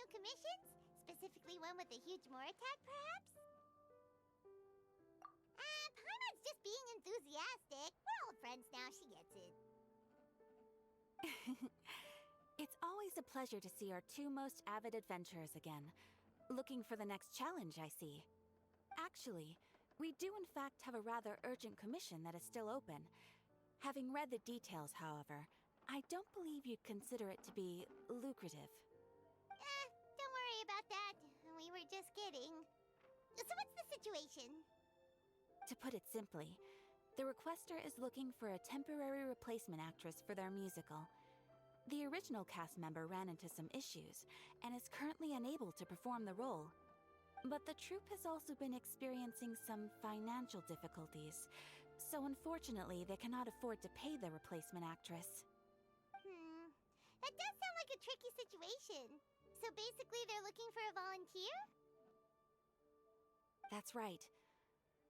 new commissions? Specifically one with a huge more attack, perhaps? Paimon's just being enthusiastic. We're old friends now, she gets it. It's always a pleasure to see our two most avid adventurers again. Looking for the next challenge, I see. Actually, we do in fact have a rather urgent commission that is still open. Having read the details, however, I don't believe you'd consider it to be lucrative. Don't worry about that. We were just kidding. So what's the situation? To put it simply, the requester is looking for a temporary replacement actress for their musical. The original cast member ran into some issues and is currently unable to perform the role. But the troupe has also been experiencing some financial difficulties, so unfortunately they cannot afford to pay the replacement actress. That does sound like a tricky situation. So basically they're looking for a volunteer? That's right.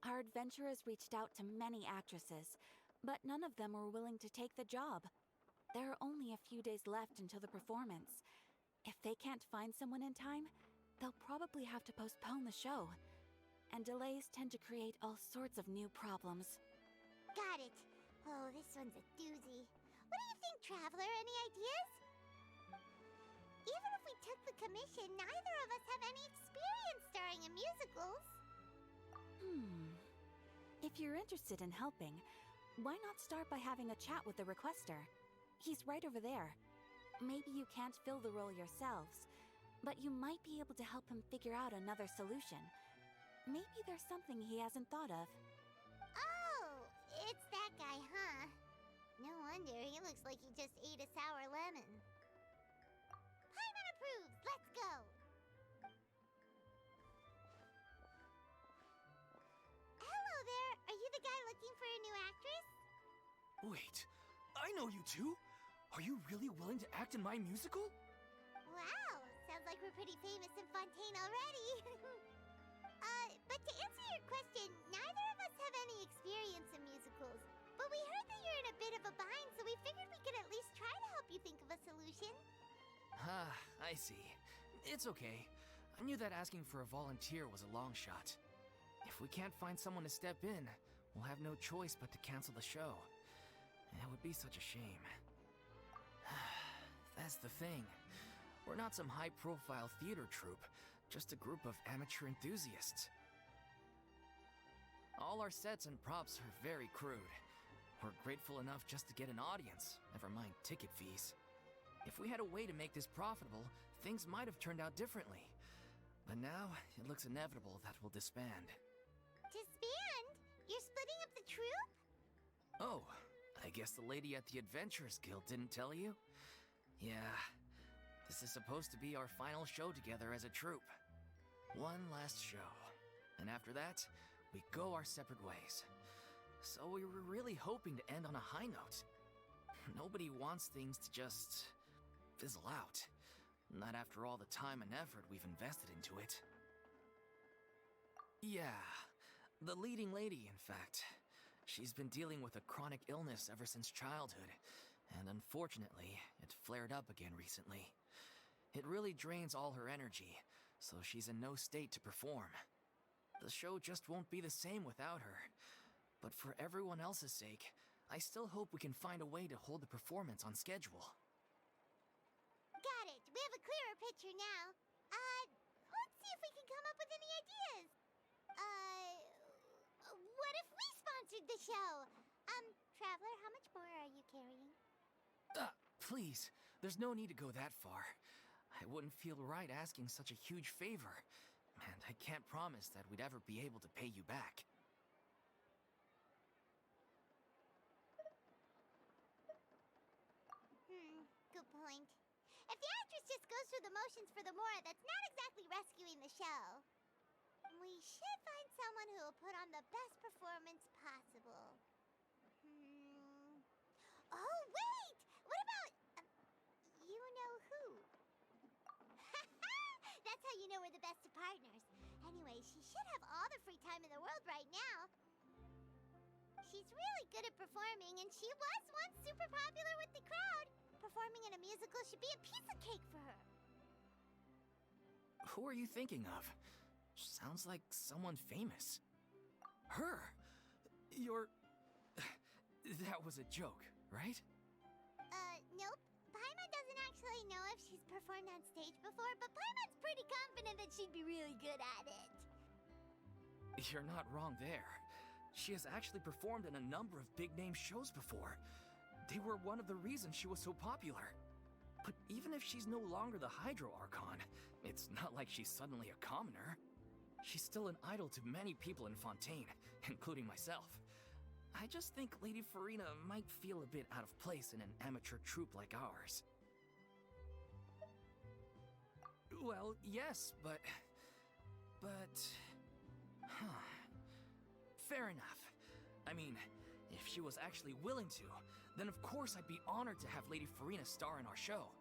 Our adventurers reached out to many actresses, but none of them were willing to take the job. There are only a few days left until the performance. If they can't find someone in time, they'll probably have to postpone the show. And delays tend to create all sorts of new problems. Got it. Oh, this one's a doozy. What do you think, Traveler? Any ideas? Even if we took the commission, neither of us have any experience starring in musicals. If you're interested in helping, why not start by having a chat with the requester? He's right over there. Maybe you can't fill the role yourselves, but you might be able to help him figure out another solution. Maybe there's something he hasn't thought of. Oh, it's that guy, huh? No wonder, he looks like he just ate a sour lemon. Paimon approves! Let's go! Hello there! Are you the guy looking for a new actress? Wait, I know you two! Are you really willing to act in my musical? Wow, sounds like we're pretty famous in Fontaine already. But to answer your question, neither of us have any experience in musicals. But we heard that you're in a bit of a bind, so we figured we could at least try to help you think of a solution. Ah, I see. It's okay. I knew that asking for a volunteer was a long shot. If we can't find someone to step in, we'll have no choice but to cancel the show. It would be such a shame. That's the thing. We're not some high-profile theater troupe, just a group of amateur enthusiasts. All our sets and props are very crude. We're grateful enough just to get an audience, never mind ticket fees. If we had a way to make this profitable, things might have turned out differently. But now, it looks inevitable that we'll disband. Disband? You're splitting up the troupe? Oh, I guess the lady at the Adventurers Guild didn't tell you? Yeah, this is supposed to be our final show together as a troupe. One last show. And after that, we go our separate ways. So we were really hoping to end on a high note. Nobody wants things to just fizzle out. Not after all the time and effort we've invested into it. Yeah, the leading lady, in fact. She's been dealing with a chronic illness ever since childhood, and unfortunately, it flared up again recently. It really drains all her energy, so she's in no state to perform. The show just won't be the same without her. But for everyone else's sake, I still hope we can find a way to hold the performance on schedule. Got it. We have a clearer picture now. Let's see if we can come up with any ideas. What if we sponsored the show? Traveler, how much more are you carrying? Please, there's no need to go that far. I wouldn't feel right asking such a huge favor, and I can't promise that we'd ever be able to pay you back. Good point. If the actress just goes through the motions for the Mora, that's not exactly rescuing the show. We should find someone who will put on the best performance possible. Oh, wait! What about... you know who? That's how you know we're the best of partners. Anyway, she should have all the free time in the world right now. She's really good at performing, and she was once super popular with the crowd. Performing in a musical should be a piece of cake for her. Who are you thinking of? Sounds like someone famous. Her? You're... That was a joke, right? Nope. Paimon doesn't actually know if she's performed on stage before, but Paimon's pretty confident that she'd be really good at it. You're not wrong there. She has actually performed in a number of big-name shows before. They were one of the reasons she was so popular. But even if she's no longer the Hydro Archon, it's not like she's suddenly a commoner. She's still an idol to many people in Fontaine, including myself. I just think Lady Furina might feel a bit out of place in an amateur troupe like ours. Well, yes, but... Huh. Fair enough. I mean, if she was actually willing to, then of course I'd be honored to have Lady Furina star in our show.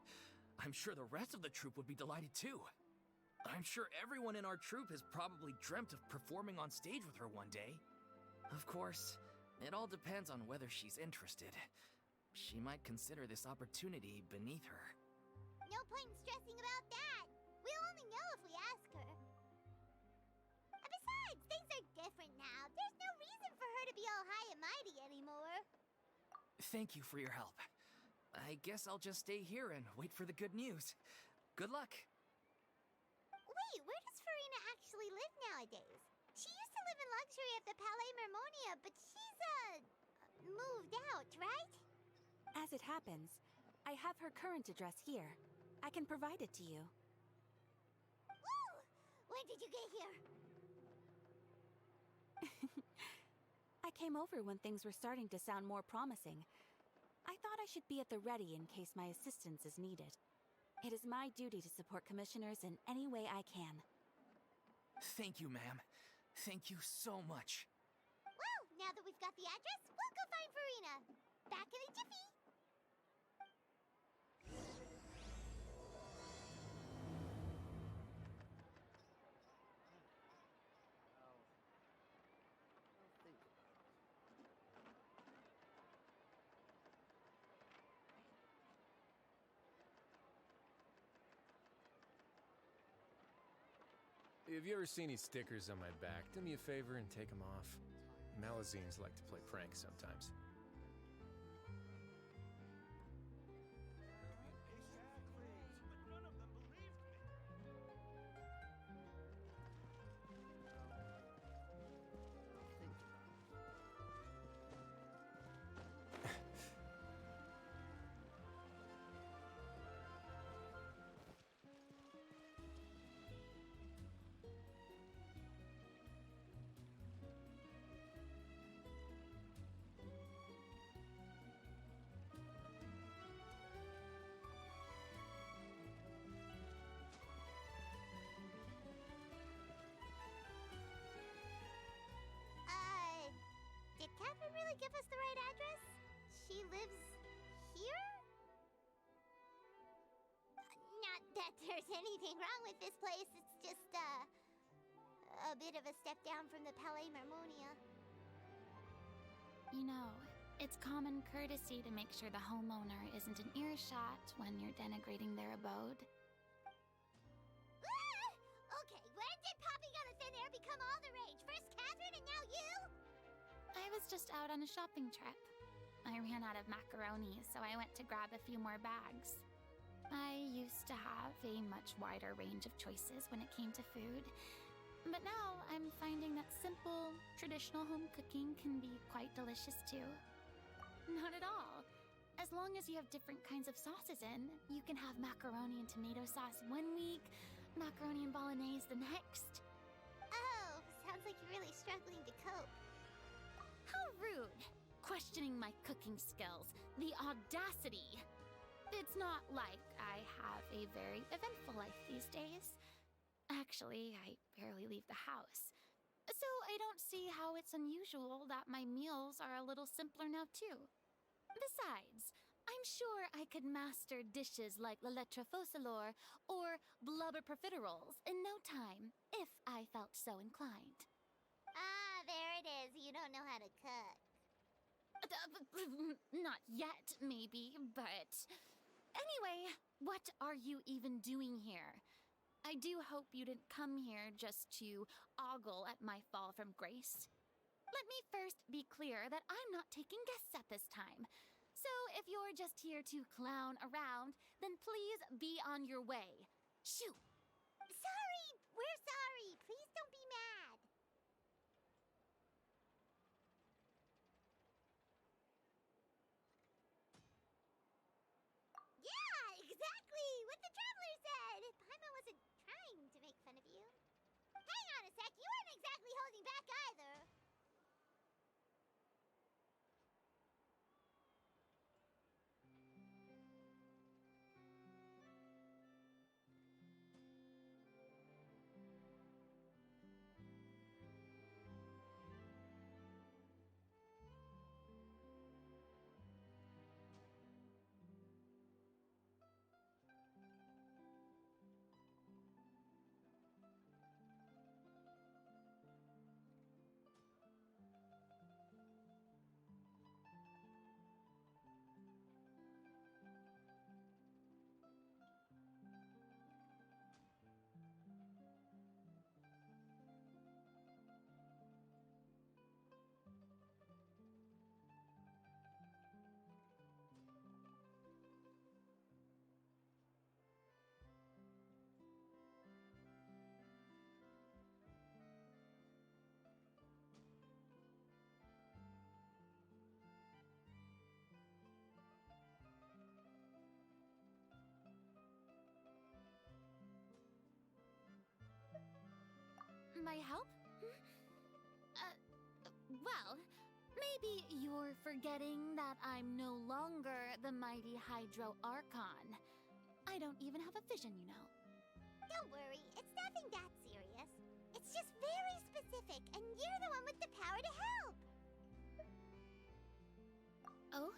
I'm sure the rest of the troupe would be delighted too. I'm sure everyone in our troupe has probably dreamt of performing on stage with her one day. Of course, it all depends on whether she's interested. She might consider this opportunity beneath her. No point in stressing about that. We'll only know if we ask her. And besides, things are different now. There's no reason for her to be all high and mighty anymore. Thank you for your help. I guess I'll just stay here and wait for the good news. Good luck. Wait, where does Furina actually live nowadays? She used to live in luxury at the Palais Mermonia, but she's, moved out, right? As it happens, I have her current address here. I can provide it to you. Woo! When did you get here? I came over when things were starting to sound more promising. I thought I should be at the ready in case my assistance is needed. It is my duty to support commissioners in any way I can. Thank you, ma'am. Thank you so much. Well, now that we've got the address, we'll go find Furina. Back in a jiffy. Have you ever seen any stickers on my back? Do me a favor and take them off. Malazines like to play pranks sometimes. Did Catherine really give us the right address? She lives here? Not that there's anything wrong with this place, it's just, a bit of a step down from the Palais Mermonia. You know, it's common courtesy to make sure the homeowner isn't an earshot when you're denigrating their abode. Ah! Okay, when did popping out of thin air become all the rage? First Catherine and now you? I was just out on a shopping trip. I ran out of macaroni, so I went to grab a few more bags. I used to have a much wider range of choices when it came to food, but now I'm finding that simple, traditional home cooking can be quite delicious too. Not at all. As long as you have different kinds of sauces in, you can have macaroni and tomato sauce one week, macaroni and bolognese the next. Oh, sounds like you're really struggling to cope. How rude! Questioning my cooking skills. The audacity! It's not like I have a very eventful life these days. Actually, I barely leave the house. So I don't see how it's unusual that my meals are a little simpler now too. Besides, I'm sure I could master dishes like la lettre faucilor or blubber profiteroles in no time, if I felt so inclined. Ah, there it is. You don't know how to cook. Not yet, maybe, but... Anyway, what are you even doing here? I do hope you didn't come here just to ogle at my fall from grace. Let me first be clear that I'm not taking guests at this time. So if you're just here to clown around, then please be on your way. Shoo! Sorry! We're sorry! Please don't be mad! Yeah, exactly! What the traveler said! Paimon wasn't trying to make fun of you. Hang on a sec, you weren't exactly holding back either! My help? Well, maybe you're forgetting that I'm no longer the mighty Hydro Archon. I don't even have a vision, you know. Don't worry, it's nothing that serious. It's just very specific, and you're the one with the power to help! Oh?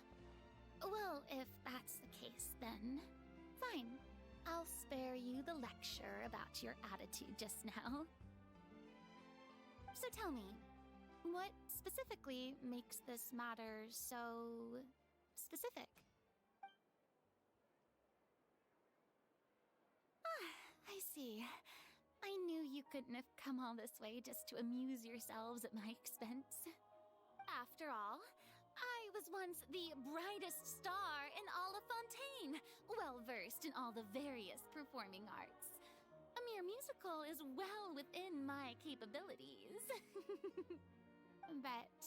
Well, if that's the case, then fine. I'll spare you the lecture about your attitude just now. So tell me, what specifically makes this matter so specific? Ah, I see. I knew you couldn't have come all this way just to amuse yourselves at my expense. After all, I was once the brightest star in all of Fontaine, well versed in all the various performing arts. A mere musical is well within my capabilities. But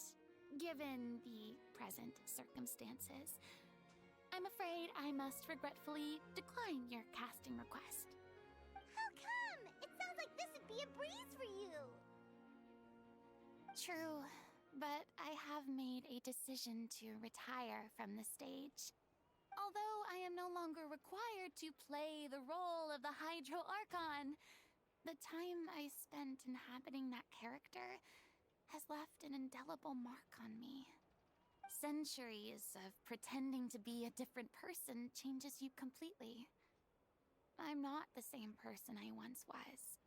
given the present circumstances, I'm afraid I must regretfully decline your casting request. How come? It sounds like this would be a breeze for you! True, but I have made a decision to retire from the stage. Although I am no longer required to play the role of the Hydro Archon, the time I spent inhabiting that character has left an indelible mark on me. Centuries of pretending to be a different person changes you completely. I'm not the same person I once was.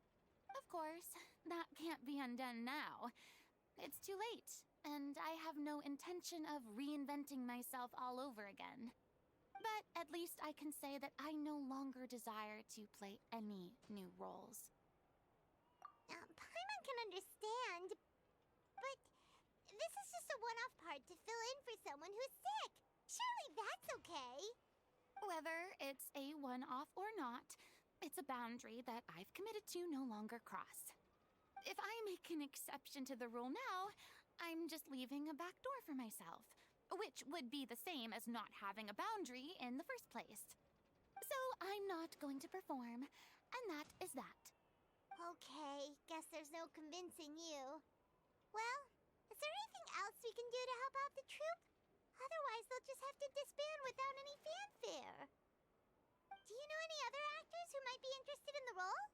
Of course, that can't be undone now. It's too late, and I have no intention of reinventing myself all over again. But at least I can say that I no longer desire to play any new roles. Paimon can understand, but this is just a one-off part to fill in for someone who's sick. Surely that's okay. Whether it's a one-off or not, it's a boundary that I've committed to no longer cross. If I make an exception to the rule now, I'm just leaving a back door for myself, which would be the same as not having a boundary in the first place. So I'm not going to perform, and that is that. Okay, guess there's no convincing you. Well, is there anything else we can do to help out the troupe? Otherwise, they'll just have to disband without any fanfare. Do you know any other actors who might be interested in the role?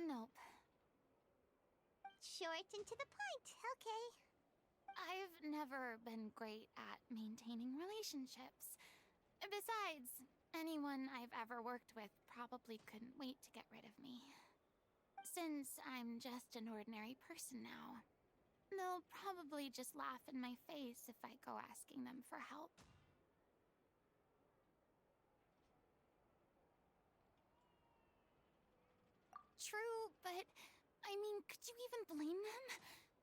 Nope. Short and to the point, okay. I've never been great at maintaining relationships. Besides, anyone I've ever worked with probably couldn't wait to get rid of me. Since I'm just an ordinary person now, they'll probably just laugh in my face if I go asking them for help. true, but I mean, could you even blame them?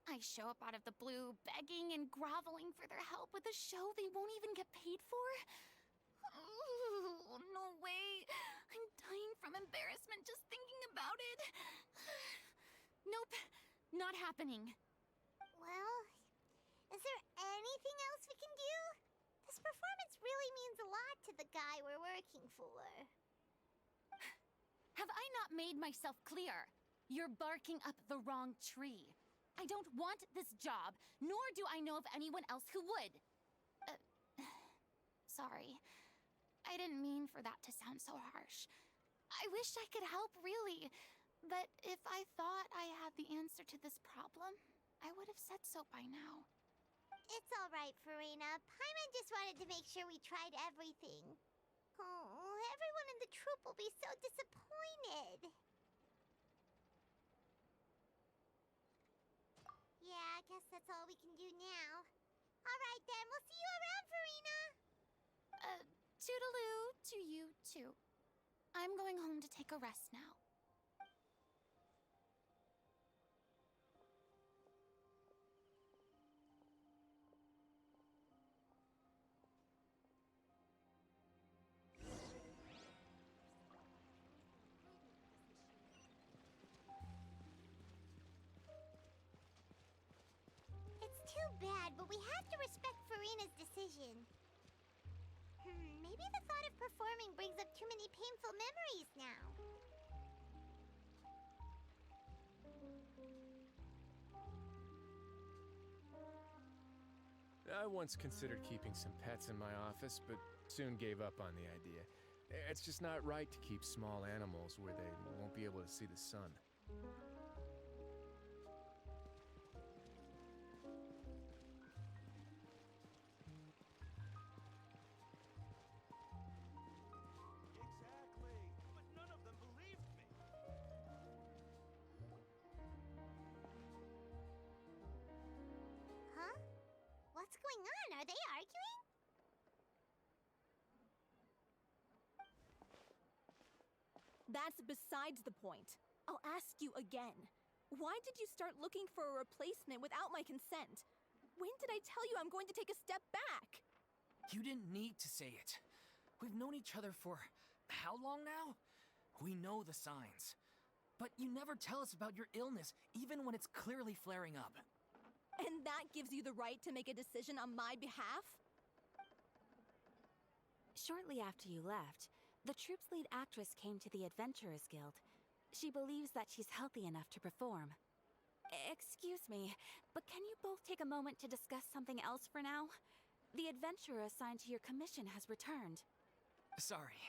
I show up out of the blue, begging and groveling for their help with a show they won't even get paid for? Oh, no way. I'm dying from embarrassment just thinking about it. Nope, not happening. Well, is there anything else we can do? This performance really means a lot to the guy we're working for. Have I not made myself clear? You're barking up the wrong tree. I don't want this job, nor do I know of anyone else who would. Sorry. I didn't mean for that to sound so harsh. I wish I could help, really. But if I thought I had the answer to this problem, I would have said so by now. It's all right, Furina. Paimon just wanted to make sure we tried everything. Oh, everyone in the troupe will be so disappointed. Yeah, I guess that's all we can do now. All right, then. We'll see you around, Furina. Toodaloo to you, too. I'm going home to take a rest now. It's too bad, but we have to respect Furina's decision. Maybe the thought of performing brings up too many painful memories now. I once considered keeping some pets in my office, but soon gave up on the idea. It's just not right to keep small animals where they won't be able to see the sun. Exactly, but none of them believed me. Huh? What's going on? Are they arguing? That's besides the point. I'll ask you again. Why did you start looking for a replacement without my consent? When did I tell you I'm going to take a step back? You didn't need to say it. We've known each other for how long now? We know the signs. But you never tell us about your illness, even when it's clearly flaring up. And that gives you the right to make a decision on my behalf? Shortly after you left, the troupe's lead actress came to the Adventurers Guild. She believes that she's healthy enough to perform. Excuse me, but can you both take a moment to discuss something else for now? The adventurer assigned to your commission has returned. Sorry,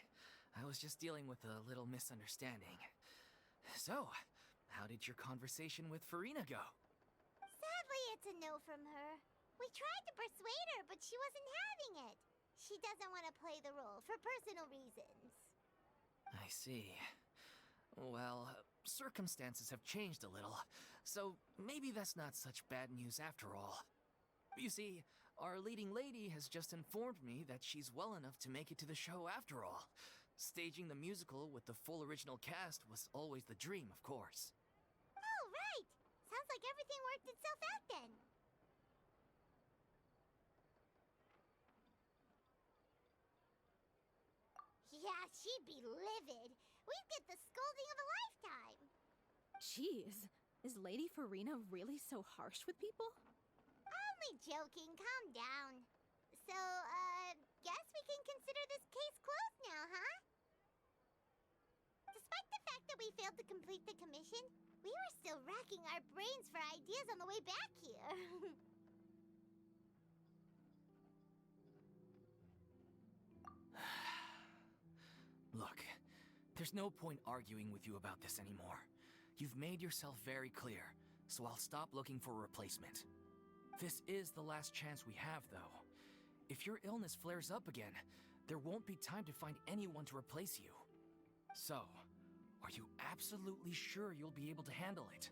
I was just dealing with a little misunderstanding. So, how did your conversation with Furina go? Sadly, it's a no from her. We tried to persuade her, but she wasn't having it. She doesn't want to play the role for personal reasons. I see. Well, circumstances have changed a little, so maybe that's not such bad news after all. You see, our leading lady has just informed me that she's well enough to make it to the show after all. Staging the musical with the full original cast was always the dream, of course. Oh, right! Sounds like everything worked itself out then. Yeah, she'd be livid. We'd get the scolding of a lifetime. Jeez, is Lady Furina really so harsh with people? Only joking, calm down. So, guess we can consider this case closed now, huh? Despite the fact that we failed to complete the commission, we were still racking our brains for ideas on the way back here. Look, there's no point arguing with you about this anymore. You've made yourself very clear, so I'll stop looking for a replacement. This is the last chance we have, though. If your illness flares up again, there won't be time to find anyone to replace you. So, are you absolutely sure you'll be able to handle it?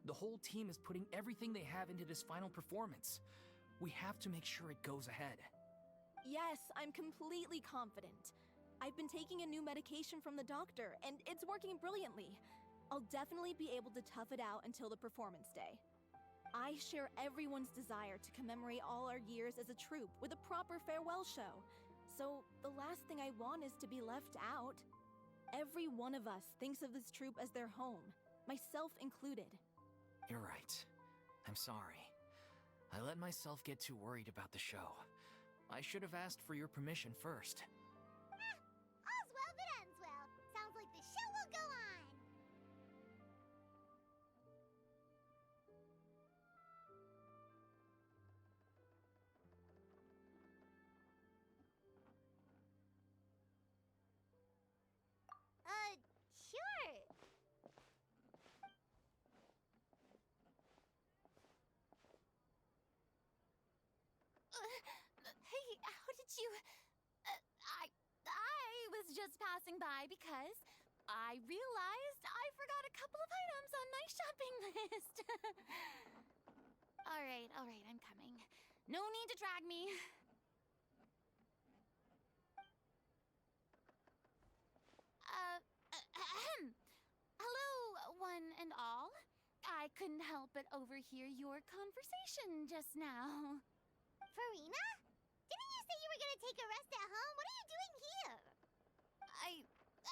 The whole team is putting everything they have into this final performance. We have to make sure it goes ahead. Yes, I'm completely confident. I've been taking a new medication from the doctor, and it's working brilliantly. I'll definitely be able to tough it out until the performance day. I share everyone's desire to commemorate all our years as a troupe with a proper farewell show. So the last thing I want is to be left out. Every one of us thinks of this troupe as their home, myself included. You're right. I'm sorry. I let myself get too worried about the show. I should have asked for your permission first. All's well that ends well. Sounds like the show will go on. Sure. Hey, how did you... I was just passing by because I realized I forgot a couple of items on my shopping list. All right, I'm coming. No need to drag me. Hello, one and all. I couldn't help but overhear your conversation just now. Furina? Didn't you say you were gonna take a rest at home? What are you doing here?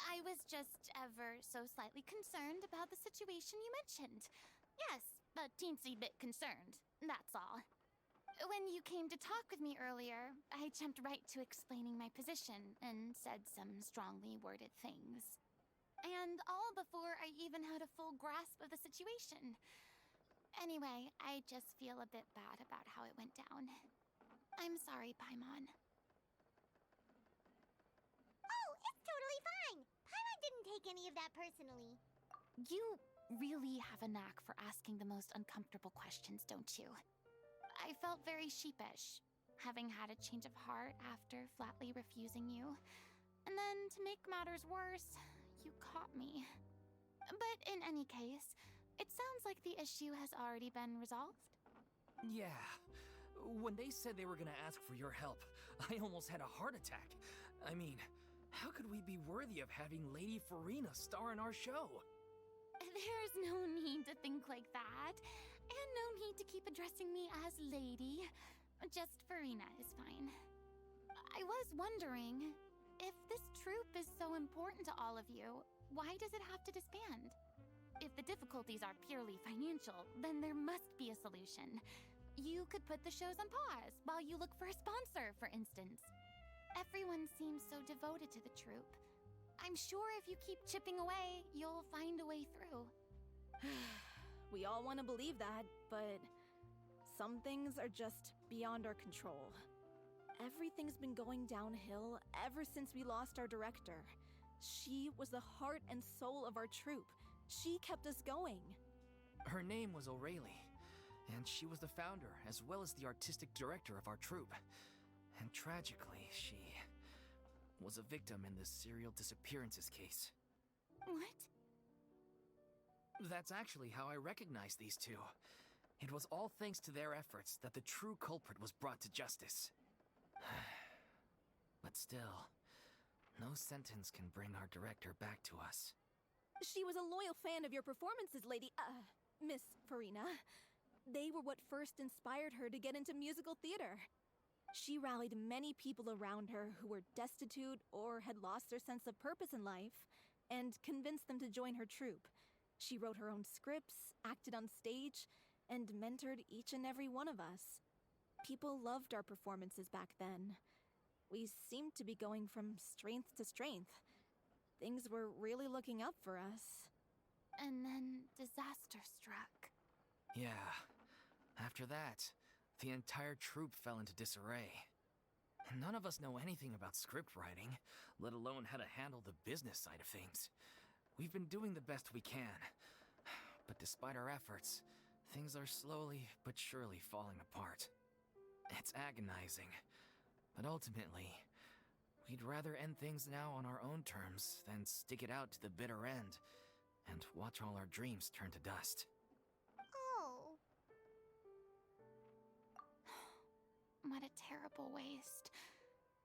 I was just ever so slightly concerned about the situation you mentioned. Yes, a teensy bit concerned, that's all. When you came to talk with me earlier, I jumped right to explaining my position and said some strongly worded things. And all before I even had a full grasp of the situation. Anyway, I just feel a bit bad about how it went down. I'm sorry, Paimon. Oh, it's totally fine. Paimon didn't take any of that personally. You really have a knack for asking the most uncomfortable questions, don't you? I felt very sheepish, having had a change of heart after flatly refusing you. And then, to make matters worse, you caught me. But in any case, it sounds like the issue has already been resolved. Yeah. When they said they were gonna ask for your help, I almost had a heart attack. I mean, how could we be worthy of having Lady Furina star in our show? There's no need to think like that. And no need to keep addressing me as lady. Just Furina is fine. I was wondering, if this troupe is so important to all of you, why does it have to disband? If the difficulties are purely financial, then there must be a solution. You could put the shows on pause while you look for a sponsor, for instance. Everyone seems so devoted to the troupe. I'm sure if you keep chipping away, you'll find a way through. We all want to believe that, but some things are just beyond our control. Everything's been going downhill ever since we lost our director. She was the heart and soul of our troupe. She kept us going. Her name was O'Reilly, and she was the founder as well as the artistic director of our troupe. And tragically, she was a victim in the serial disappearances case. What? That's actually how I recognized these two. It was all thanks to their efforts that the true culprit was brought to justice. But still, no sentence can bring our director back to us. She was a loyal fan of your performances, Miss Furina. They were what first inspired her to get into musical theater. She rallied many people around her who were destitute or had lost their sense of purpose in life, and convinced them to join her troupe. She wrote her own scripts, acted on stage, and mentored each and every one of us. People loved our performances back then. We seemed to be going from strength to strength. Things were really looking up for us. And then disaster struck. Yeah. After that, the entire troupe fell into disarray. None of us know anything about script writing, let alone how to handle the business side of things. We've been doing the best we can. But despite our efforts, things are slowly but surely falling apart. It's agonizing. But ultimately, we'd rather end things now on our own terms than stick it out to the bitter end and watch all our dreams turn to dust. Oh. What a terrible waste.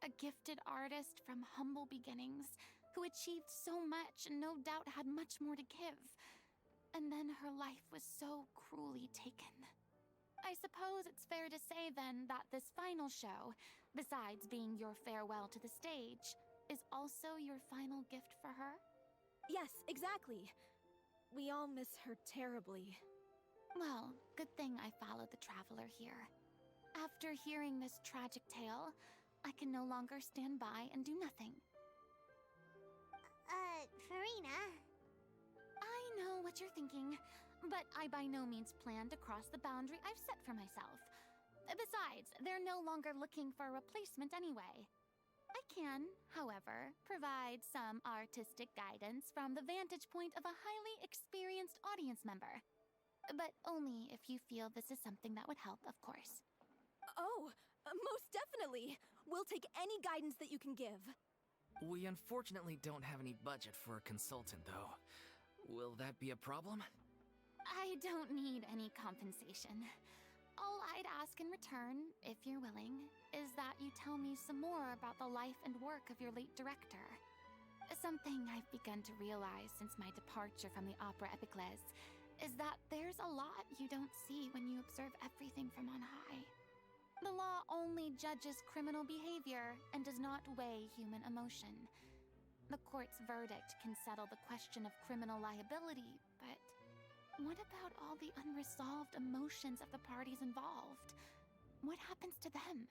A gifted artist from humble beginnings who achieved so much and no doubt had much more to give. and then her life was so cruelly taken. I suppose it's fair to say then that this final show, besides being your farewell to the stage, is also your final gift for her? Yes, exactly. We all miss her terribly. Well, good thing I followed the traveler here. After hearing this tragic tale, I can no longer stand by and do nothing. Furina. I know what you're thinking, but I by no means plan to cross the boundary I've set for myself. Besides, they're no longer looking for a replacement anyway. I can, however, provide some artistic guidance from the vantage point of a highly experienced audience member. But only if you feel this is something that would help, of course. Oh, most definitely. We'll take any guidance that you can give. We unfortunately don't have any budget for a consultant, though. Will that be a problem? I don't need any compensation. All I'd ask in return, if you're willing, is that you tell me some more about the life and work of your late director. Something I've begun to realize since my departure from the Opera Epiclese is that there's a lot you don't see when you observe everything from on high. The law only judges criminal behavior and does not weigh human emotion. The court's verdict can settle the question of criminal liability, but what about all the unresolved emotions of the parties involved? What happens to them?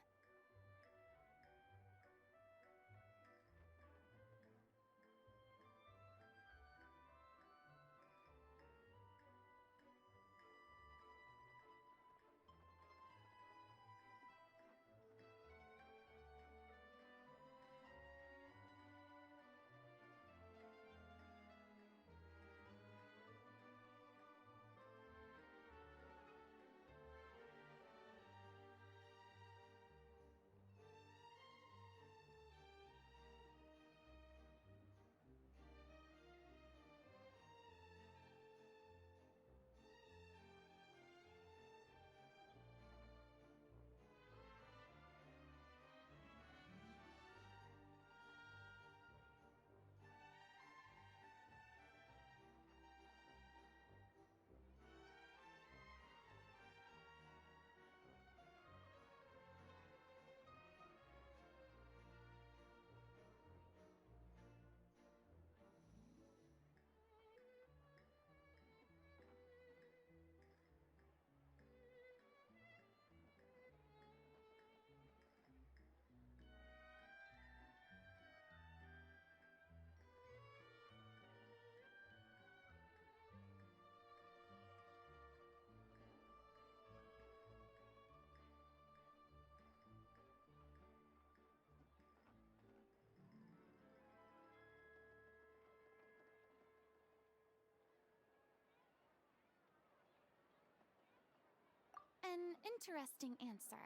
An interesting answer.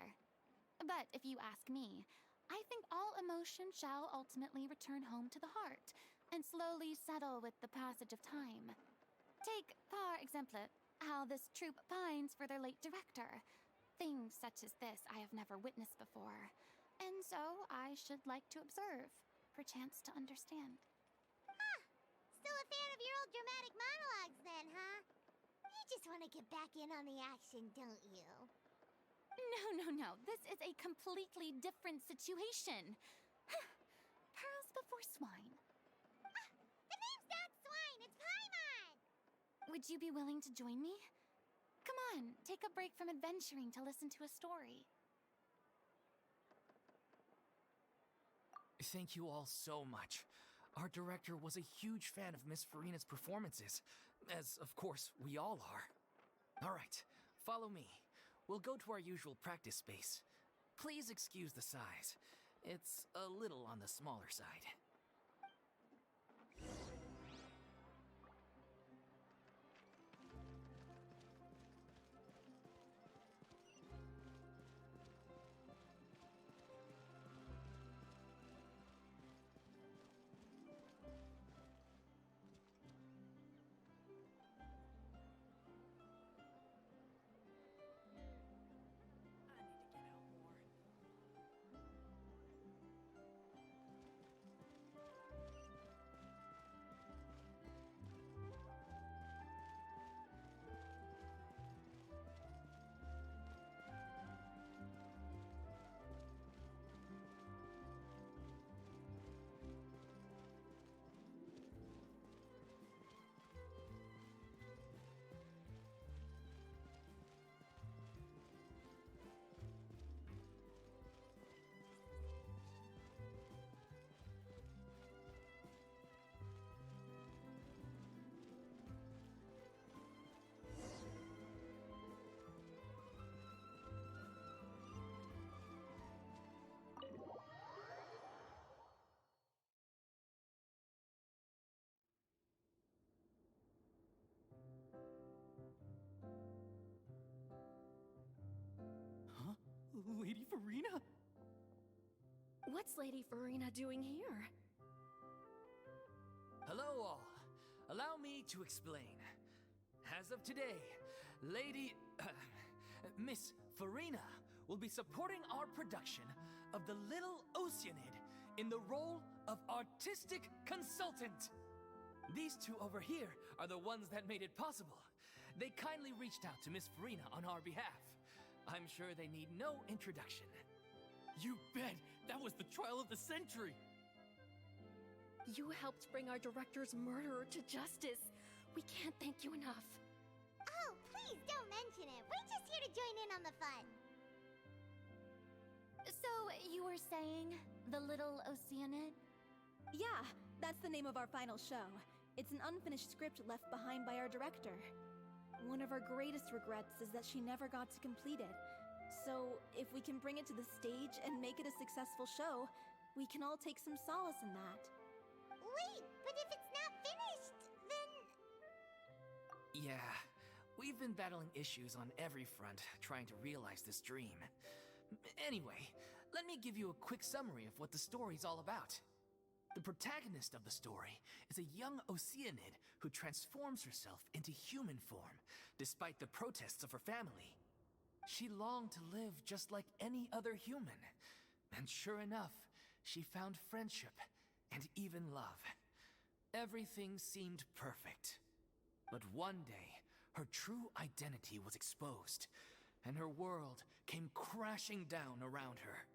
But if you ask me, I think all emotion shall ultimately return home to the heart and slowly settle with the passage of time. Take, par exemple, how this troupe pines for their late director. Things such as this I have never witnessed before, and so I should like to observe, perchance to understand. Still a fan of your old dramatic monologues then, huh? You just want to get back in on the action, don't you? No. This is a completely different situation. Pearls before swine. The name's not Swine, it's Paimon! Would you be willing to join me? Come on, take a break from adventuring to listen to a story. Thank you all so much. Our director was a huge fan of Miss Furina's performances, as of course we all are. All right, follow me. We'll go to our usual practice space. Please excuse the size. It's a little on the smaller side. Furina? What's Lady Furina doing here? Hello, all. Allow me to explain. As of today, Miss Furina will be supporting our production of The Little Oceanid in the role of artistic consultant. These two over here are the ones that made it possible. They kindly reached out to Miss Furina on our behalf. I'm sure they need no introduction. You bet! That was the trial of the century! You helped bring our director's murderer to justice. We can't thank you enough. Oh, please don't mention it. We're just here to join in on the fun. So, you were saying The Little Oceanid? Yeah, that's the name of our final show. It's an unfinished script left behind by our director. One of our greatest regrets is that she never got to complete it. So, if we can bring it to the stage and make it a successful show, we can all take some solace in that. Wait, but if it's not finished, then... Yeah, we've been battling issues on every front trying to realize this dream. Anyway, let me give you a quick summary of what the story's all about. The protagonist of the story is a young Oceanid who transforms herself into human form, despite the protests of her family. She longed to live just like any other human, and sure enough, she found friendship and even love. Everything seemed perfect. But one day, her true identity was exposed, and her world came crashing down around her.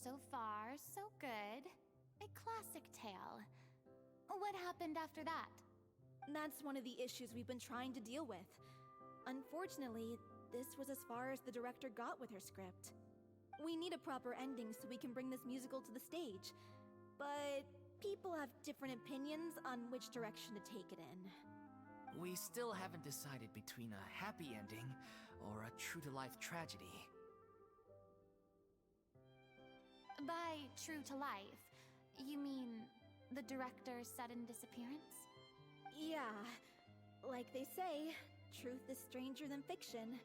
So far, so good. A classic tale. What happened after that? That's one of the issues we've been trying to deal with. Unfortunately, this was as far as the director got with her script. We need a proper ending so we can bring this musical to the stage. But people have different opinions on which direction to take it in. We still haven't decided between a happy ending or a true-to-life tragedy. By true to life, you mean the director's sudden disappearance? Yeah, like they say, truth is stranger than fiction.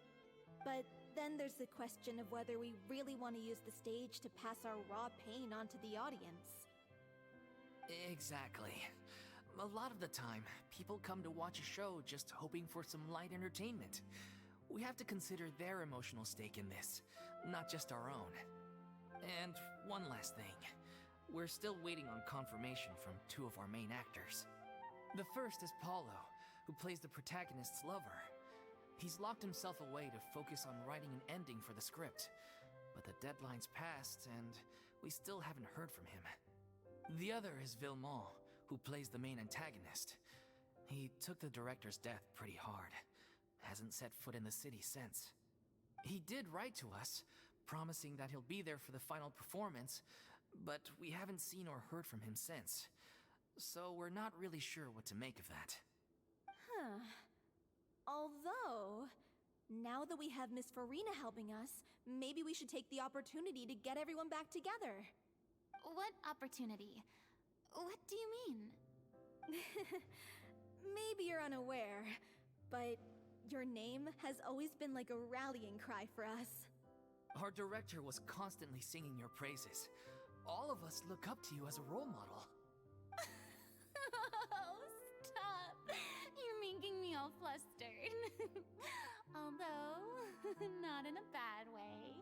But then there's the question of whether we really want to use the stage to pass our raw pain onto the audience. Exactly. A lot of the time, people come to watch a show just hoping for some light entertainment. We have to consider their emotional stake in this, not just our own. And one last thing. We're still waiting on confirmation from two of our main actors. The first is Paulo, who plays the protagonist's lover. He's locked himself away to focus on writing an ending for the script, but the deadline's passed and we still haven't heard from him. The other is Villemont, who plays the main antagonist. He took the director's death pretty hard. Hasn't set foot in the city since. He did write to us, promising that he'll be there for the final performance, but we haven't seen or heard from him since. So we're not really sure what to make of that. Huh. Although, now that we have Miss Furina helping us, maybe we should take the opportunity to get everyone back together. What opportunity? What do you mean? Maybe you're unaware, but your name has always been like a rallying cry for us. Our director was constantly singing your praises. All of us look up to you as a role model. Oh, stop! You're making me all flustered. Although, not in a bad way.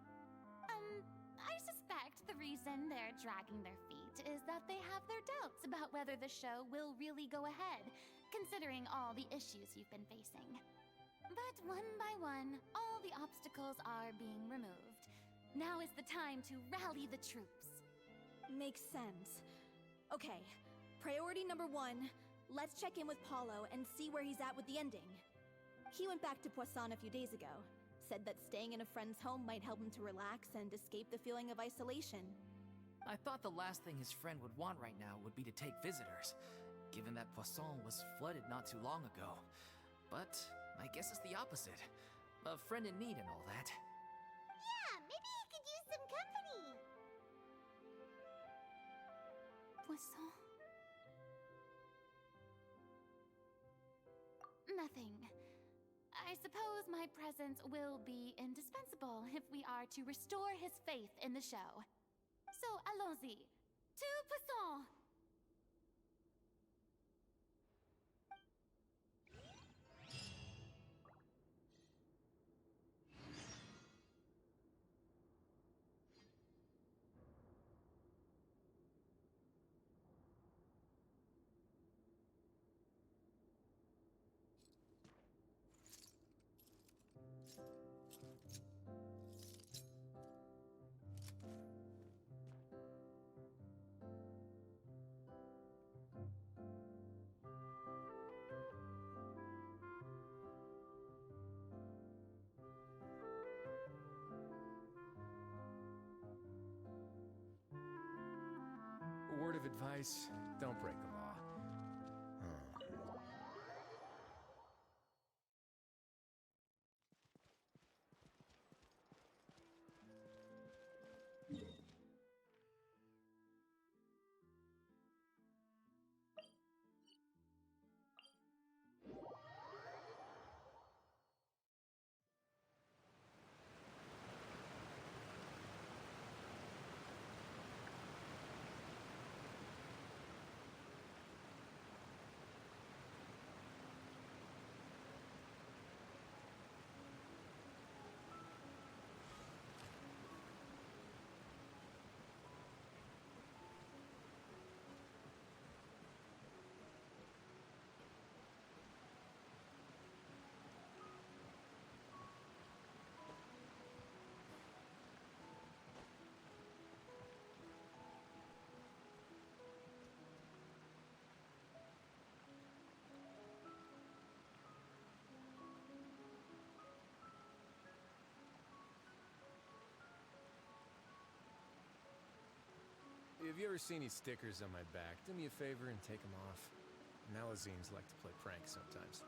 I suspect the reason they're dragging their feet is that they have their doubts about whether the show will really go ahead, considering all the issues you've been facing. But one by one, all the obstacles are being removed. Now is the time to rally the troops. Makes sense. Okay, priority number 1, let's check in with Paulo and see where he's at with the ending. He went back to Poisson a few days ago, said that staying in a friend's home might help him to relax and escape the feeling of isolation. I thought the last thing his friend would want right now would be to take visitors, given that Poisson was flooded not too long ago. But I guess it's the opposite. A friend in need and all that. Yeah, maybe he could use some company. Poisson? Nothing. I suppose my presence will be indispensable if we are to restore his faith in the show. So, allons-y. Tout passant! A word of advice, don't break the law. Have you ever seen these stickers on my back? Do me a favor and take them off. Nalazines like to play pranks sometimes.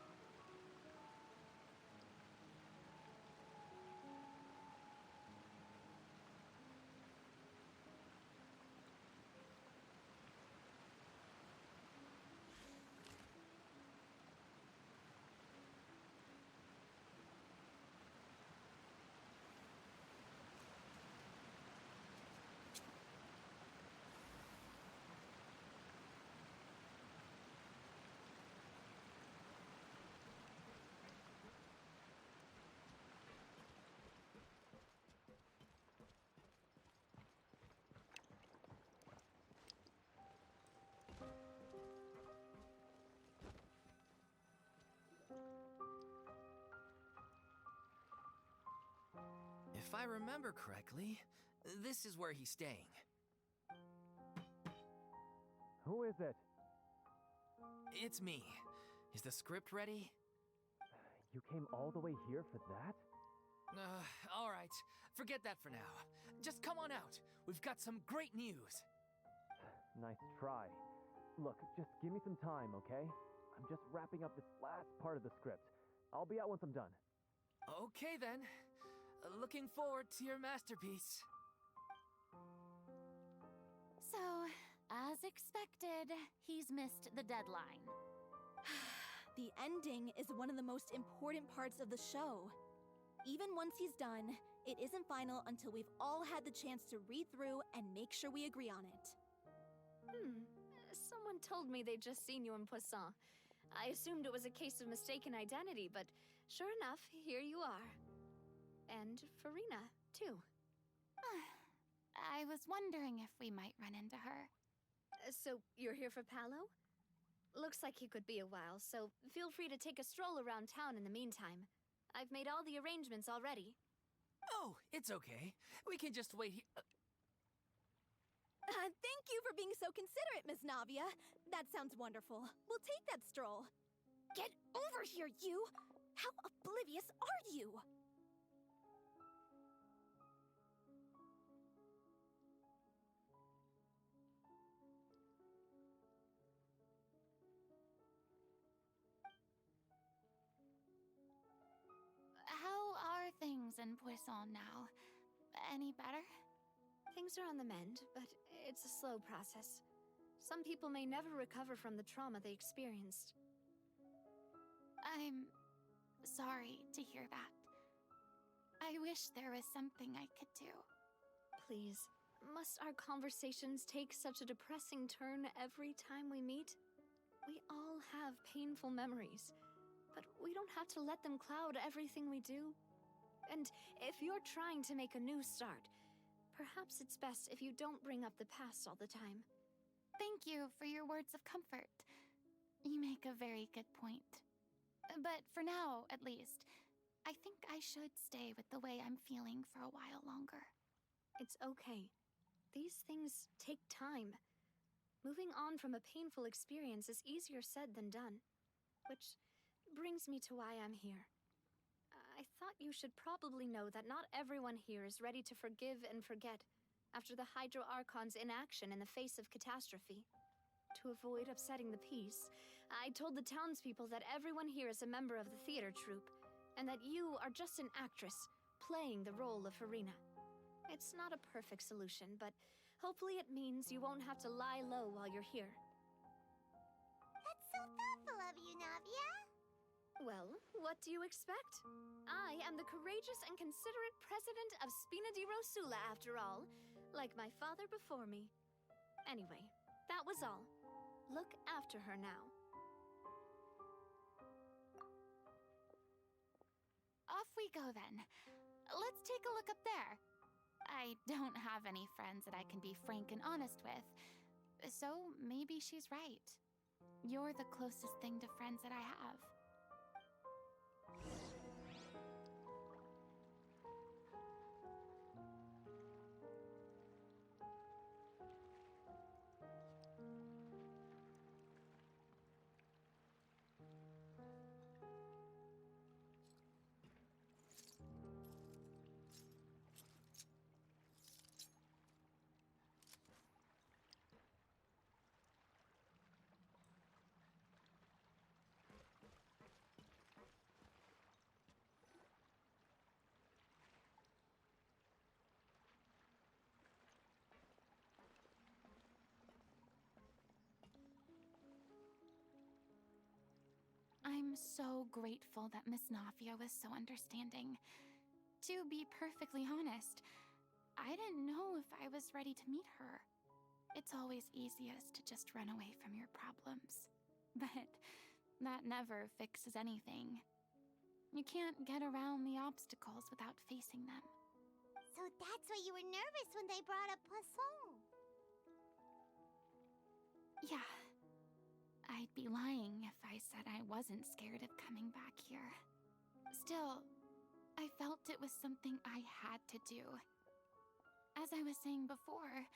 If I remember correctly, this is where he's staying. Who is it? It's me. Is the script ready? You came all the way here for that? All right. Forget that for now. Just come on out. We've got some great news. Nice try. Look, just give me some time, okay? I'm just wrapping up this last part of the script. I'll be out once I'm done. Okay then. Looking forward to your masterpiece. So, as expected, he's missed the deadline. The ending is one of the most important parts of the show. Even once he's done, it isn't final until we've all had the chance to read through and make sure we agree on it. Someone told me they'd just seen you in Poisson. I assumed it was a case of mistaken identity, but sure enough, here you are. And Furina, too. I was wondering if we might run into her. So, you're here for Paolo? Looks like he could be a while, so feel free to take a stroll around town in the meantime. I've made all the arrangements already. Oh, it's okay. We can just wait here. Thank you for being so considerate, Miss Navia. That sounds wonderful. We'll take that stroll. Get over here, you! How oblivious are you? How are things in Poisson now? Any better? Things are on the mend, but it's a slow process. Some people may never recover from the trauma they experienced. sorry to hear that. I wish there was something I could do. Please, must our conversations take such a depressing turn every time we meet? We all have painful memories, but we don't have to let them cloud everything we do. And if you're trying to make a new start, perhaps it's best if you don't bring up the past all the time. Thank you for your words of comfort. You make a very good point. But for now, at least, I think I should stay with the way I'm feeling for a while longer. It's okay. These things take time. Moving on from a painful experience is easier said than done. Which brings me to why I'm here. I thought you should probably know that not everyone here is ready to forgive and forget after the Hydro Archon's inaction in the face of catastrophe. To avoid upsetting the peace, I told the townspeople that everyone here is a member of the theater troupe, and that you are just an actress playing the role of Furina. It's not a perfect solution, but hopefully it means you won't have to lie low while you're here. That's so thoughtful of you, Navia. Well, what do you expect? I am the courageous and considerate president of Spina di Rosula, after all, like my father before me. Anyway, that was all. Look after her now. Off we go then. Let's take a look up there. I don't have any friends that I can be frank and honest with, so maybe she's right. You're the closest thing to friends that I have. I'm so grateful that Miss Navia was so understanding. To be perfectly honest, I didn't know if I was ready to meet her. It's always easiest to just run away from your problems. But that never fixes anything. You can't get around the obstacles without facing them. So that's why you were nervous when they brought up Poisson. Yeah. I'd be lying if I said I wasn't scared of coming back here. Still, I felt it was something I had to do. As I was saying before,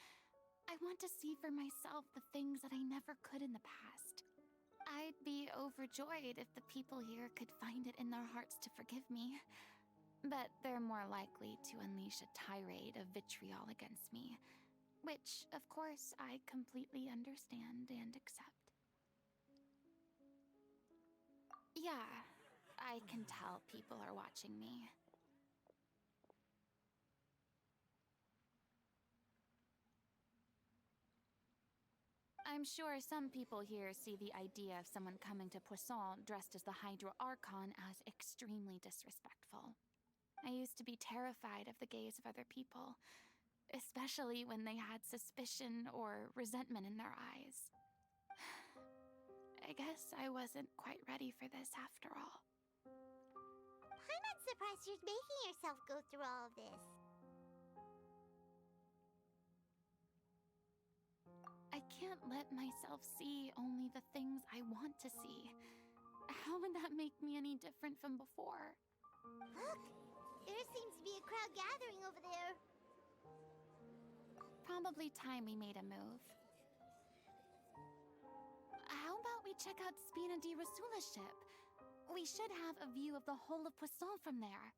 I want to see for myself the things that I never could in the past. I'd be overjoyed if the people here could find it in their hearts to forgive me. But they're more likely to unleash a tirade of vitriol against me, which, of course, I completely understand and accept. Yeah, I can tell people are watching me. I'm sure some people here see the idea of someone coming to Poisson dressed as the Hydro Archon as extremely disrespectful. I used to be terrified of the gaze of other people, especially when they had suspicion or resentment in their eyes. I guess I wasn't quite ready for this after all. I'm not surprised you're making yourself go through all of this. I can't let myself see only the things I want to see. How would that make me any different from before? Look! There seems to be a crowd gathering over there. Probably time we made a move. How about we check out Spina di Rosula's ship? We should have a view of the whole of Poisson from there.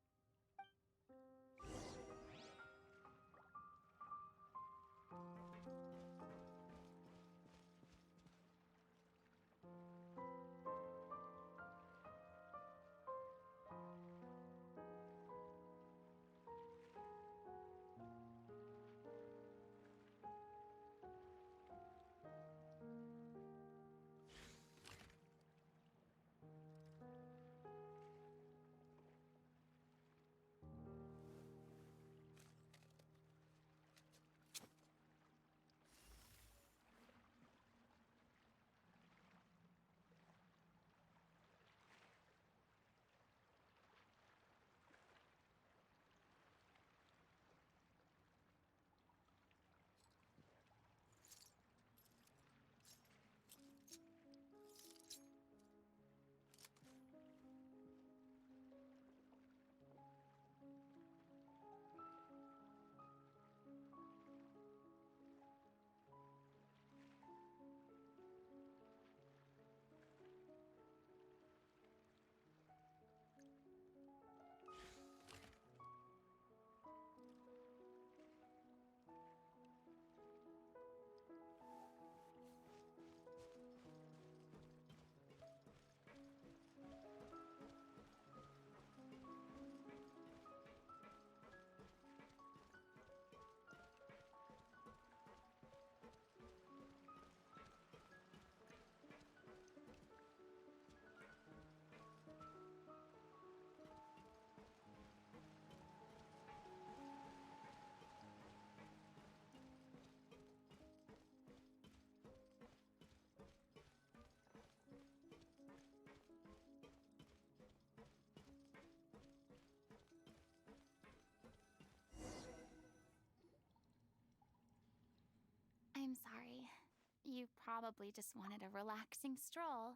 probably just wanted a relaxing stroll,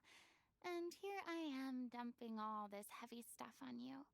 and here I am dumping all this heavy stuff on you.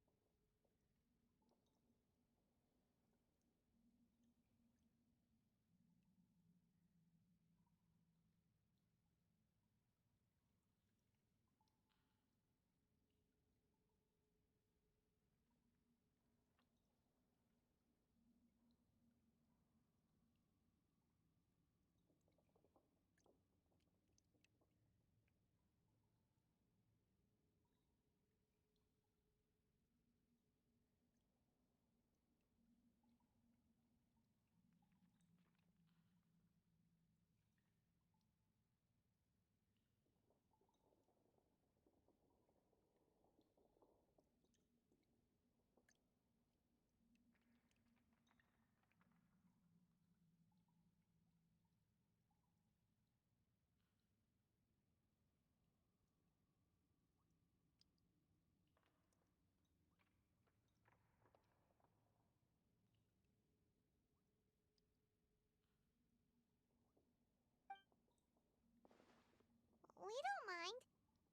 We don't mind.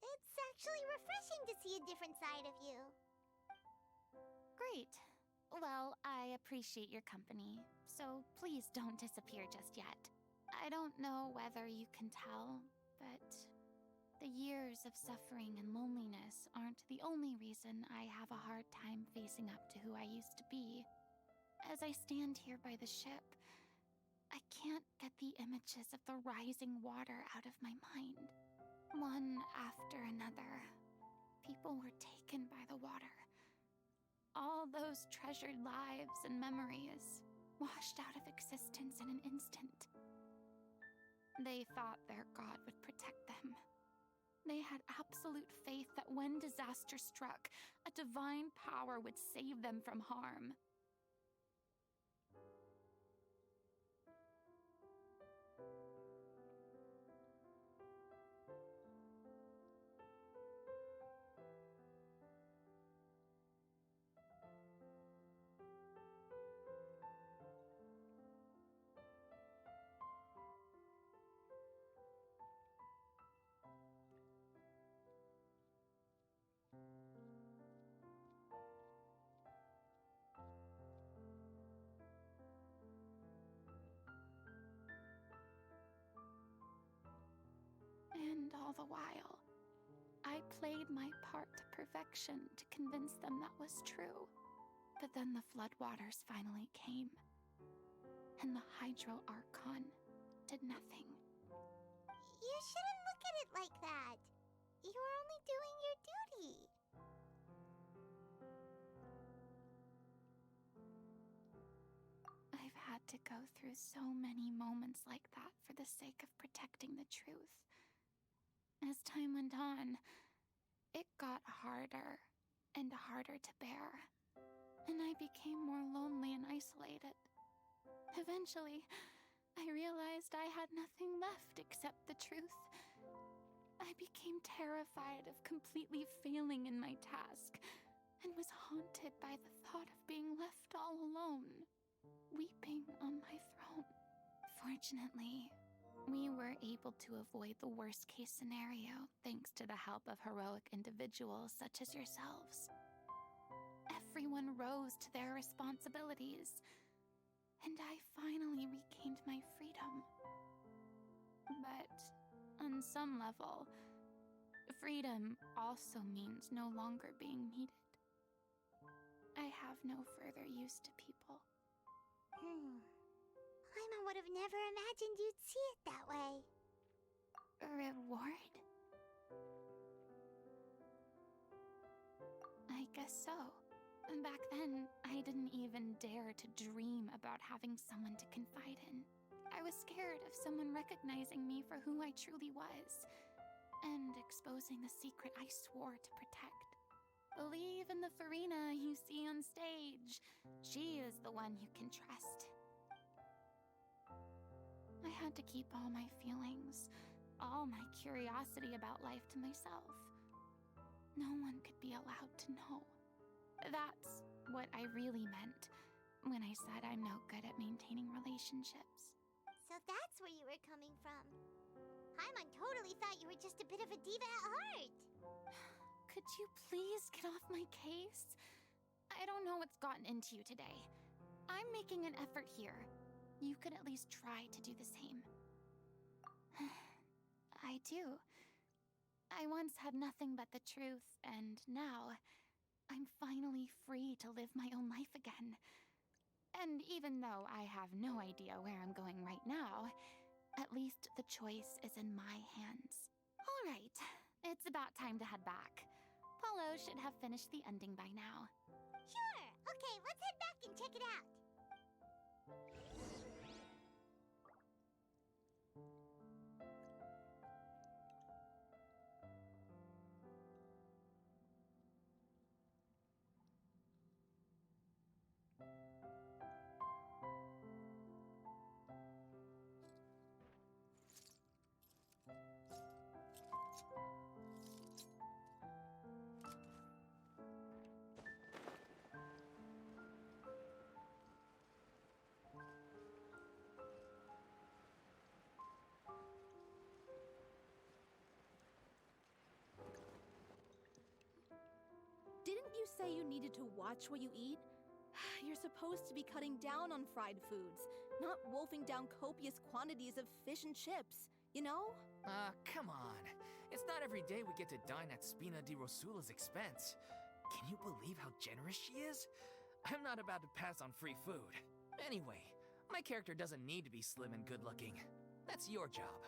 It's actually refreshing to see a different side of you. Great. Well, I appreciate your company, so please don't disappear just yet. I don't know whether you can tell, but the years of suffering and loneliness aren't the only reason I have a hard time facing up to who I used to be. As I stand here by the ship, I can't get the images of the rising water out of my mind. One after another, people were taken by the water. All those treasured lives and memories washed out of existence in an instant. They thought their god would protect them. They had absolute faith that when disaster struck, a divine power would save them from harm. And all the while, I played my part to perfection to convince them that was true. But then the floodwaters finally came, and the Hydro Archon did nothing. You shouldn't look at it like that. You were only doing your duty. I've had to go through so many moments like that for the sake of protecting the truth. As time went on, it got harder and harder to bear, and I became more lonely and isolated. Eventually, I realized I had nothing left except the truth. I became terrified of completely failing in my task, and was haunted by the thought of being left all alone, weeping on my throne. Fortunately, we were able to avoid the worst-case scenario thanks to the help of heroic individuals such as yourselves. Everyone rose to their responsibilities, and I finally regained my freedom. But on some level, freedom also means no longer being needed. I have no further use to people. Paimon would have never imagined you'd see it that way. A reward? I guess so. Back then, I didn't even dare to dream about having someone to confide in. I was scared of someone recognizing me for who I truly was, and exposing the secret I swore to protect. Believe in the Furina you see on stage. She is the one you can trust. I had to keep all my feelings, all my curiosity about life to myself. No one could be allowed to know. That's what I really meant when I said I'm no good at maintaining relationships. So that's where you were coming from. Paimon totally thought you were just a bit of a diva at heart. Could you please get off my case? I don't know what's gotten into you today. I'm making an effort here. You could at least try to do the same. I do. I once had nothing but the truth, and now I'm finally free to live my own life again. And even though I have no idea where I'm going right now, at least the choice is in my hands. All right, it's about time to head back. Paulo should have finished the ending by now. Sure. Okay, let's head back and check it out. Didn't you say you needed to watch what you eat? You're supposed to be cutting down on fried foods, not wolfing down copious quantities of fish and chips, you know? Come on. It's not every day we get to dine at Spina di Rosula's expense. Can you believe how generous she is? I'm not about to pass on free food. Anyway, my character doesn't need to be slim and good-looking. That's your job.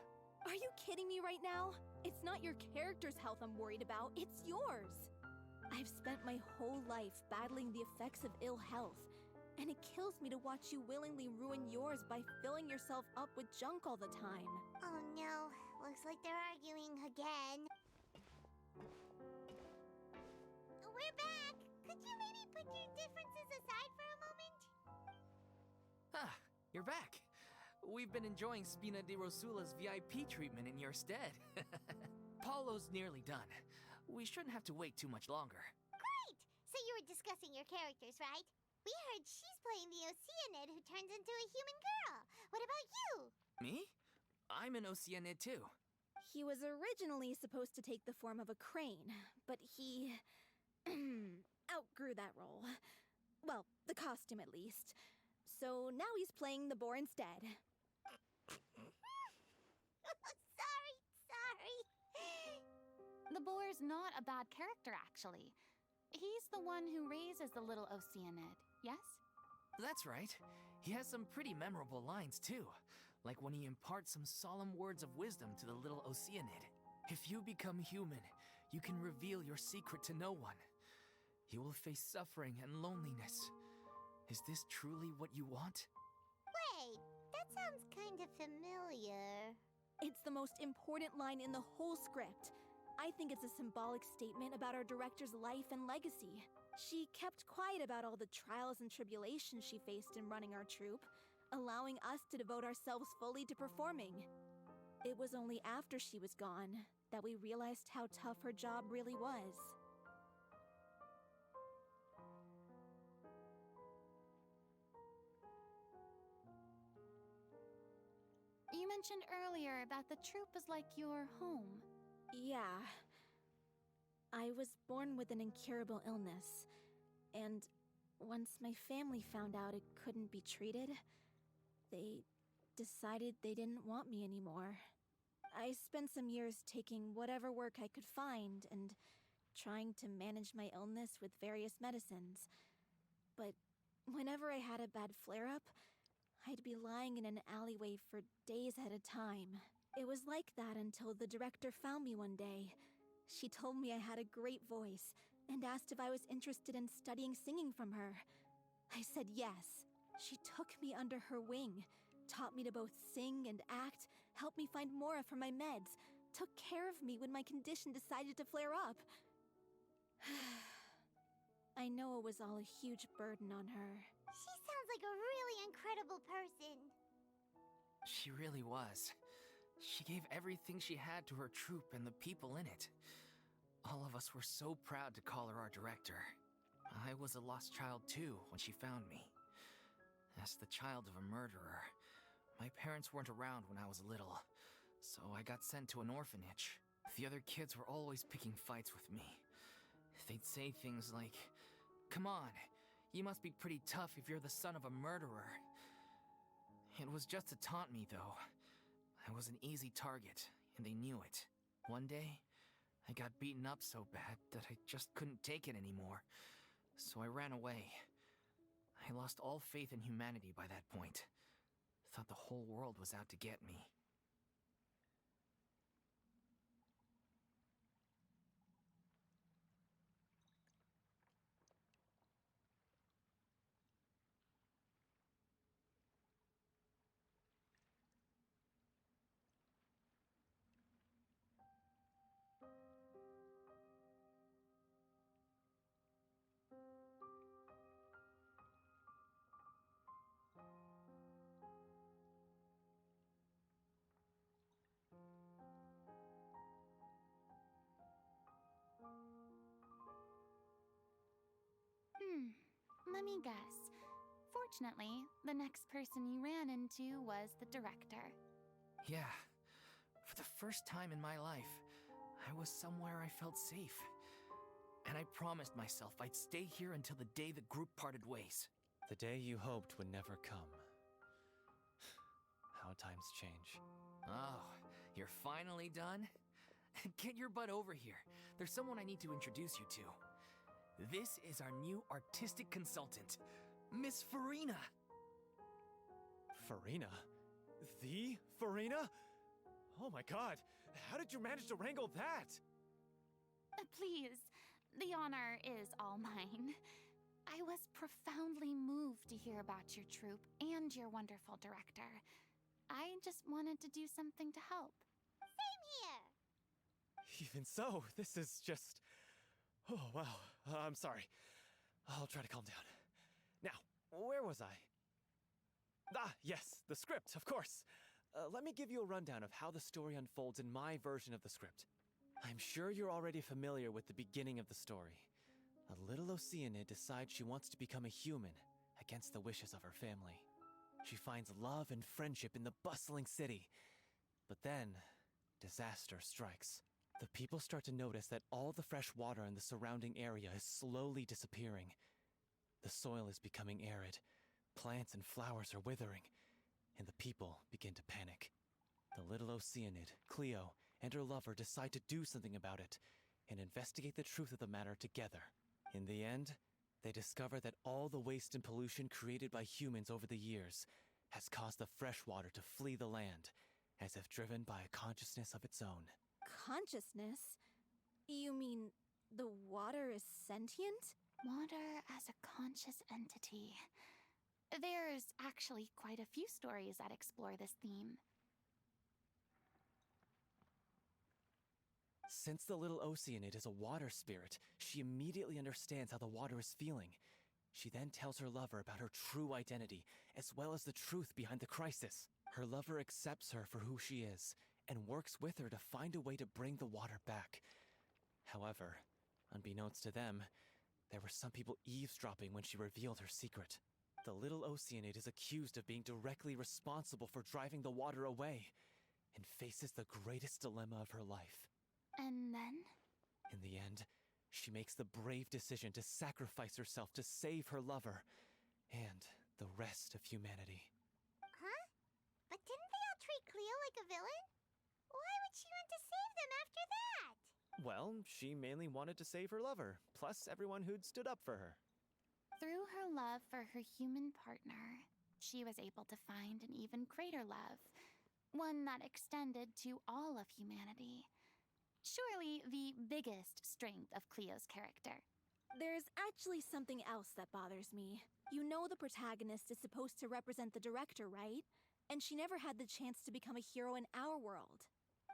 Are you kidding me right now? It's not your character's health I'm worried about, it's yours. I've spent my whole life battling the effects of ill health, and it kills me to watch you willingly ruin yours by filling yourself up with junk all the time. Oh no, looks like they're arguing again. We're back! Could you maybe put your differences aside for a moment? Ah, you're back. We've been enjoying Spina di Rosula's VIP treatment in your stead. Paulo's nearly done. We shouldn't have to wait too much longer. Great! So you were discussing your characters, right? We heard she's playing the Oceanid who turns into a human girl. What about you? Me? I'm an Oceanid too. He was originally supposed to take the form of a crane, but he outgrew that role. Well, the costume at least. So now he's playing the boar instead. Sorry. The boar's not a bad character, actually. He's the one who raises the little Oceanid, yes? That's right. He has some pretty memorable lines too. Like when he imparts some solemn words of wisdom to the little Oceanid. If you become human, you can reveal your secret to no one. You will face suffering and loneliness. Is this truly what you want? Wait, that sounds kind of familiar. It's the most important line in the whole script. I think it's a symbolic statement about our director's life and legacy. She kept quiet about all the trials and tribulations she faced in running our troupe, allowing us to devote ourselves fully to performing. It was only after she was gone that we realized how tough her job really was. You mentioned earlier that the troupe is like your home. Yeah. I was born with an incurable illness, and once my family found out it couldn't be treated, they decided they didn't want me anymore. I spent some years taking whatever work I could find and trying to manage my illness with various medicines. But whenever I had a bad flare-up, I'd be lying in an alleyway for days at a time. It was like that until the director found me one day. She told me I had a great voice and asked if I was interested in studying singing from her. I said yes. She took me under her wing, taught me to both sing and act, helped me find Mora for my meds, took care of me when my condition decided to flare up. I know it was all a huge burden on her. She sounds like a really incredible person. She really was. She gave everything she had to her troupe and the people in it. All of us were so proud to call her our director. I was a lost child too when she found me. As the child of a murderer, my parents weren't around when I was little, So I got sent to an orphanage. The other kids were always picking fights with me. They'd say things like, "Come on, you must be pretty tough if you're the son of a murderer." It was just to taunt me, though. I was an easy target, and they knew it. One day, I got beaten up so bad that I just couldn't take it anymore. So I ran away. I lost all faith in humanity by that point. Thought the whole world was out to get me. Let me guess. Fortunately, the next person you ran into was the director. Yeah. For the first time in my life, I was somewhere I felt safe. And I promised myself I'd stay here until the day the group parted ways. The day you hoped would never come. How times change. Oh, you're finally done? Get your butt over here. There's someone I need to introduce you to. This is our new artistic consultant, Miss Furina. Furina? The Furina? Oh my god, how did you manage to wrangle that? Please, the honor is all mine. I was profoundly moved to hear about your troupe and your wonderful director. I just wanted to do something to help. Same here. Even so, this is just... Oh, wow. I'm sorry. I'll try to calm down. Now, where was I? Ah, yes, the script, of course. Let me give you a rundown of how the story unfolds in my version of the script. I'm sure you're already familiar with the beginning of the story. A little Oceanid decides she wants to become a human, against the wishes of her family. She finds love and friendship in the bustling city. But then, disaster strikes. The people start to notice that all the fresh water in the surrounding area is slowly disappearing. The soil is becoming arid, plants and flowers are withering, and the people begin to panic. The little Oceanid, Cleo, and her lover decide to do something about it, and investigate the truth of the matter together. In the end, they discover that all the waste and pollution created by humans over the years has caused the fresh water to flee the land, as if driven by a consciousness of its own. Consciousness? You mean the water is sentient? Water as a conscious entity. There's actually quite a few stories that explore this theme. Since the little Oceanid is a water spirit, she immediately understands how the water is feeling. She then tells her lover about her true identity, as well as the truth behind the crisis. Her lover accepts her for who she is, and works with her to find a way to bring the water back. However, unbeknownst to them, there were some people eavesdropping when she revealed her secret. The little Oceanid is accused of being directly responsible for driving the water away, and faces the greatest dilemma of her life. And then? In the end, she makes the brave decision to sacrifice herself to save her lover, and the rest of humanity. Huh? But didn't they all treat Cleo like a villain? Why would she want to save them after that? Well, she mainly wanted to save her lover, plus everyone who'd stood up for her. Through her love for her human partner, she was able to find an even greater love, one that extended to all of humanity. Surely the biggest strength of Cleo's character. There's actually something else that bothers me. You know the protagonist is supposed to represent the director, right? And she never had the chance to become a hero in our world.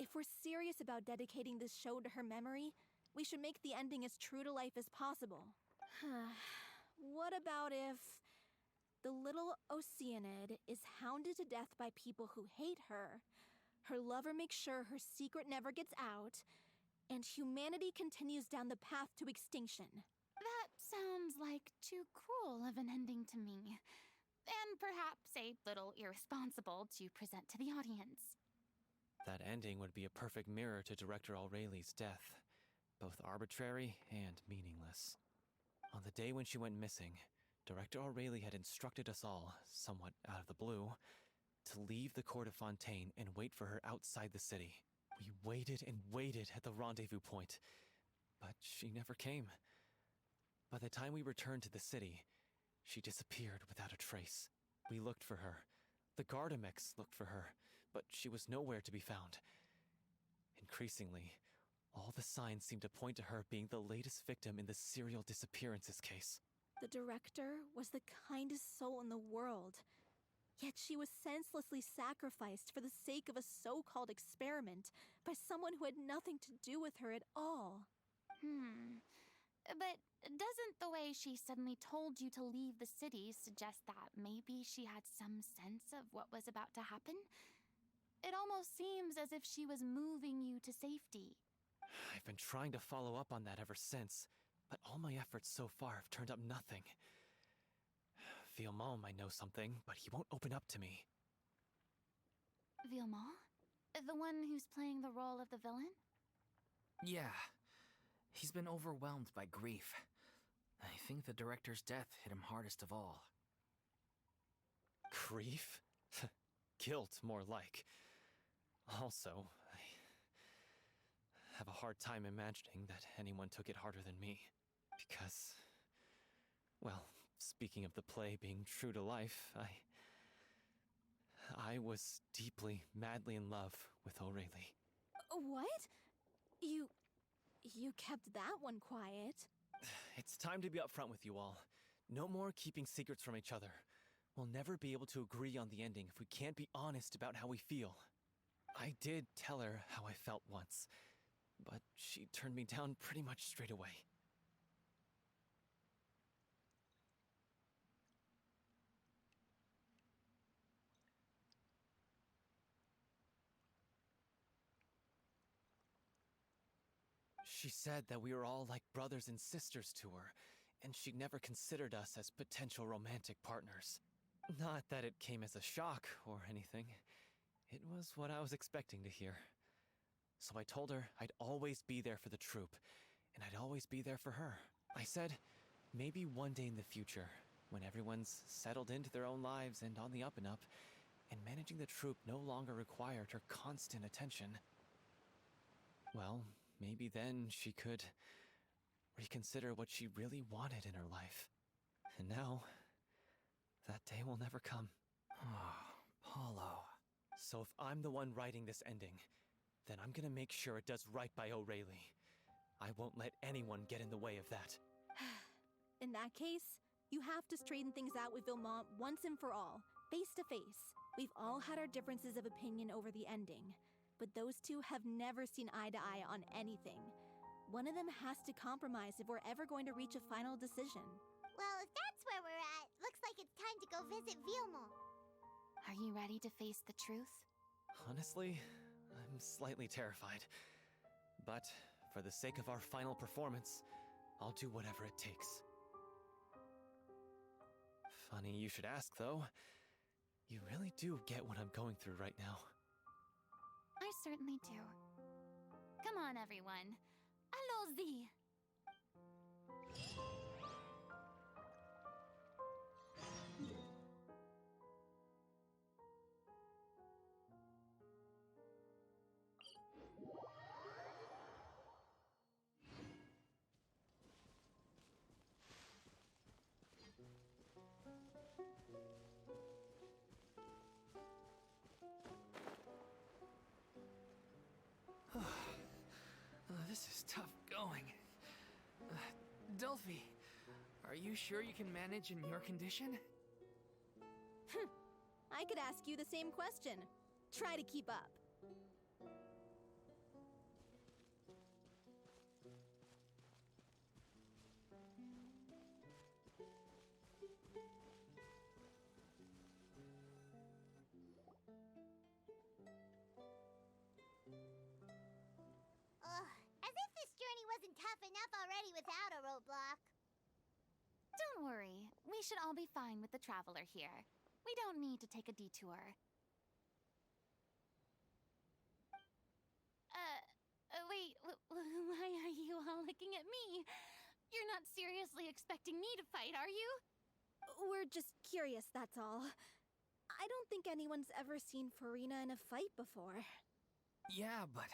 If we're serious about dedicating this show to her memory, we should make the ending as true to life as possible. What about if the little Oceanid is hounded to death by people who hate her, her lover makes sure her secret never gets out, and humanity continues down the path to extinction? That sounds like too cruel of an ending to me. And perhaps a little irresponsible to present to the audience. That ending would be a perfect mirror to Director Aureli's death, both arbitrary and meaningless. On the day when she went missing, Director Aureli had instructed us all, somewhat out of the blue, to leave the court of Fontaine and wait for her outside the city. We waited and waited at the rendezvous point, but she never came. By the time we returned to the city, she disappeared without a trace. We looked for her. The Gardamex looked for her, but she was nowhere to be found. Increasingly, all the signs seemed to point to her being the latest victim in the serial disappearances case. The director was the kindest soul in the world. Yet she was senselessly sacrificed for the sake of a so-called experiment by someone who had nothing to do with her at all. But doesn't the way she suddenly told you to leave the city suggest that maybe she had some sense of what was about to happen? It almost seems as if she was moving you to safety. I've been trying to follow up on that ever since, but all my efforts so far have turned up nothing. Villemont might know something, but he won't open up to me. Villemont? The one who's playing the role of the villain? Yeah. He's been overwhelmed by grief. I think the director's death hit him hardest of all. Grief? Guilt, more like. Also, I have a hard time imagining that anyone took it harder than me. Because, well, speaking of the play being true to life, I was deeply, madly in love with Aurelie. What? You kept that one quiet. It's time to be upfront with you all. No more keeping secrets from each other. We'll never be able to agree on the ending if we can't be honest about how we feel. I did tell her how I felt once, but she turned me down pretty much straight away. She said that we were all like brothers and sisters to her, and she never considered us as potential romantic partners. Not that it came as a shock or anything. It was what I was expecting to hear. So I told her I'd always be there for the troupe, and I'd always be there for her. I said, maybe one day in the future, when everyone's settled into their own lives and on the up and up, and managing the troupe no longer required her constant attention, well, maybe then she could reconsider what she really wanted in her life. And now, that day will never come. Oh, Paulo. So if I'm the one writing this ending, then I'm gonna make sure it does right by Aurelie. I won't let anyone get in the way of that. In that case, you have to straighten things out with Villemont once and for all, face to face. We've all had our differences of opinion over the ending, but those two have never seen eye to eye on anything. One of them has to compromise if we're ever going to reach a final decision. Well, if that's where we're at, looks like it's time to go visit Villemont. Are you ready to face the truth? Honestly, I'm slightly terrified. But for the sake of our final performance, I'll do whatever it takes. Funny you should ask, though. You really do get what I'm going through right now. I certainly do. Come on, everyone. Allons-y! This is tough going. Delphi, are you sure you can manage in your condition? I could ask you the same question. Try to keep up. As if this journey wasn't tough enough already without a roadblock. Don't worry. We should all be fine with the traveler here. We don't need to take a detour. panicking at me. You're not seriously expecting me to fight, are you? We're just curious, that's all. I don't think anyone's ever seen Furina in a fight before. Yeah, but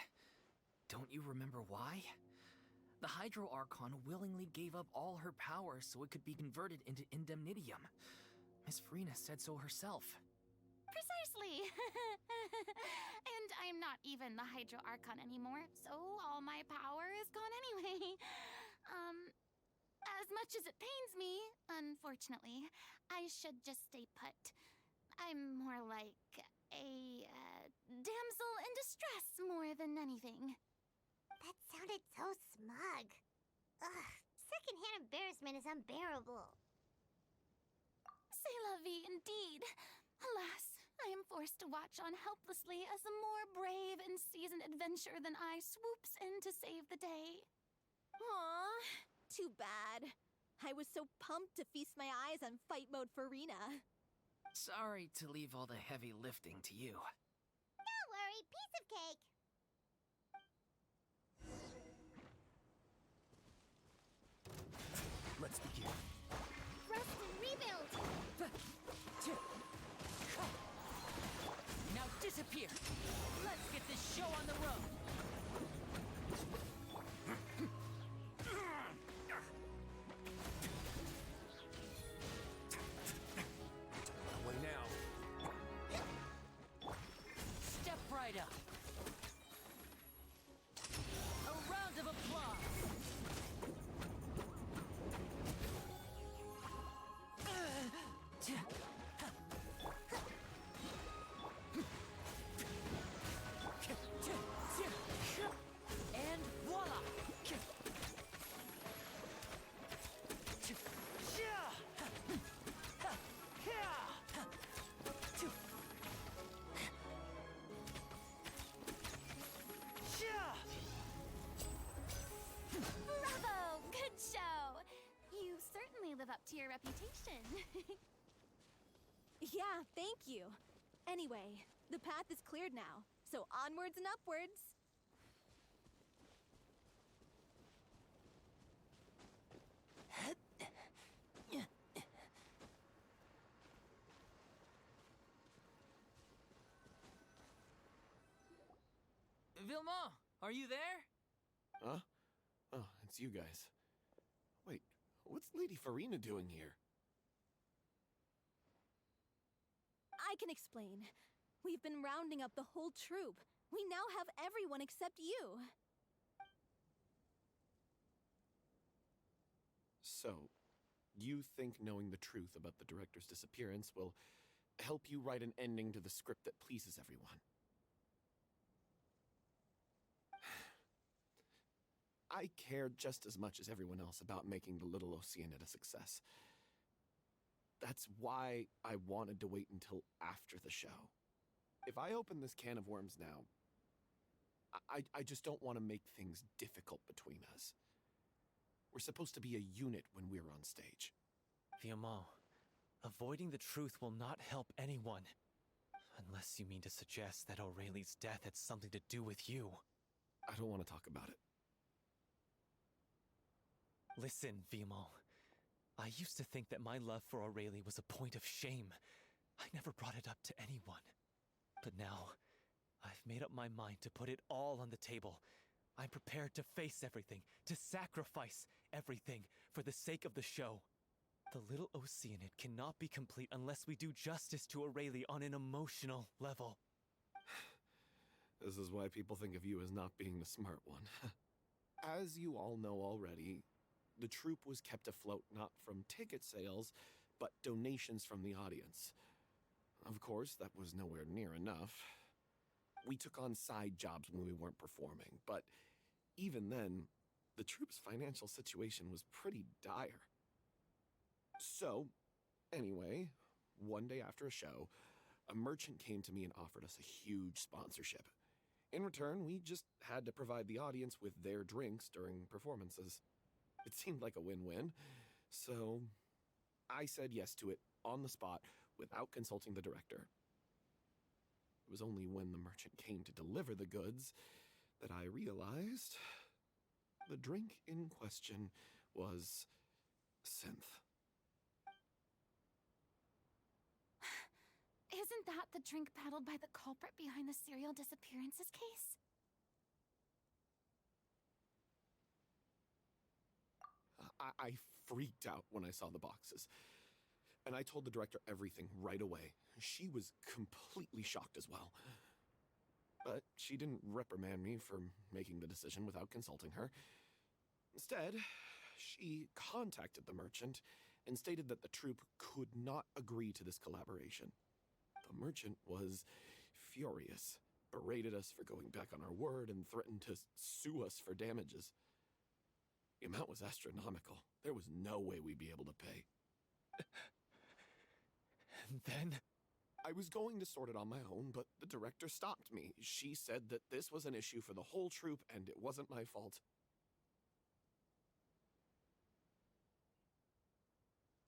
don't you remember why? The Hydro Archon willingly gave up all her powers so it could be converted into indemnitium. Miss Furina said so herself. Precisely. And I'm not even the Hydro Archon anymore, so all my power is gone anyway. As much as it pains me, unfortunately, I should just stay put. I'm more like a damsel in distress more than anything. That sounded so smug. Ugh, secondhand embarrassment is unbearable. C'est la vie, indeed. Alas, I am forced to watch on helplessly as a more brave and seasoned adventurer than I swoops in to save the day. Aw, too bad. I was so pumped to feast my eyes on fight mode Furina. Sorry to leave all the heavy lifting to you. Don't worry, piece of cake. Let's begin. Press rebuild. Now disappear! Let's get this show on the road! Way now. Step right up! A round of applause! And voila! Bravo! Good show! You certainly live up to your reputation. Yeah, thank you. Anyway, the path is cleared now, so onwards and upwards. Vilma, are you there? Huh? Oh, it's you guys. Wait, what's Lady Furina doing here? I can explain. We've been rounding up the whole troop. We now have everyone except you. So, you think knowing the truth about the director's disappearance will help you write an ending to the script that pleases everyone? I care just as much as everyone else about making the Little Oceanid a success. That's why I wanted to wait until after the show. If I open this can of worms now, I just don't want to make things difficult between us. We're supposed to be a unit when we're on stage. Vilma, avoiding the truth will not help anyone. Unless you mean to suggest that Aurelie's death had something to do with you. I don't want to talk about it. Listen, Vilma. I used to think that my love for Aurelie was a point of shame. I never brought it up to anyone. But now, I've made up my mind to put it all on the table. I'm prepared to face everything, to sacrifice everything for the sake of the show. The Little Oceanid cannot be complete unless we do justice to Aurelie on an emotional level. This is why people think of you as not being the smart one. As you all know already, the troupe was kept afloat not from ticket sales, but donations from the audience. Of course, that was nowhere near enough. We took on side jobs when we weren't performing, but even then, the troupe's financial situation was pretty dire. So, anyway, one day after a show, a merchant came to me and offered us a huge sponsorship. In return, we just had to provide the audience with their drinks during performances. It seemed like a win-win, so I said yes to it on the spot without consulting the director. It was only when the merchant came to deliver the goods that I realized The drink in question was synth. Isn't that the drink paddled by the culprit behind the serial disappearances case? I freaked out when I saw the boxes. And I told the director everything right away. She was completely shocked as well. But she didn't reprimand me for making the decision without consulting her. Instead, she contacted the merchant and stated that the troupe could not agree to this collaboration. The merchant was furious, berated us for going back on our word, and threatened to sue us for damages. The amount was astronomical. There was no way we'd be able to pay. And then? I was going to sort it on my own, but the director stopped me. She said that this was an issue for the whole troupe, and it wasn't my fault.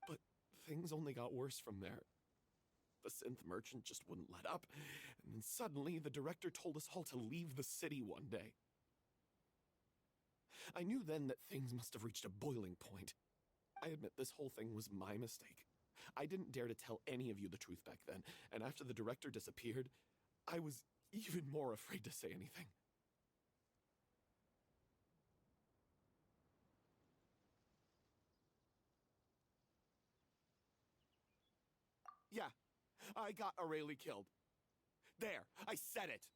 But things only got worse from there. The synth merchant just wouldn't let up, and then suddenly the director told us all to leave the city one day. I knew then that things must have reached a boiling point. I admit this whole thing was my mistake. I didn't dare to tell any of you the truth back then, and after the director disappeared, I was even more afraid to say anything. Yeah, I got Aurelie killed. There, I said it.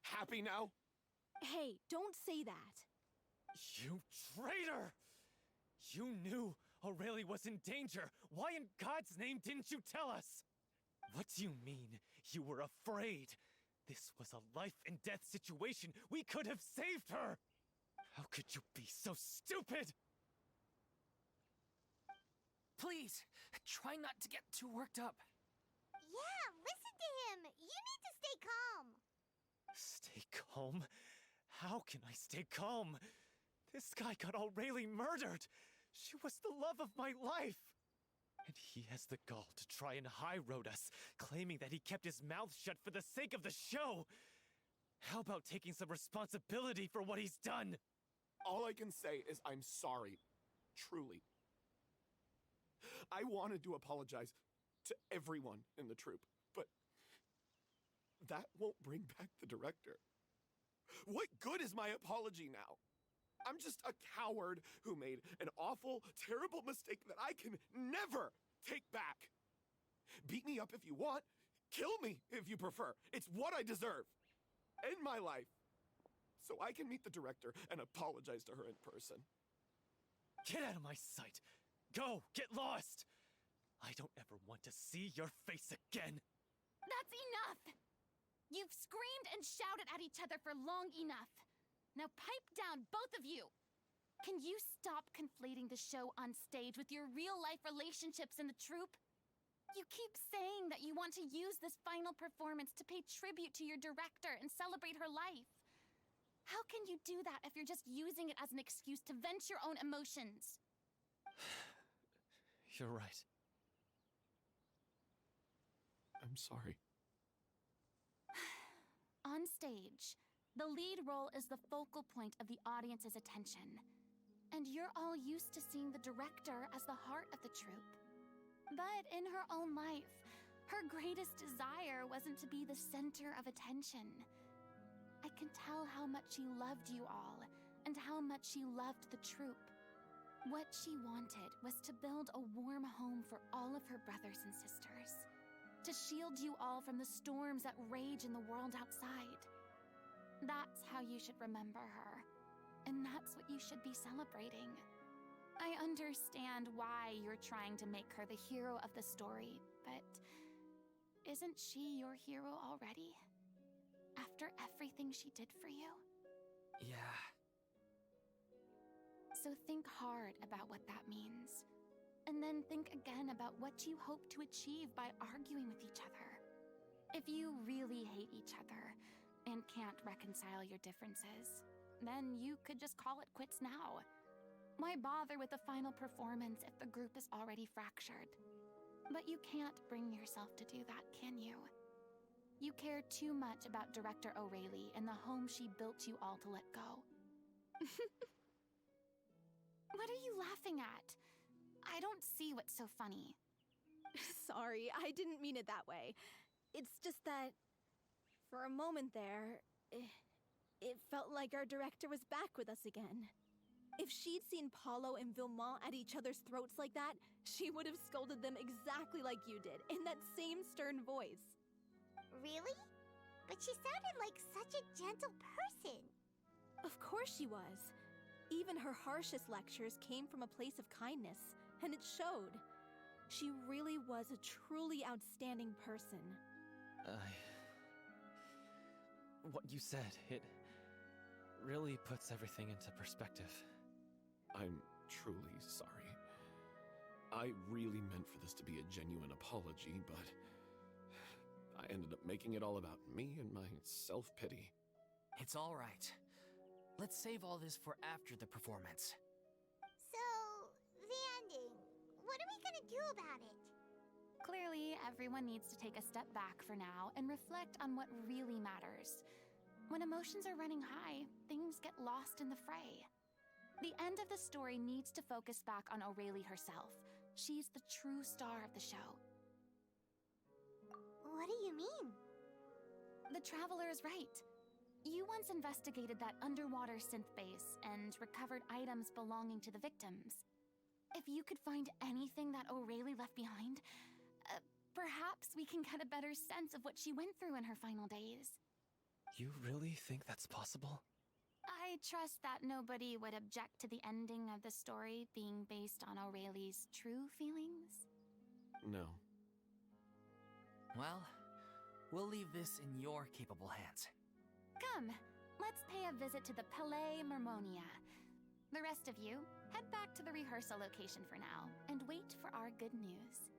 Happy now? Hey, don't say that. You traitor! You knew Aurelie was in danger. Why in God's name didn't you tell us? What do you mean, you were afraid? This was a life and death situation. We could have saved her! How could you be so stupid? Please, try not to get too worked up. Yeah, listen to him. You need to stay calm. Stay calm? How can I stay calm? This guy got Aurelie murdered. She was the love of my life. And he has the gall to try and high-road us, claiming that he kept his mouth shut for the sake of the show. How about taking some responsibility for what he's done? All I can say is I'm sorry. Truly. I wanted to apologize to everyone in the troupe, but that won't bring back the director. What good is my apology now? I'm just a coward who made an awful, terrible mistake that I can never take back. Beat me up if you want. Kill me if you prefer. It's what I deserve. End my life. So I can meet the director and apologize to her in person. Get out of my sight. Go, get lost. I don't ever want to see your face again. That's enough! You've screamed and shouted at each other for long enough. Now pipe down, both of you! Can you stop conflating the show on stage with your real-life relationships in the troupe? You keep saying that you want to use this final performance to pay tribute to your director and celebrate her life. How can you do that if you're just using it as an excuse to vent your own emotions? You're right. I'm sorry. On stage, the lead role is the focal point of the audience's attention. And you're all used to seeing the director as the heart of the troupe. But in her own life, her greatest desire wasn't to be the center of attention. I can tell how much she loved you all, and how much she loved the troupe. What she wanted was to build a warm home for all of her brothers and sisters. To shield you all from the storms that rage in the world outside. That's how you should remember her. And that's what you should be celebrating. I understand why you're trying to make her the hero of the story, but isn't she your hero already? After everything she did for you? Yeah. So think hard about what that means. And then think again about what you hope to achieve by arguing with each other. If you really hate each other and can't reconcile your differences, then you could just call it quits now. Why bother with the final performance if the group is already fractured? But you can't bring yourself to do that, can you? You care too much about Director Aurelie and the home she built you all to let go. laughing at? I don't see what's so funny. Sorry, I didn't mean it that way. It's just that, for a moment there, it felt like our director was back with us again. If she'd seen Paulo and Vilmont at each other's throats like that, she would have scolded them exactly like you did, in that same stern voice. Really? But she sounded like such a gentle person. Of course she was. Even her harshest lectures came from a place of kindness, and it showed. She really was a truly outstanding person. What you said, it really puts everything into perspective. I'm truly sorry. I really meant for this to be a genuine apology, but I ended up making it all about me and my self-pity. It's all right. Let's save all this for after the performance. So, the ending. What are we gonna do about it? Clearly, everyone needs to take a step back for now and reflect on what really matters. When emotions are running high, things get lost in the fray. The end of the story needs to focus back on Aurelie herself. She's the true star of the show. What do you mean? The Traveler is right. You once investigated that underwater synth base and recovered items belonging to the victims. If you could find anything that Aurelie left behind, perhaps we can get a better sense of what she went through in her final days. You really think that's possible? I trust that nobody would object to the ending of the story being based on Aurelie's true feelings. No. Well, we'll leave this in your capable hands. Come, let's pay a visit to the Palais Mermonia. The rest of you, head back to the rehearsal location for now and wait for our good news.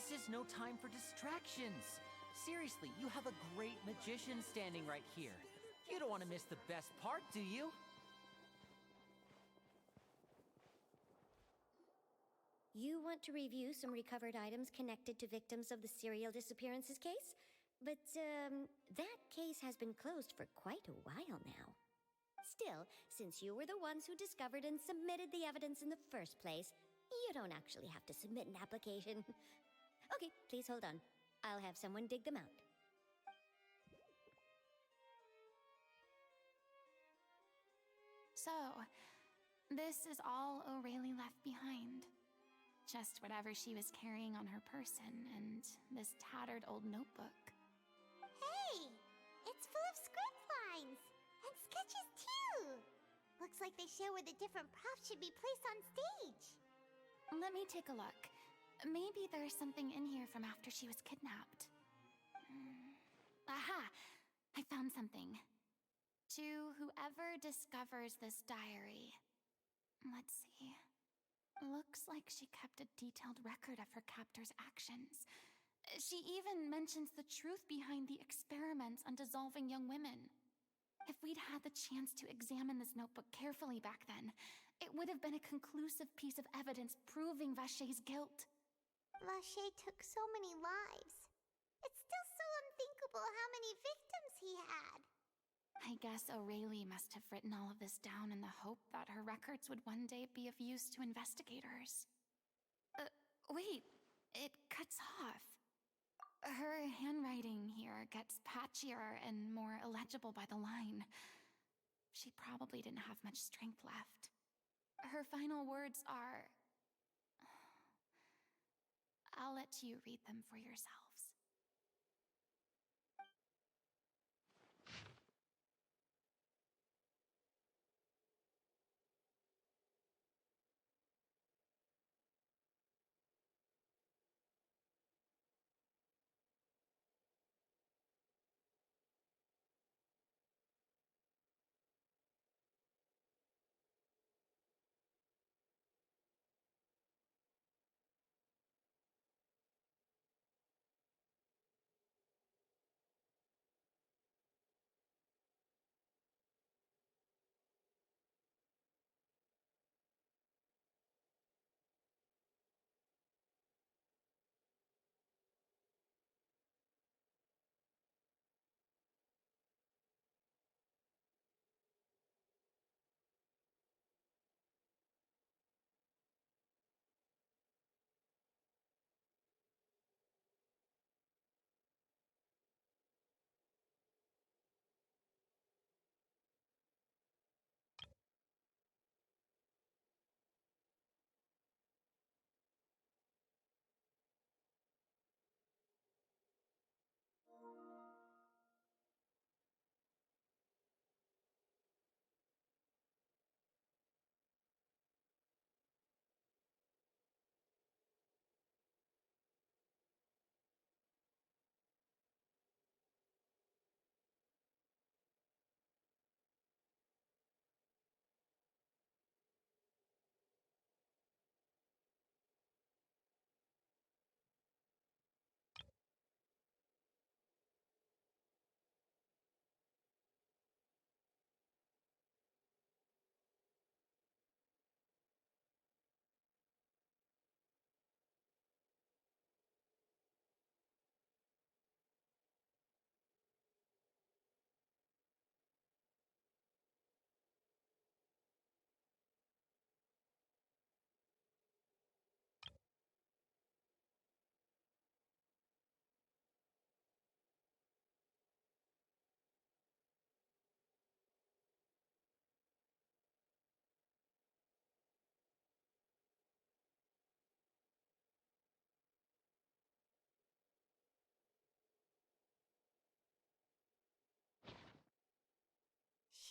This is no time for distractions. Seriously, you have a great magician standing right here. You don't want to miss the best part, do you? You want to review some recovered items connected to victims of the serial disappearances case? But, that case has been closed for quite a while now. Still, since you were the ones who discovered and submitted the evidence in the first place, you don't actually have to submit an application. Okay, please hold on. I'll have someone dig them out. So, this is all O'Reilly left behind. Just whatever she was carrying on her person and this tattered old notebook. Hey! It's full of script lines! And sketches too! Looks like they show where the different props should be placed on stage. Let me take a look. Maybe there's something in here from after she was kidnapped. Aha! I found something. To whoever discovers this diary. Let's see. Looks like she kept a detailed record of her captor's actions. She even mentions the truth behind the experiments on dissolving young women. If we'd had the chance to examine this notebook carefully back then, it would have been a conclusive piece of evidence proving Vachey's guilt. Vachey took so many lives. It's still so unthinkable how many victims he had. I guess O'Reilly must have written all of this down in the hope that her records would one day be of use to investigators. Wait, it cuts off. Her handwriting here gets patchier and more illegible by the line. She probably didn't have much strength left. Her final words are... I'll let you read them for yourselves.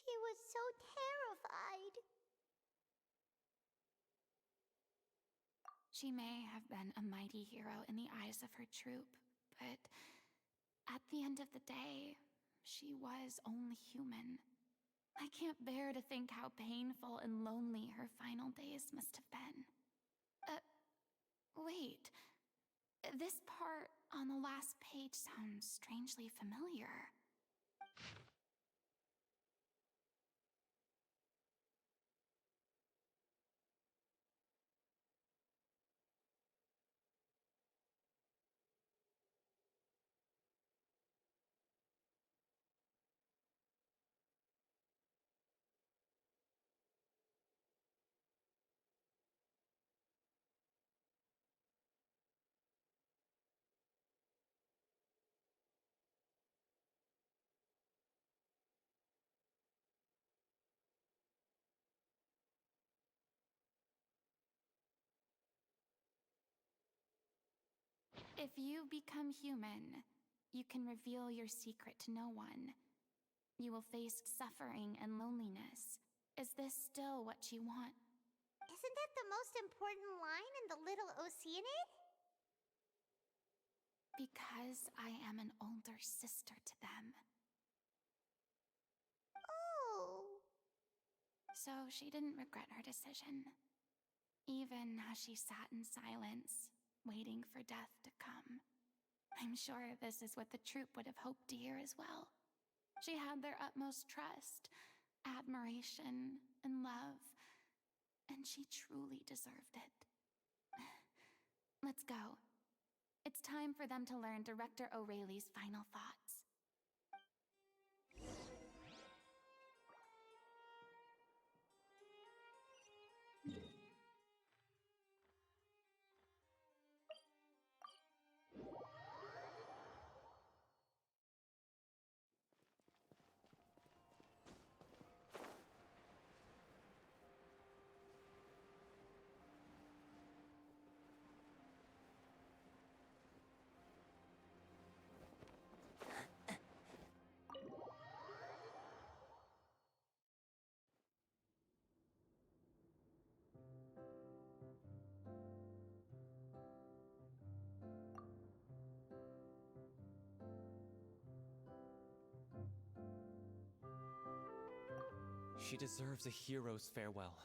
She was so terrified. She may have been a mighty hero in the eyes of her troop, but at the end of the day, she was only human. I can't bear to think how painful and lonely her final days must have been. Wait. This part on the last page sounds strangely familiar. If you become human, you can reveal your secret to no one. You will face suffering and loneliness. Is this still what you want? Isn't that the most important line in the Little Oceanid? Because I am an older sister to them. Oh. So she didn't regret her decision, even as she sat in silence, waiting for death to come. I'm sure this is what the troupe would have hoped to hear as well. She had their utmost trust, admiration, and love, and she truly deserved it. Let's go. It's time for them to learn Director O'Reilly's final thoughts. She deserves a hero's farewell.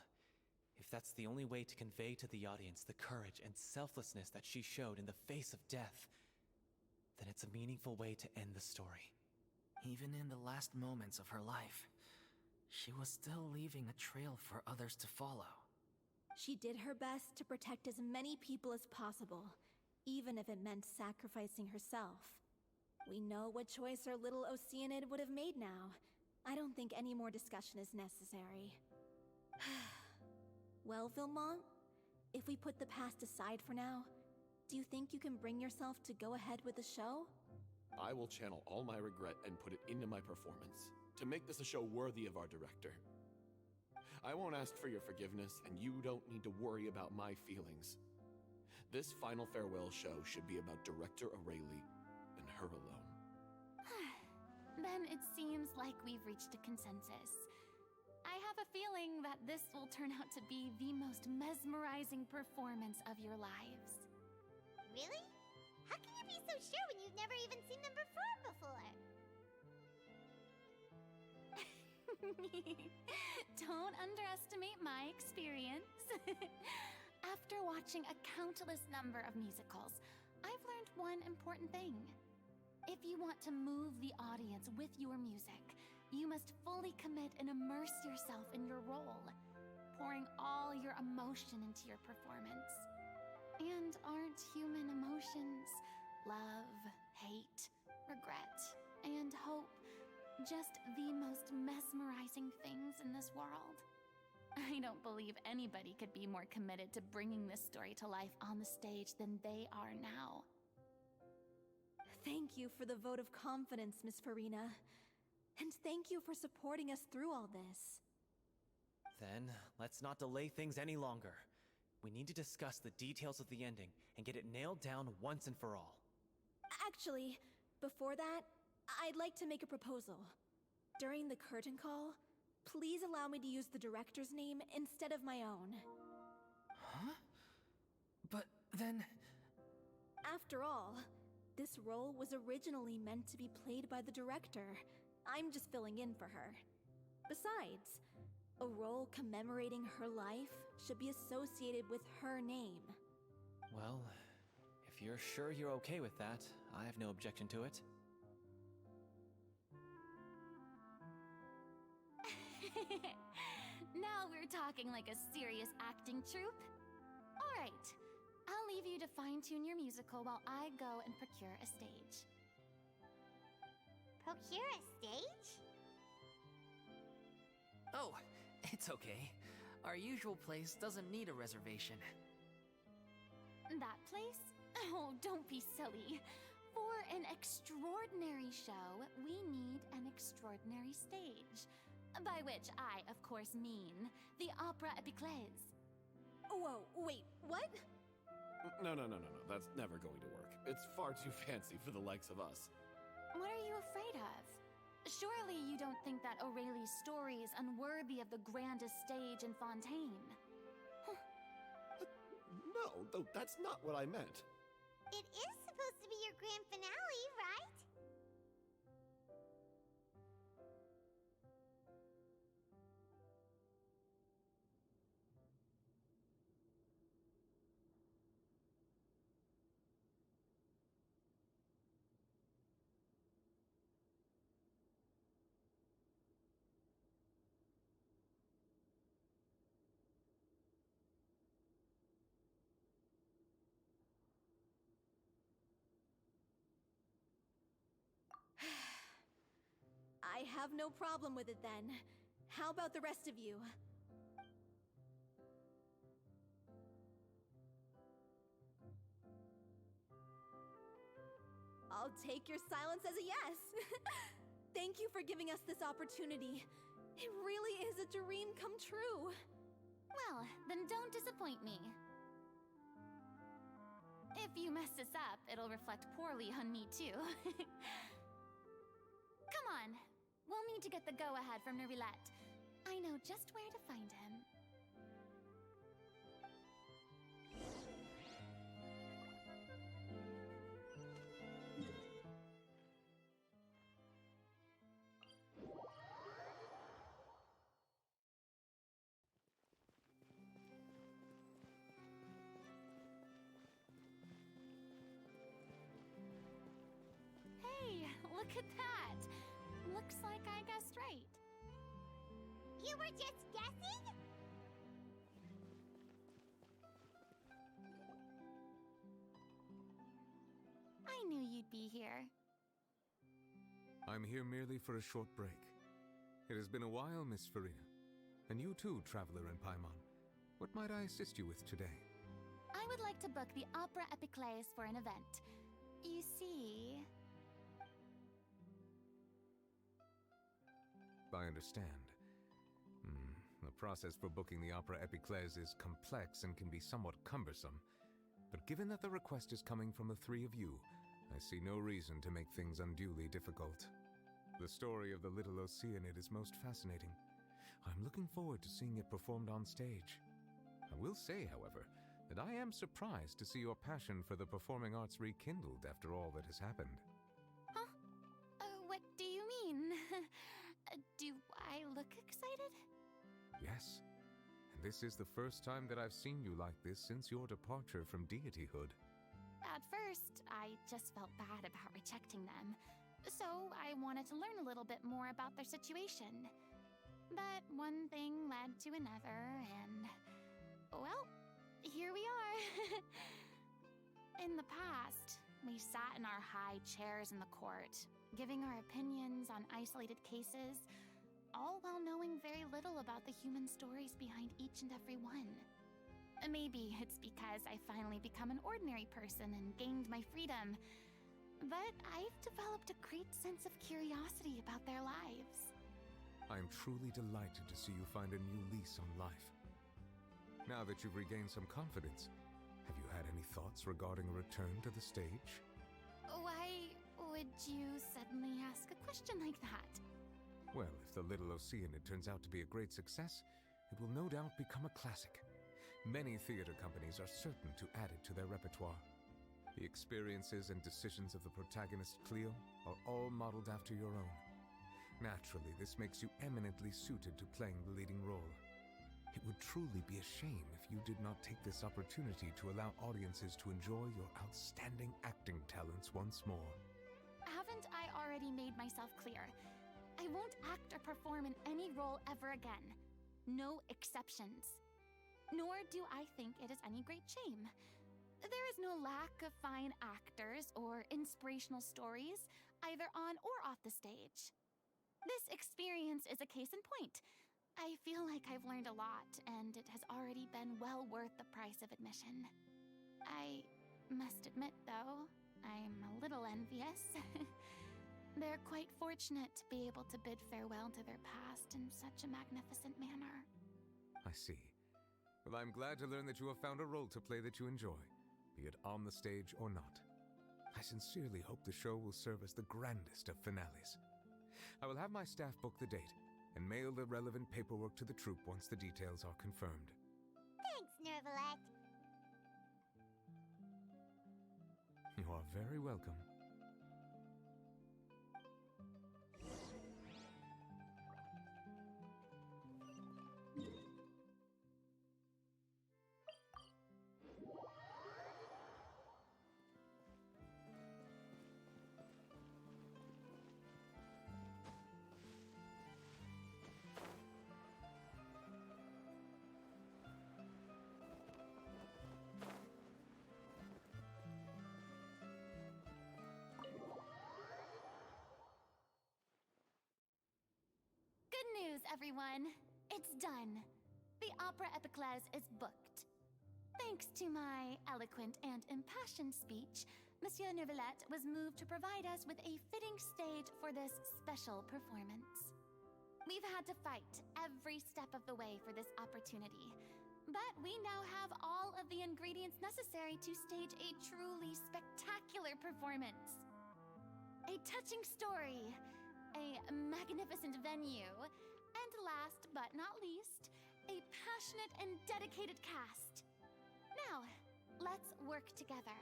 If that's the only way to convey to the audience the courage and selflessness that she showed in the face of death, then it's a meaningful way to end the story. Even in the last moments of her life, she was still leaving a trail for others to follow. She did her best to protect as many people as possible, even if it meant sacrificing herself. We know what choice our little Oceanid would have made now. I don't think any more discussion is necessary. Well, Vilmont, if we put the past aside for now, do you think you can bring yourself to go ahead with the show? I will channel all my regret and put it into my performance, to make this a show worthy of our director. I won't ask for your forgiveness, and you don't need to worry about my feelings. This final farewell show should be about Director O'Reilly and her alone. Then it seems like we've reached a consensus. I have a feeling that this will turn out to be the most mesmerizing performance of your lives. Really? How can you be so sure when you've never even seen them perform before? Don't underestimate my experience. After watching a countless number of musicals, I've learned one important thing. If you want to move the audience with your music, you must fully commit and immerse yourself in your role, pouring all your emotion into your performance. And aren't human emotions, love, hate, regret, and hope, just the most mesmerizing things in this world? I don't believe anybody could be more committed to bringing this story to life on the stage than they are now. Thank you for the vote of confidence, Miss Furina. And thank you for supporting us through all this. Then, let's not delay things any longer. We need to discuss the details of the ending and get it nailed down once and for all. Actually, before that, I'd like to make a proposal. During the curtain call, please allow me to use the director's name instead of my own. Huh? But then... After all, this role was originally meant to be played by the director. I'm just filling in for her. Besides, a role commemorating her life should be associated with her name. Well, if If you're sure you're okay with that, I have no objection to it. Now we're talking like a serious acting troupe. All right, I'll leave you to fine-tune your musical while I go and procure a stage. Procure a stage? Oh, it's okay. Our usual place doesn't need a reservation. That place? Oh, don't be silly. For an extraordinary show, we need an extraordinary stage. By which I, of course, mean the Opera Epiclese. Whoa, wait, what? No. That's never going to work. It's far too fancy for the likes of us. What are you afraid of? Surely you don't think that Aurelie's story is unworthy of the grandest stage in Fontaine. No, though that's not what I meant. It is supposed to be your grand finale, right? I have no problem with it then. How about the rest of you? I'll take your silence as a yes. Thank you for giving us this opportunity. It really is a dream come true. Well, then don't disappoint me. If you mess this up, it'll reflect poorly on me too. Come on. We'll need to get the go-ahead from Nerilette. I know just where to find him. Hey, look at that! Looks like I guessed right. You were just guessing? I knew you'd be here. I'm here merely for a short break. It has been a while, Miss Furina. And you too, traveler in Paimon. What might I assist you with today? I would like to book the Opera Epiclese for an event. You see... I understand. The process for booking the Opera Epiclese is complex and can be somewhat cumbersome. But given that the request is coming from the three of you, I see no reason to make things unduly difficult. The story of the Little Oceanid is most fascinating. I'm looking forward to seeing it performed on stage. I will say, however, that I am surprised to see your passion for the performing arts rekindled after all that has happened. Huh? What do you mean? Do I look excited? Yes. And this is the first time that I've seen you like this since your departure from deityhood. At first, I just felt bad about rejecting them. So I wanted to learn a little bit more about their situation. But one thing led to another, and... well, here we are. In the past, we sat in our high chairs in the court, giving our opinions on isolated cases, all while knowing very little about the human stories behind each and every one. Maybe it's because I finally become an ordinary person and gained my freedom, but I've developed a great sense of curiosity about their lives. I am truly delighted to see you find a new lease on life. Now that you've regained some confidence, have you had any thoughts regarding a return to the stage? Why would you suddenly ask a question like that? Well, if the Little Oceanid turns out to be a great success, it will no doubt become a classic. Many theater companies are certain to add it to their repertoire. The experiences and decisions of the protagonist Cleo are all modeled after your own. Naturally, this makes you eminently suited to playing the leading role. It would truly be a shame if you did not take this opportunity to allow audiences to enjoy your outstanding acting talents once more. Haven't I already made myself clear? I won't act or perform in any role ever again. No exceptions. Nor do I think it is any great shame. There is no lack of fine actors or inspirational stories, either on or off the stage. This experience is a case in point. I feel like I've learned a lot, and it has already been well worth the price of admission. I must admit, though, I'm a little envious. They're quite fortunate to be able to bid farewell to their past in such a magnificent manner. I see. Well, I'm glad to learn that you have found a role to play that you enjoy, be it on the stage or not. I sincerely hope the show will serve as the grandest of finales. I will have my staff book the date and mail the relevant paperwork to the troupe once the details are confirmed. Thanks, Nervalette. You are very welcome. Good news, everyone. It's done. The Opera Epiclese is booked. Thanks to my eloquent and impassioned speech, Monsieur Nervalette was moved to provide us with a fitting stage for this special performance. We've had to fight every step of the way for this opportunity, but we now have all of the ingredients necessary to stage a truly spectacular performance. A touching story, a magnificent venue, and last but not least, a passionate and dedicated cast. Now, let's work together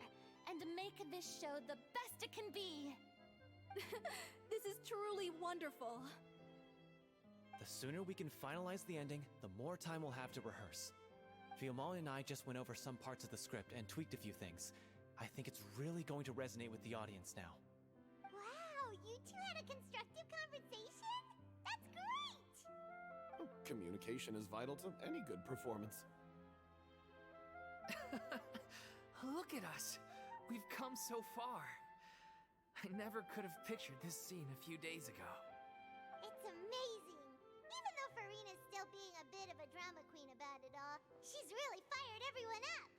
and make this show the best it can be. This is truly wonderful. The sooner we can finalize the ending, the more time we'll have to rehearse. Fiamma and I just went over some parts of the script and tweaked a few things. I think it's really going to resonate with the audience now. Wow, you two had a constructive conversation? That's great! Communication is vital to any good performance. Look at us! We've come so far. I never could have pictured this scene a few days ago. It's amazing! Even though Furina's still being a bit of a drama queen about it all, she's really fired everyone up!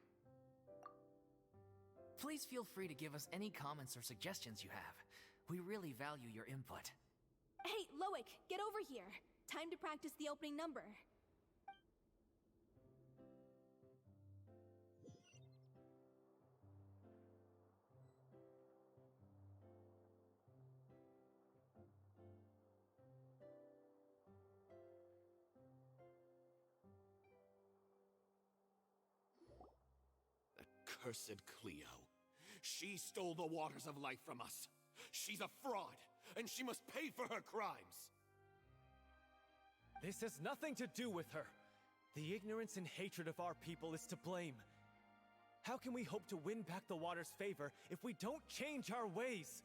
Please feel free to give us any comments or suggestions you have. We really value your input. Hey, Loic, get over here. Time to practice the opening number. Cursed Cleo. She stole the waters of life from us. She's a fraud, and she must pay for her crimes. This has nothing to do with her. The ignorance and hatred of our people is to blame. How can we hope to win back the water's favor if we don't change our ways?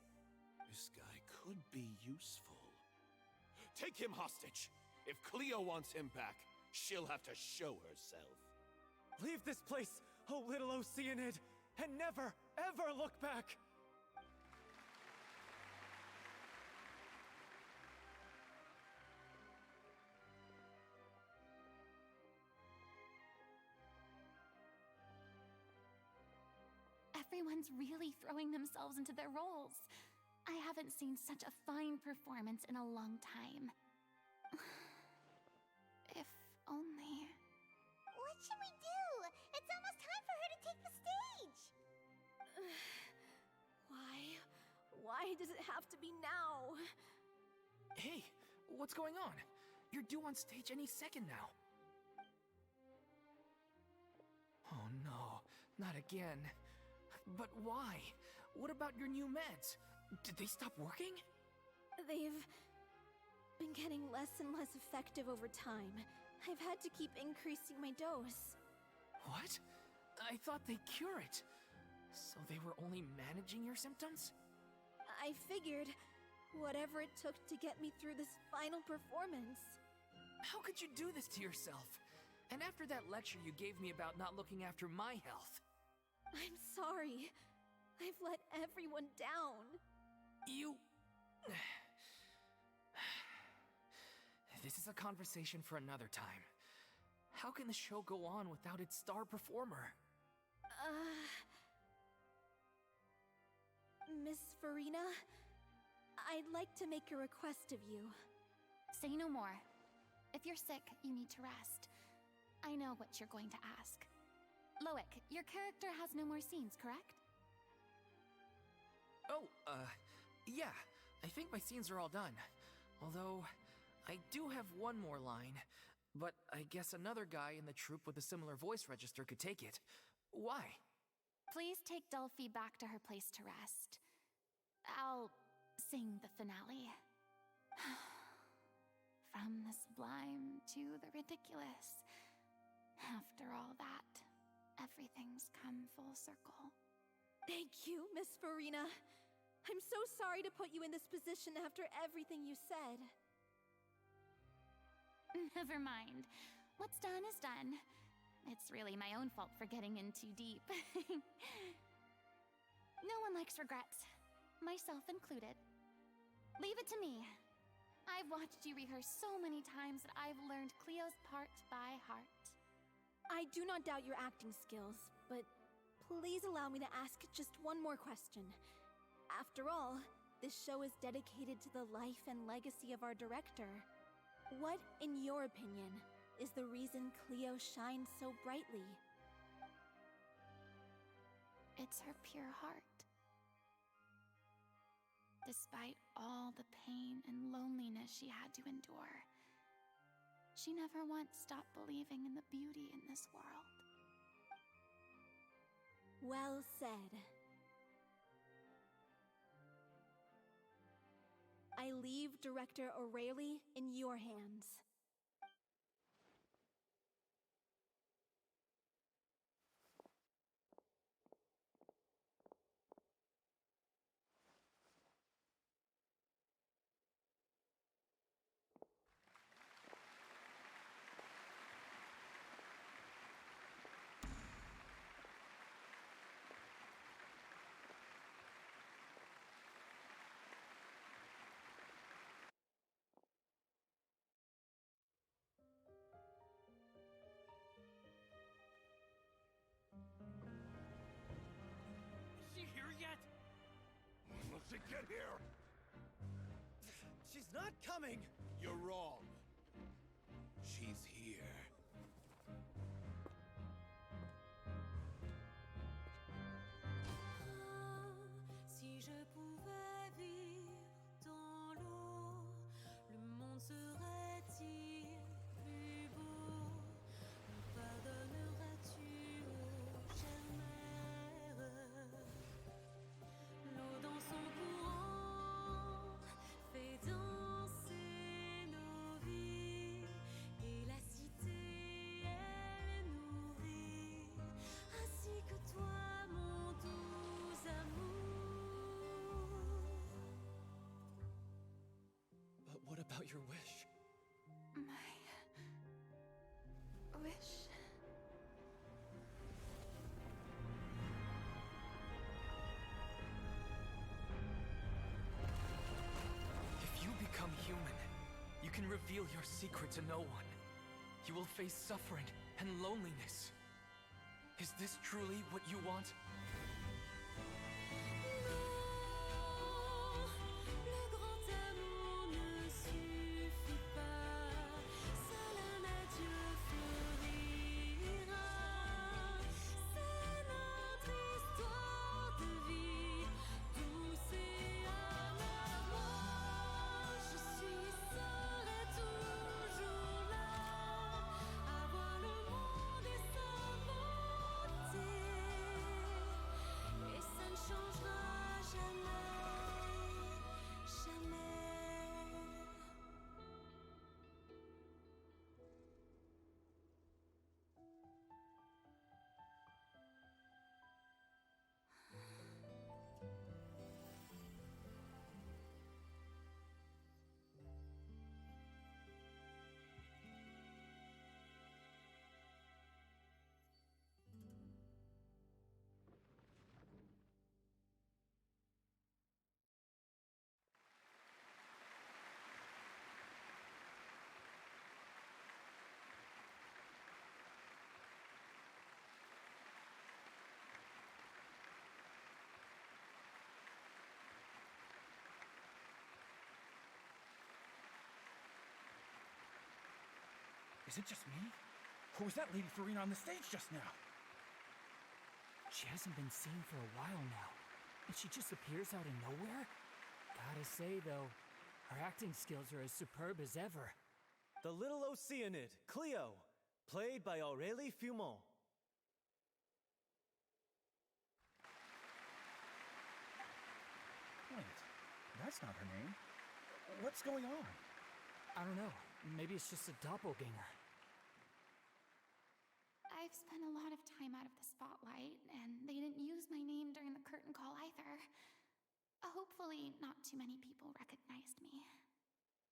This guy could be useful. Take him hostage. If Cleo wants him back, she'll have to show herself. Leave this place, oh little Oceanid, and never, ever look back! Everyone's really throwing themselves into their roles. I haven't seen such a fine performance in a long time. If only... What should we do? It's almost time for her to take the stage! Why does it have to be now? Hey, what's going on? You're due on stage any second now. Oh no, not again. But why? What about your new meds? Did they stop working? They've been getting less and less effective over time, I've had to keep increasing my dose. What? I thought they cure it. So they were only managing your symptoms? I figured whatever it took to get me through this final performance. How could you do this to yourself? And after that lecture you gave me about not looking after my health. I'm sorry. I've let everyone down. You... This is a conversation for another time. How can the show go on without its star performer? Miss Furina, I'd like to make a request of you. Say no more. If you're sick, you need to rest. I know what you're going to ask. Loic, your character has no more scenes, correct? Oh, yeah. I think my scenes are all done. Although, I do have one more line. But I guess another guy in the troupe with a similar voice register could take it. Why? Please take Delphi back to her place to rest. I'll sing the finale. From the sublime to the ridiculous. After all that, everything's come full circle. Thank you, Miss Furina. I'm so sorry to put you in this position after everything you said. Never mind. What's done is done. It's really my own fault for getting in too deep. No one likes regrets, myself included. Leave it to me. I've watched you rehearse so many times that I've learned Cleo's part by heart. I do not doubt your acting skills, but please allow me to ask just one more question. After all, this show is dedicated to the life and legacy of our director. What, in your opinion, is the reason Cleo shines so brightly? It's her pure heart. Despite all the pain and loneliness she had to endure, she never once stopped believing in the beauty in this world. Well said. I leave Director O'Reilly in your hands. To get here! She's not coming! You're wrong. She's here. Si je pouvais vivre dans l'eau, le monde serait-il plus beau? Me pardonneras-tu, ô chère mère? L'eau dans son courant fait danser nos vies, et la cité est nourrie, ainsi que toi, mon doux amour. But what about your wish? My wish. If you become human, you can reveal your secret to no one. You will face suffering and loneliness. Is this truly what you want? Le grand amour ne suffit pas, seul un adieu fleurira. C'est notre histoire de vie, douce et amère. Moi, je serai toujours là, à voir le monde et sa beauté. Is it just me? Or was that Lady Furina on the stage just now? She hasn't been seen for a while now, and she just appears out of nowhere? Gotta say, though, her acting skills are as superb as ever. The little Oceanid, Cleo, played by Aurélie Fumont. Wait, that's not her name. What's going on? I don't know. Maybe it's just a doppelganger. I've spent a lot of time out of the spotlight, and they didn't use my name during the curtain call either. Hopefully, not too many people recognized me.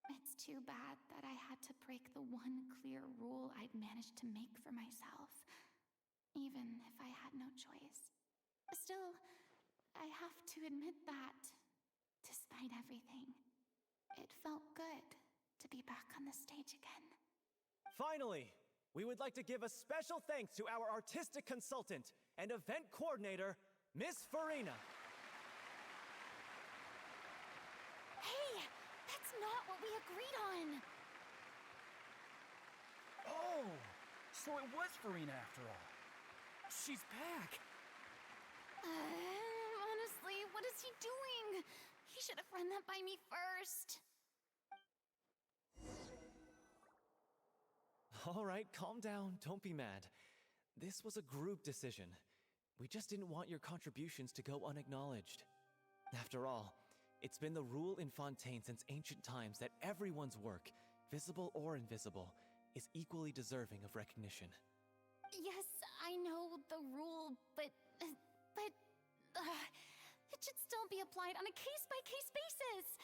It's too bad that I had to break the one clear rule I'd managed to make for myself, even if I had no choice. Still, I have to admit that, despite everything, it felt good to be back on the stage again. Finally, we would like to give a special thanks to our artistic consultant and event coordinator, Miss Furina. Hey, that's not what we agreed on. Oh, so it was Furina after all. She's back. Honestly, what is he doing? He should have run that by me first. All right, calm down. Don't be mad. This was a group decision. We just didn't want your contributions to go unacknowledged. After all, it's been the rule in Fontaine since ancient times that everyone's work, visible or invisible, is equally deserving of recognition. Yes, I know the rule, but it should still be applied on a case-by-case basis.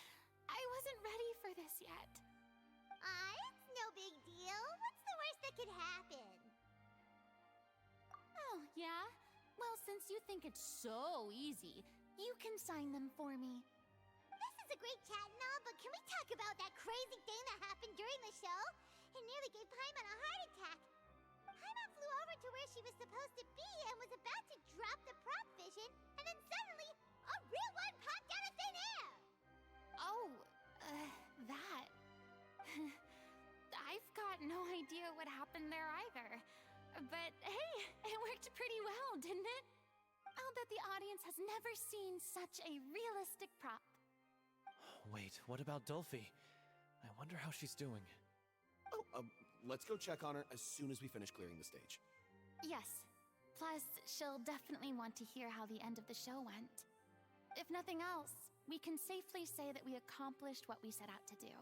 I wasn't ready for this yet. It's no big deal. What's the worst that could happen? Oh, yeah? Well, since you think it's so easy, you can sign them for me. This is a great chat and all, but can we talk about that crazy thing that happened during the show? It nearly gave Paimon a heart attack. Paimon flew over to where she was supposed to be and was about to drop the prop vision, and then suddenly, a real one popped out of thin air! Oh, that. I've got no idea what happened there either. But hey, it worked pretty well, didn't it? I'll bet the audience has never seen such a realistic prop. Wait, what about Dolphy? I wonder how she's doing. Oh, let's go check on her as soon as we finish clearing the stage. Yes. Plus, she'll definitely want to hear how the end of the show went. If nothing else, we can safely say that we accomplished what we set out to do.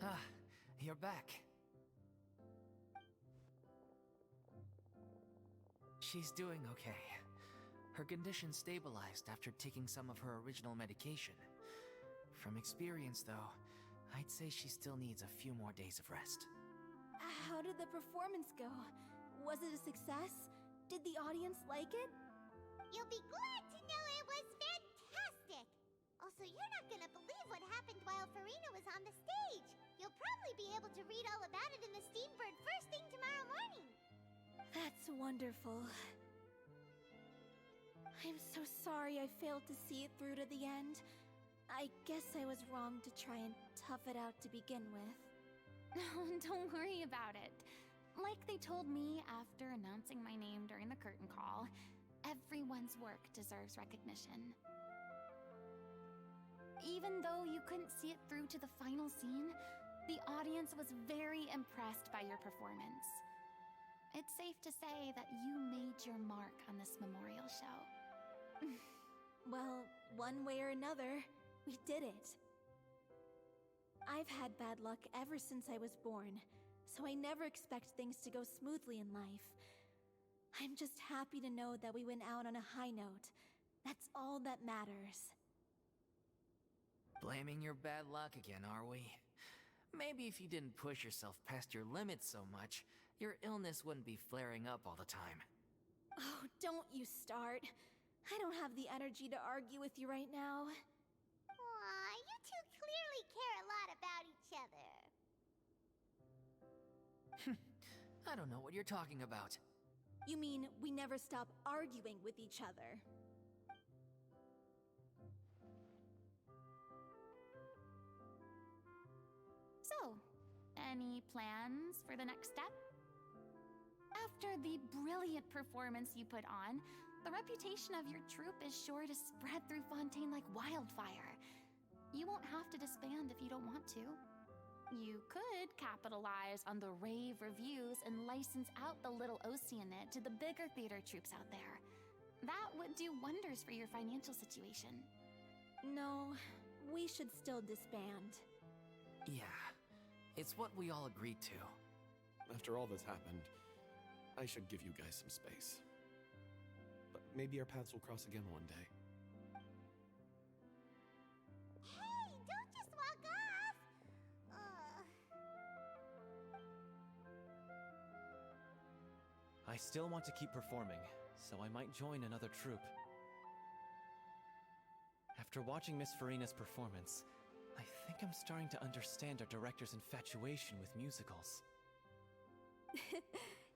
Ah, you're back. She's doing okay. Her condition stabilized after taking some of her original medication. From experience, though, I'd say she still needs a few more days of rest. How did the performance go? Was it a success? Did the audience like it? You'll be glad to know it was fantastic! Also, you're not gonna believe what happened while Furina was on the stage. You'll probably be able to read all about it in the Steambird first thing tomorrow morning. That's wonderful. I'm so sorry I failed to see it through to the end. I guess I was wrong to try and tough it out to begin with. No, don't worry about it. Like they told me after announcing my name during the curtain call, everyone's work deserves recognition. Even though you couldn't see it through to the final scene, the audience was very impressed by your performance. It's safe to say that you made your mark on this memorial show. Well, one way or another, we did it. I've had bad luck ever since I was born, so I never expect things to go smoothly in life. I'm just happy to know that we went out on a high note. That's all that matters. Blaming your bad luck again, are we? Maybe if you didn't push yourself past your limits so much, your illness wouldn't be flaring up all the time. Oh, don't you start. I don't have the energy to argue with you right now. Aw, you two clearly care a lot about each other. I don't know what you're talking about. You mean we never stop arguing with each other? So, any plans for the next step? After the brilliant performance you put on, the reputation of your troupe is sure to spread through Fontaine like wildfire. You won't have to disband if you don't want to. You could capitalize on the rave reviews and license out the Little Oceanid to the bigger theater troupes out there. That would do wonders for your financial situation. No, we should still disband. Yeah, it's what we all agreed to. After all that's happened, I should give you guys some space. But maybe our paths will cross again one day. Hey, don't just walk off! I still want to keep performing, so I might join another troupe. After watching Miss Furina's performance, I think I'm starting to understand our director's infatuation with musicals.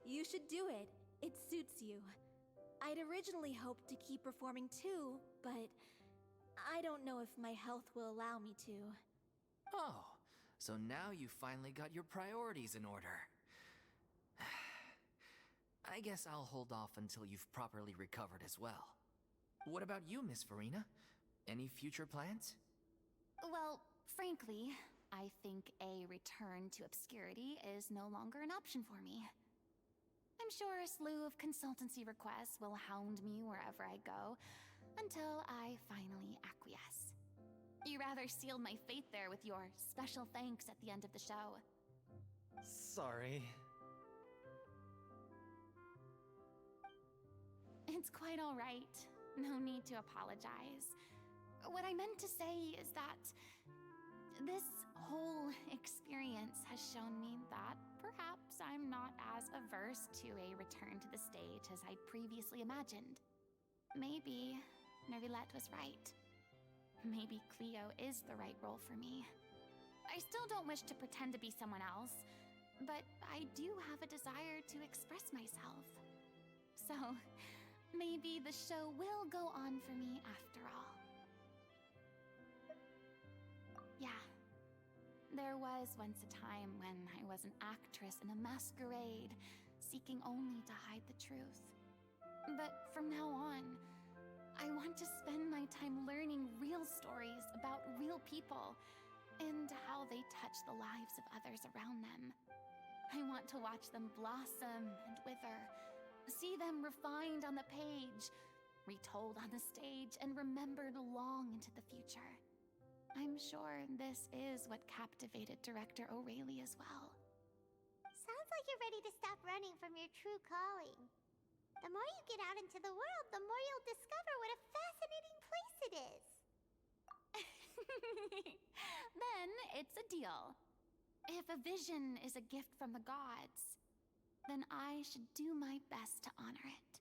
You should do it. It suits you. I'd originally hoped to keep performing too, but I don't know if my health will allow me to. Oh, so now you finally got your priorities in order. I guess I'll hold off until you've properly recovered as well. What about you, Miss Furina? Any future plans? Well, frankly, I think a return to obscurity is no longer an option for me. I'm sure a slew of consultancy requests will hound me wherever I go, until I finally acquiesce. You rather sealed my fate there with your special thanks at the end of the show. Sorry. It's quite all right. No need to apologize. What I meant to say is that this whole experience has shown me that perhaps I'm not as averse to a return to the stage as I previously imagined. Maybe Nervilette was right. Maybe Cleo is the right role for me. I still don't wish to pretend to be someone else, but I do have a desire to express myself. So, maybe the show will go on for me after all. Yeah. There was once a time when I was an actress in a masquerade, seeking only to hide the truth. But from now on, I want to spend my time learning real stories about real people and how they touch the lives of others around them. I want to watch them blossom and wither, see them refined on the page, retold on the stage, and remembered long into the future. I'm sure this is what captivated Director O'Reilly as well. Sounds like you're ready to stop running from your true calling. The more you get out into the world, the more you'll discover what a fascinating place it is. Then it's a deal. If a vision is a gift from the gods, then I should do my best to honor it.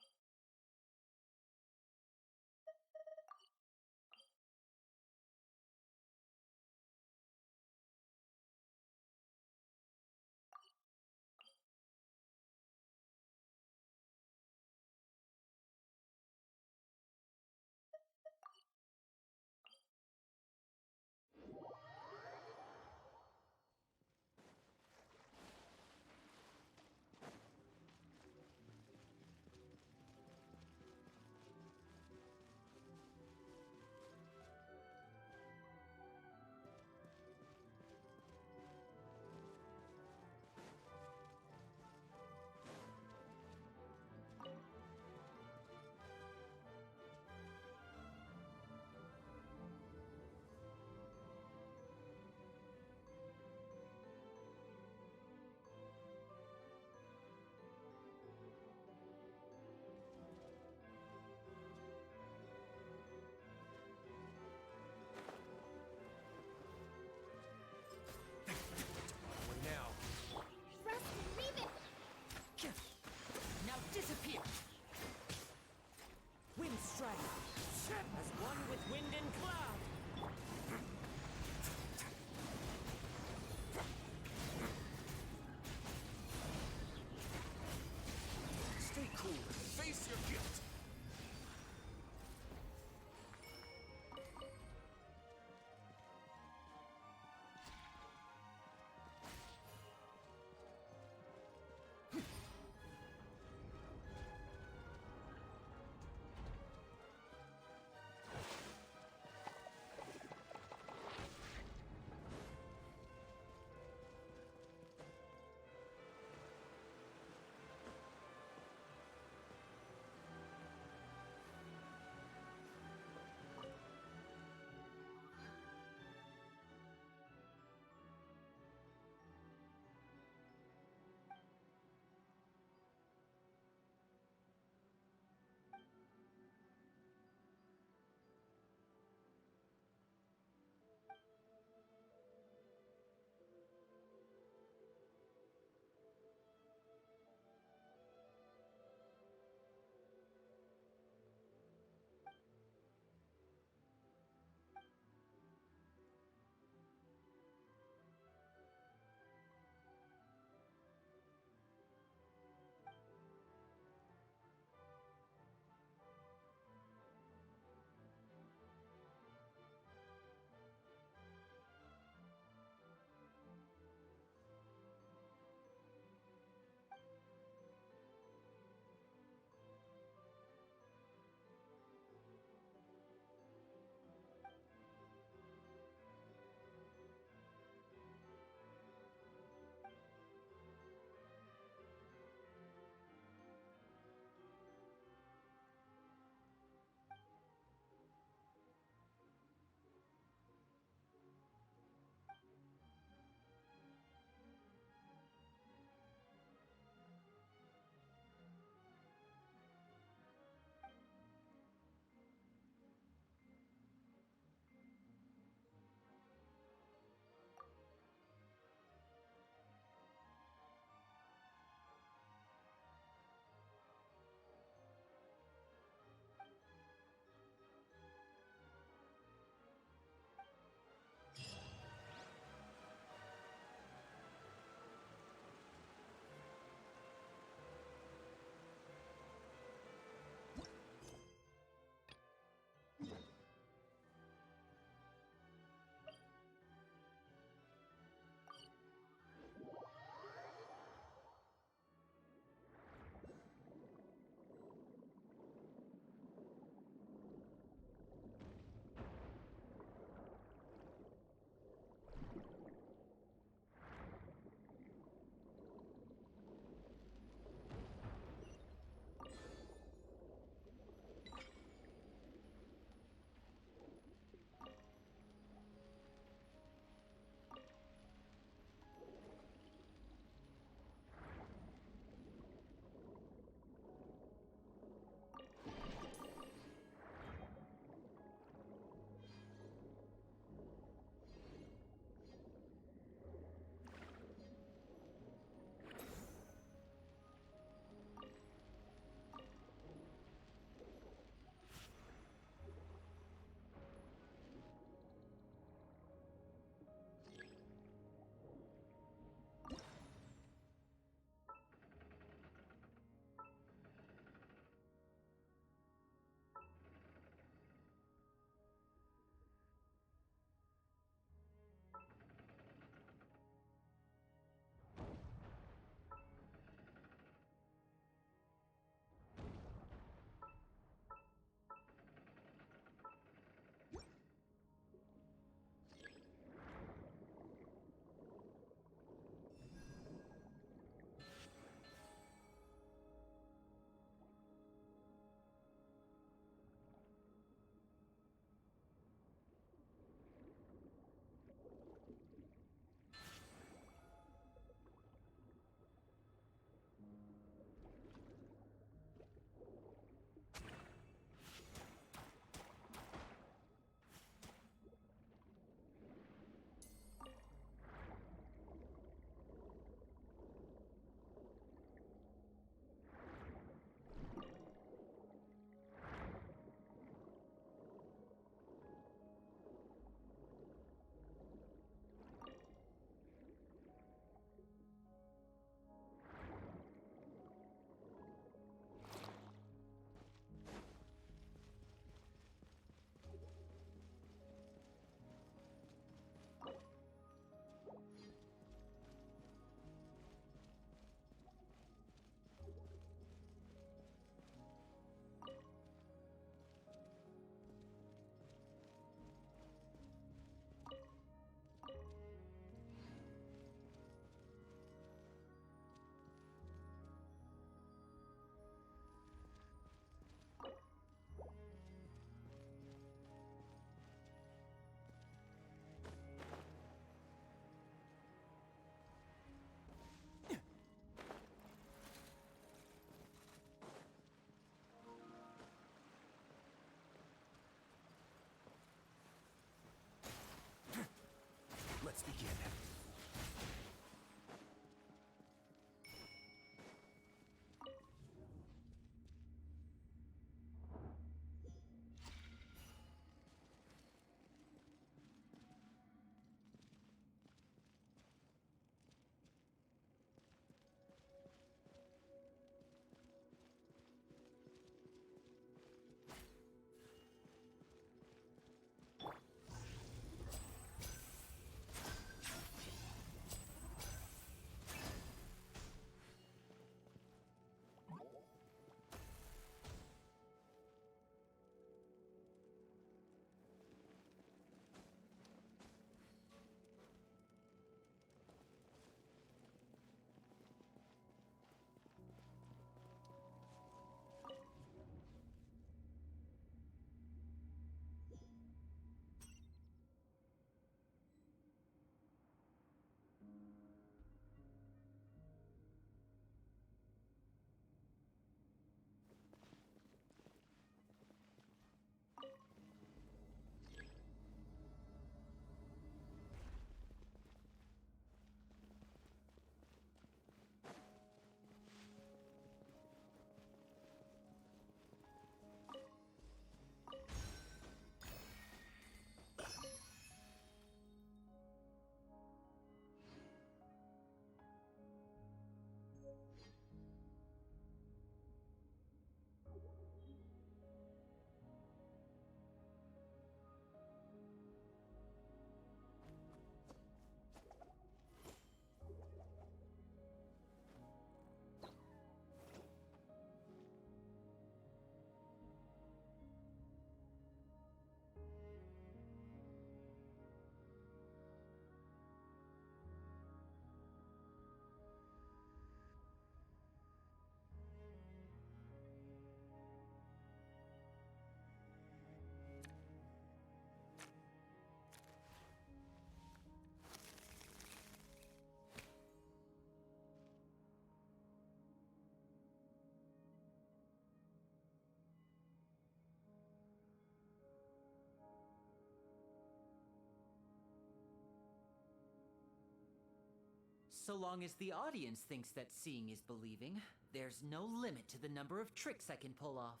So long as the audience thinks that seeing is believing, there's no limit to the number of tricks I can pull off.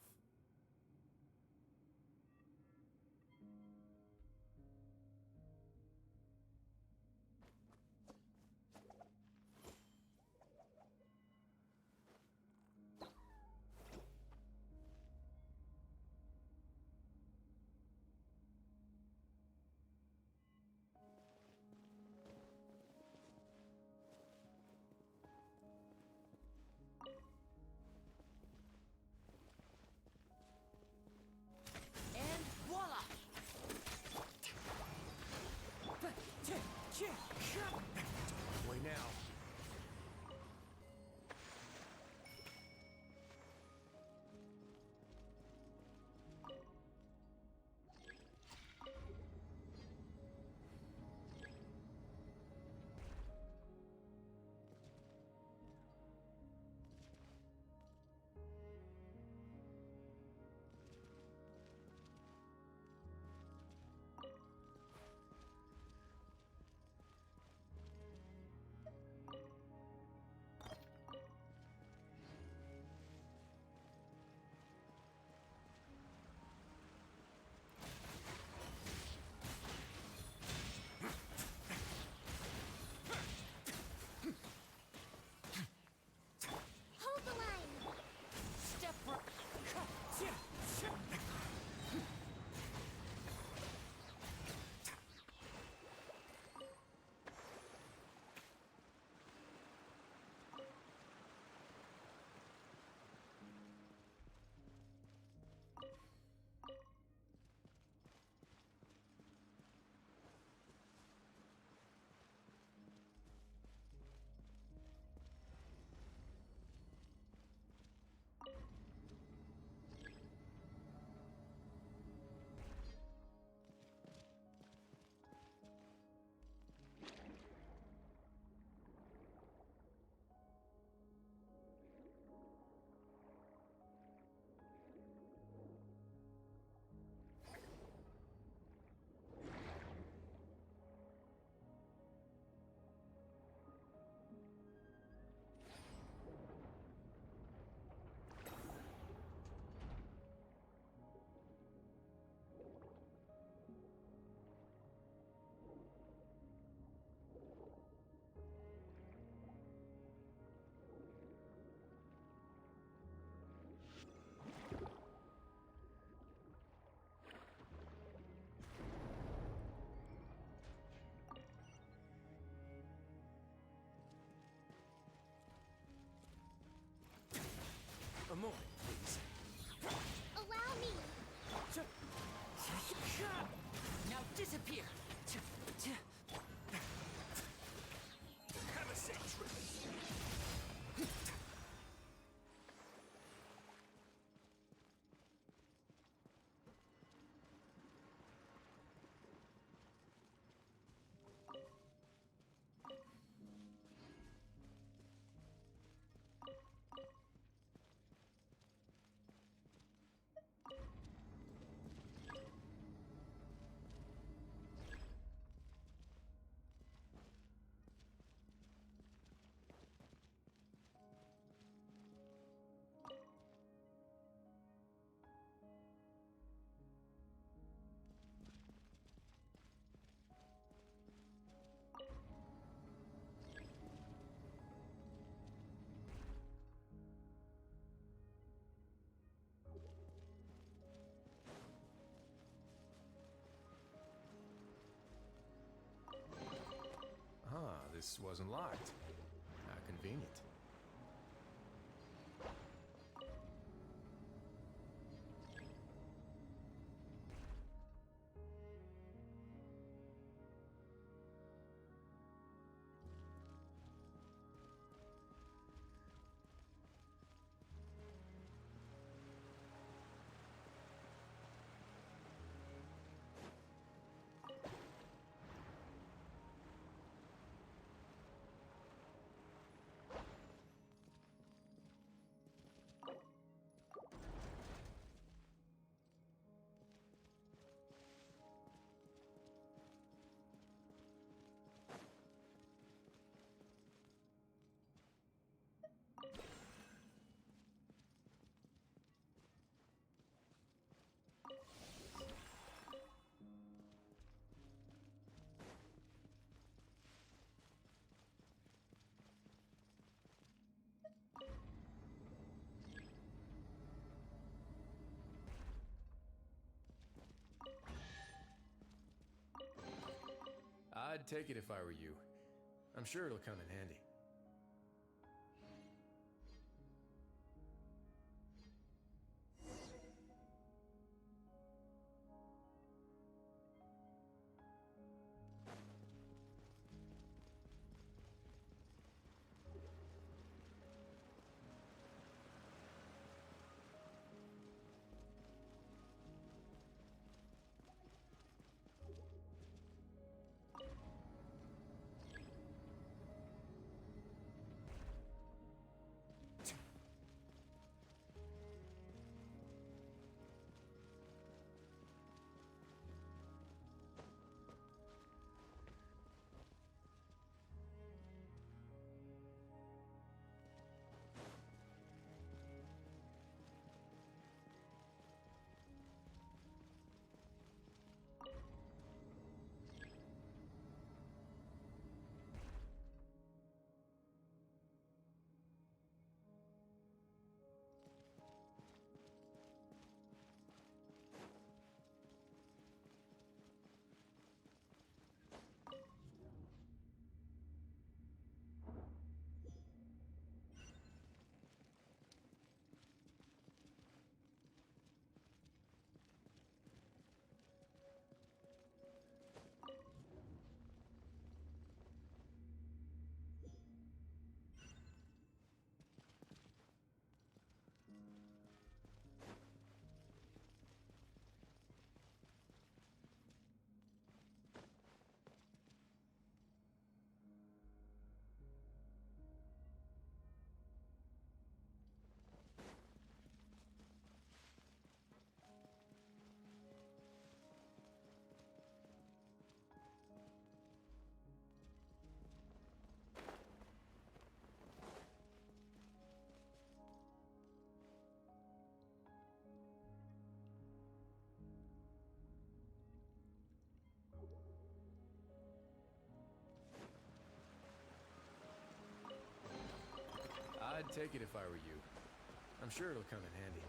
Way now. Hold the line! Step right. A moment, please. Allow me! Now disappear. Have a safe trip. This wasn't locked. How convenient. I'd take it if I were you. I'm sure it'll come in handy. I'd take it if I were you. I'm sure it'll come in handy.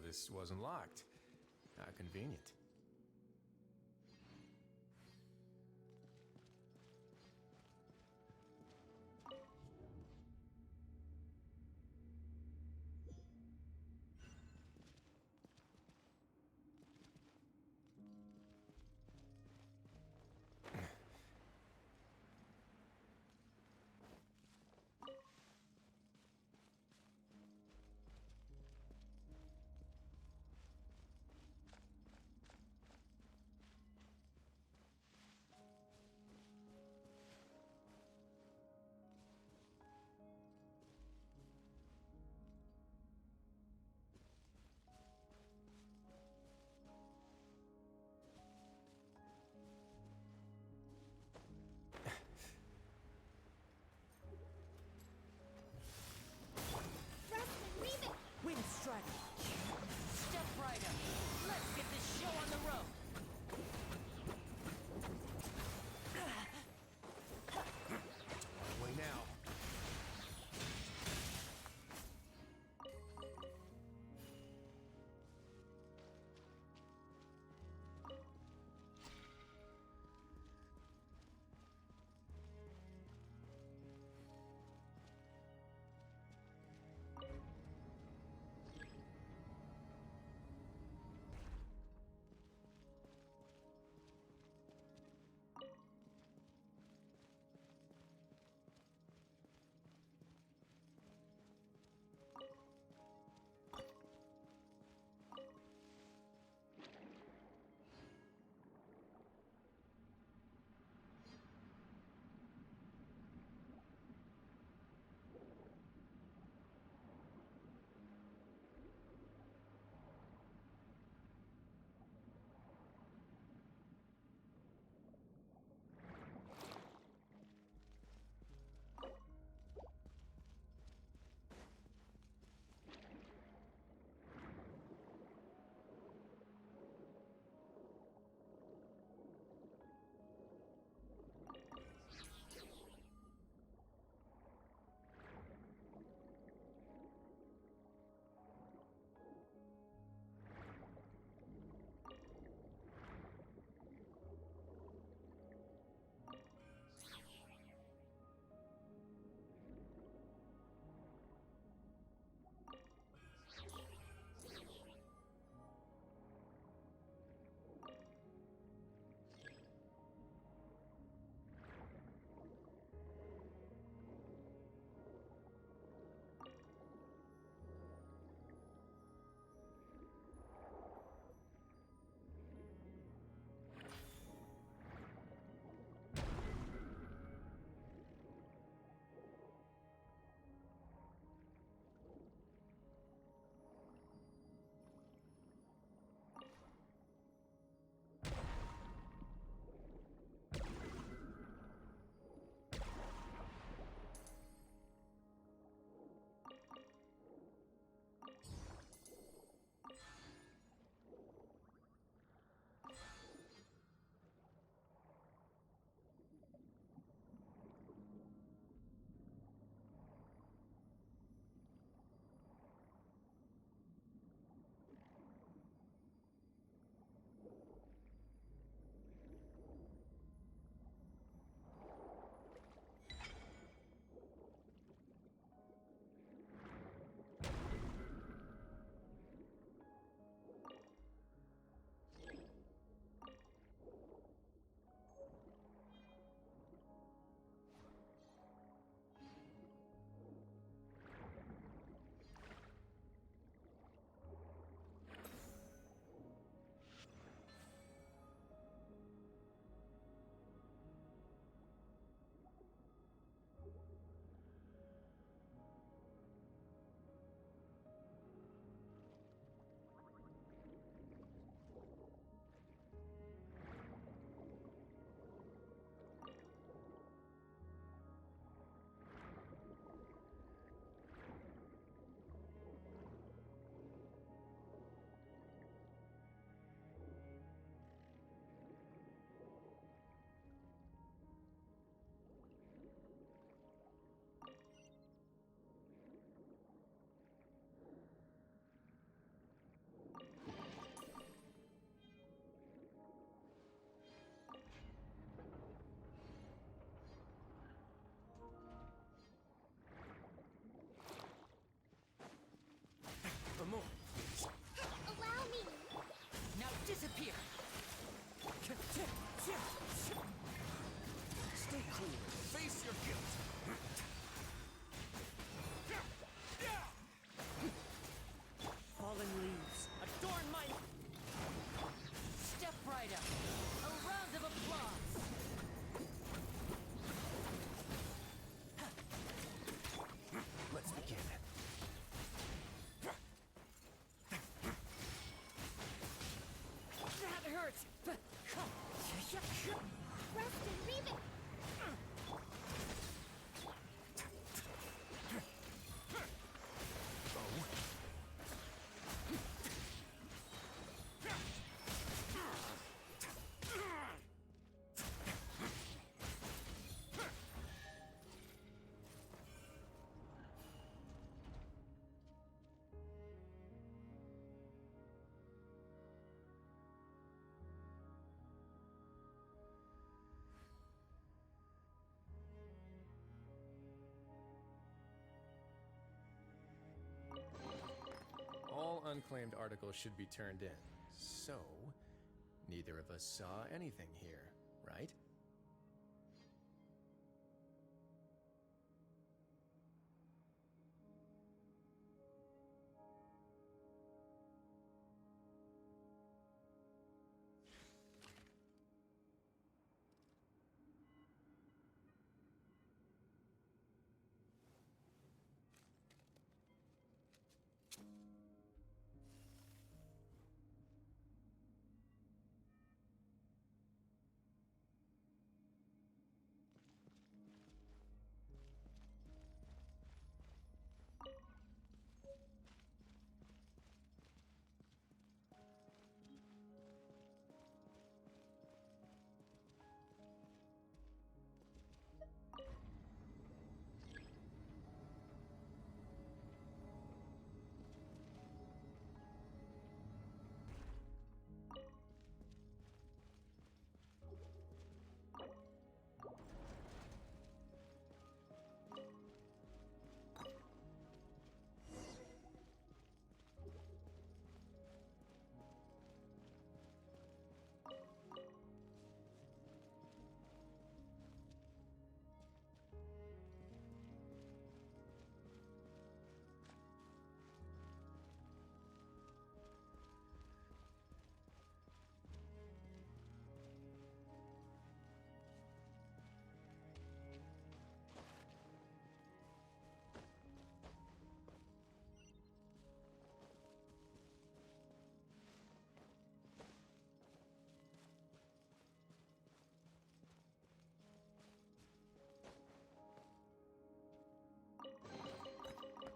this wasn't locked. How convenient. unclaimed articles should be turned in. So, neither of us saw anything here, right?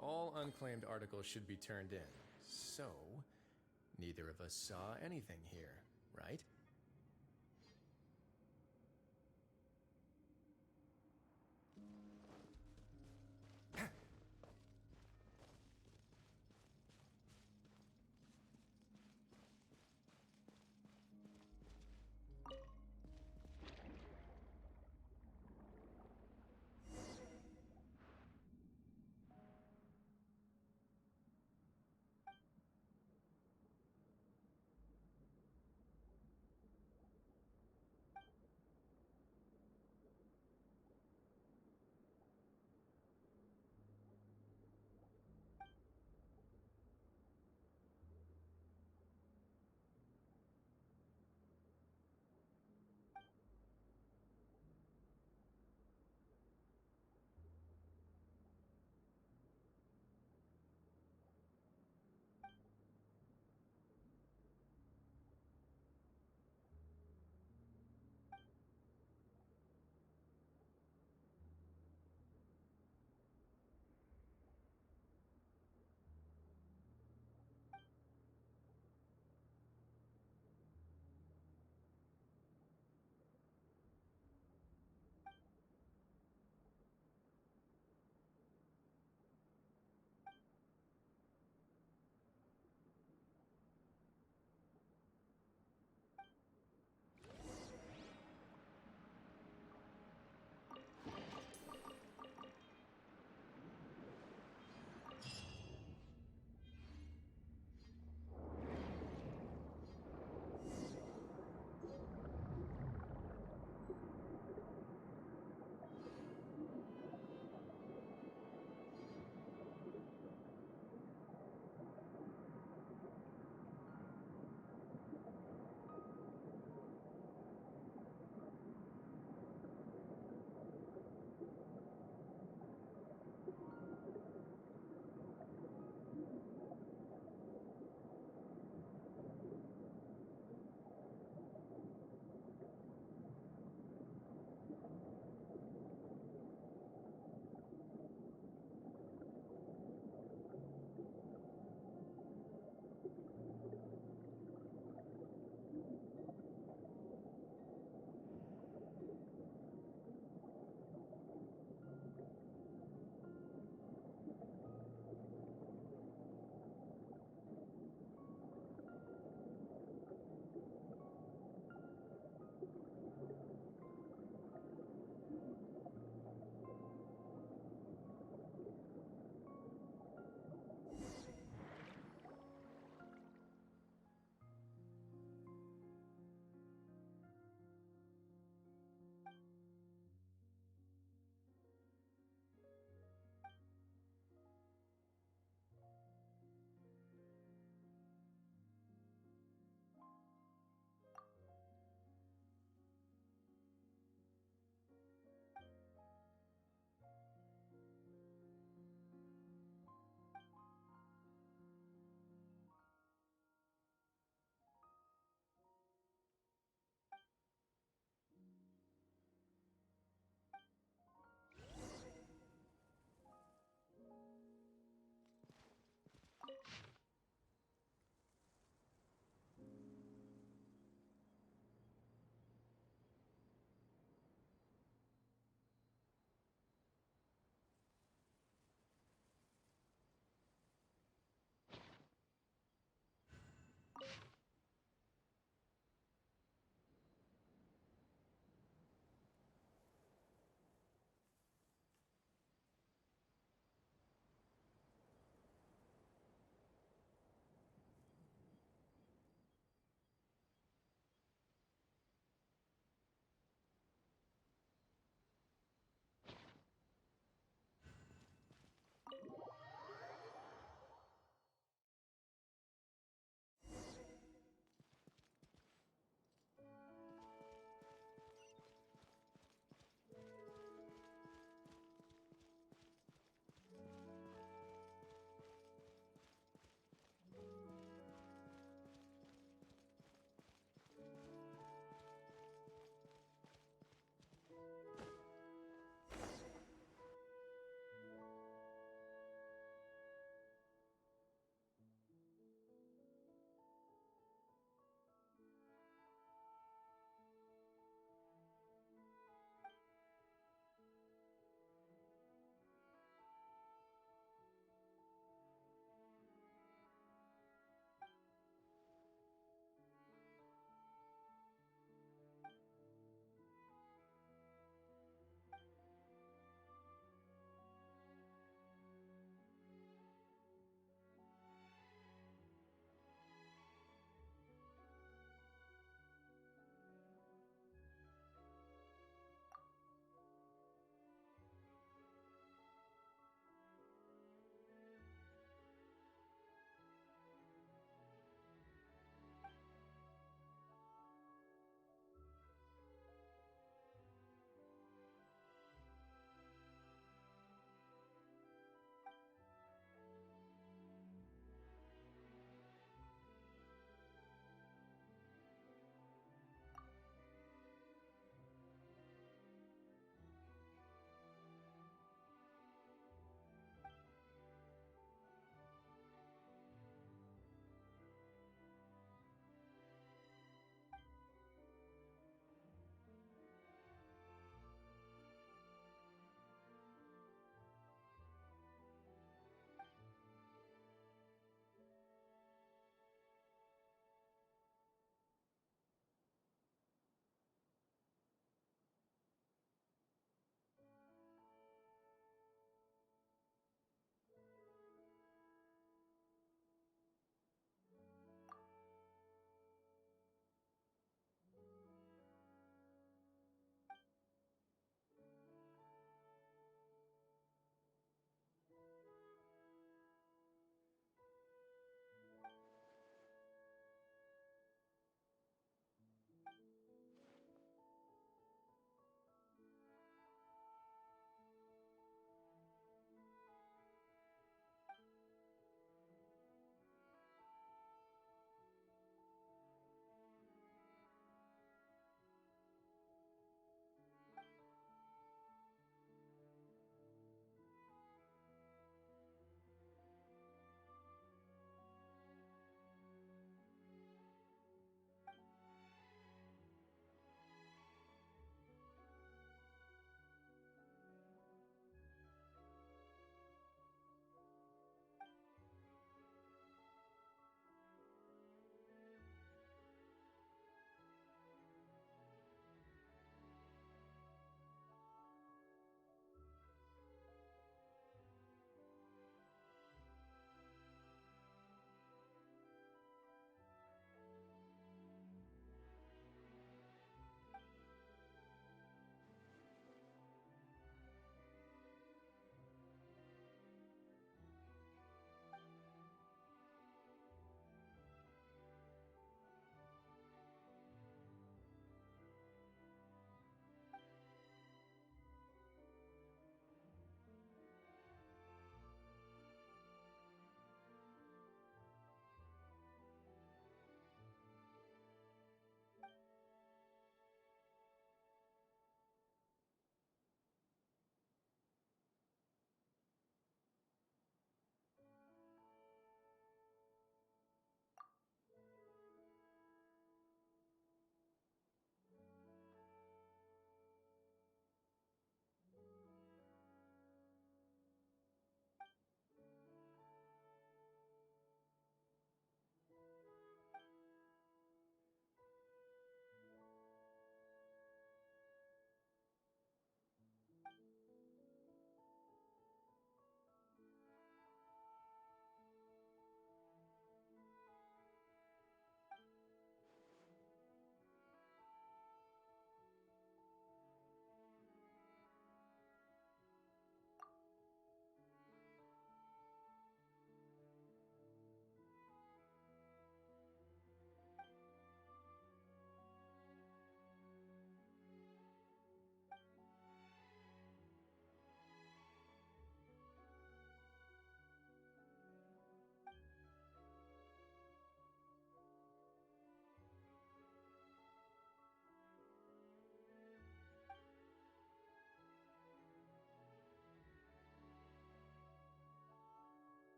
All unclaimed articles should be turned in. So, neither of us saw anything here, right?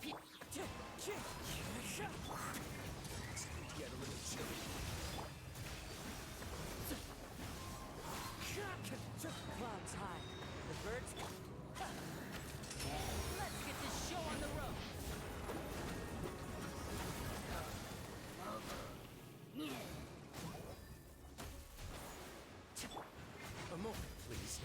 Get a little chilly. Clouds high. The birds. Let's get this show on the road. A moment, please.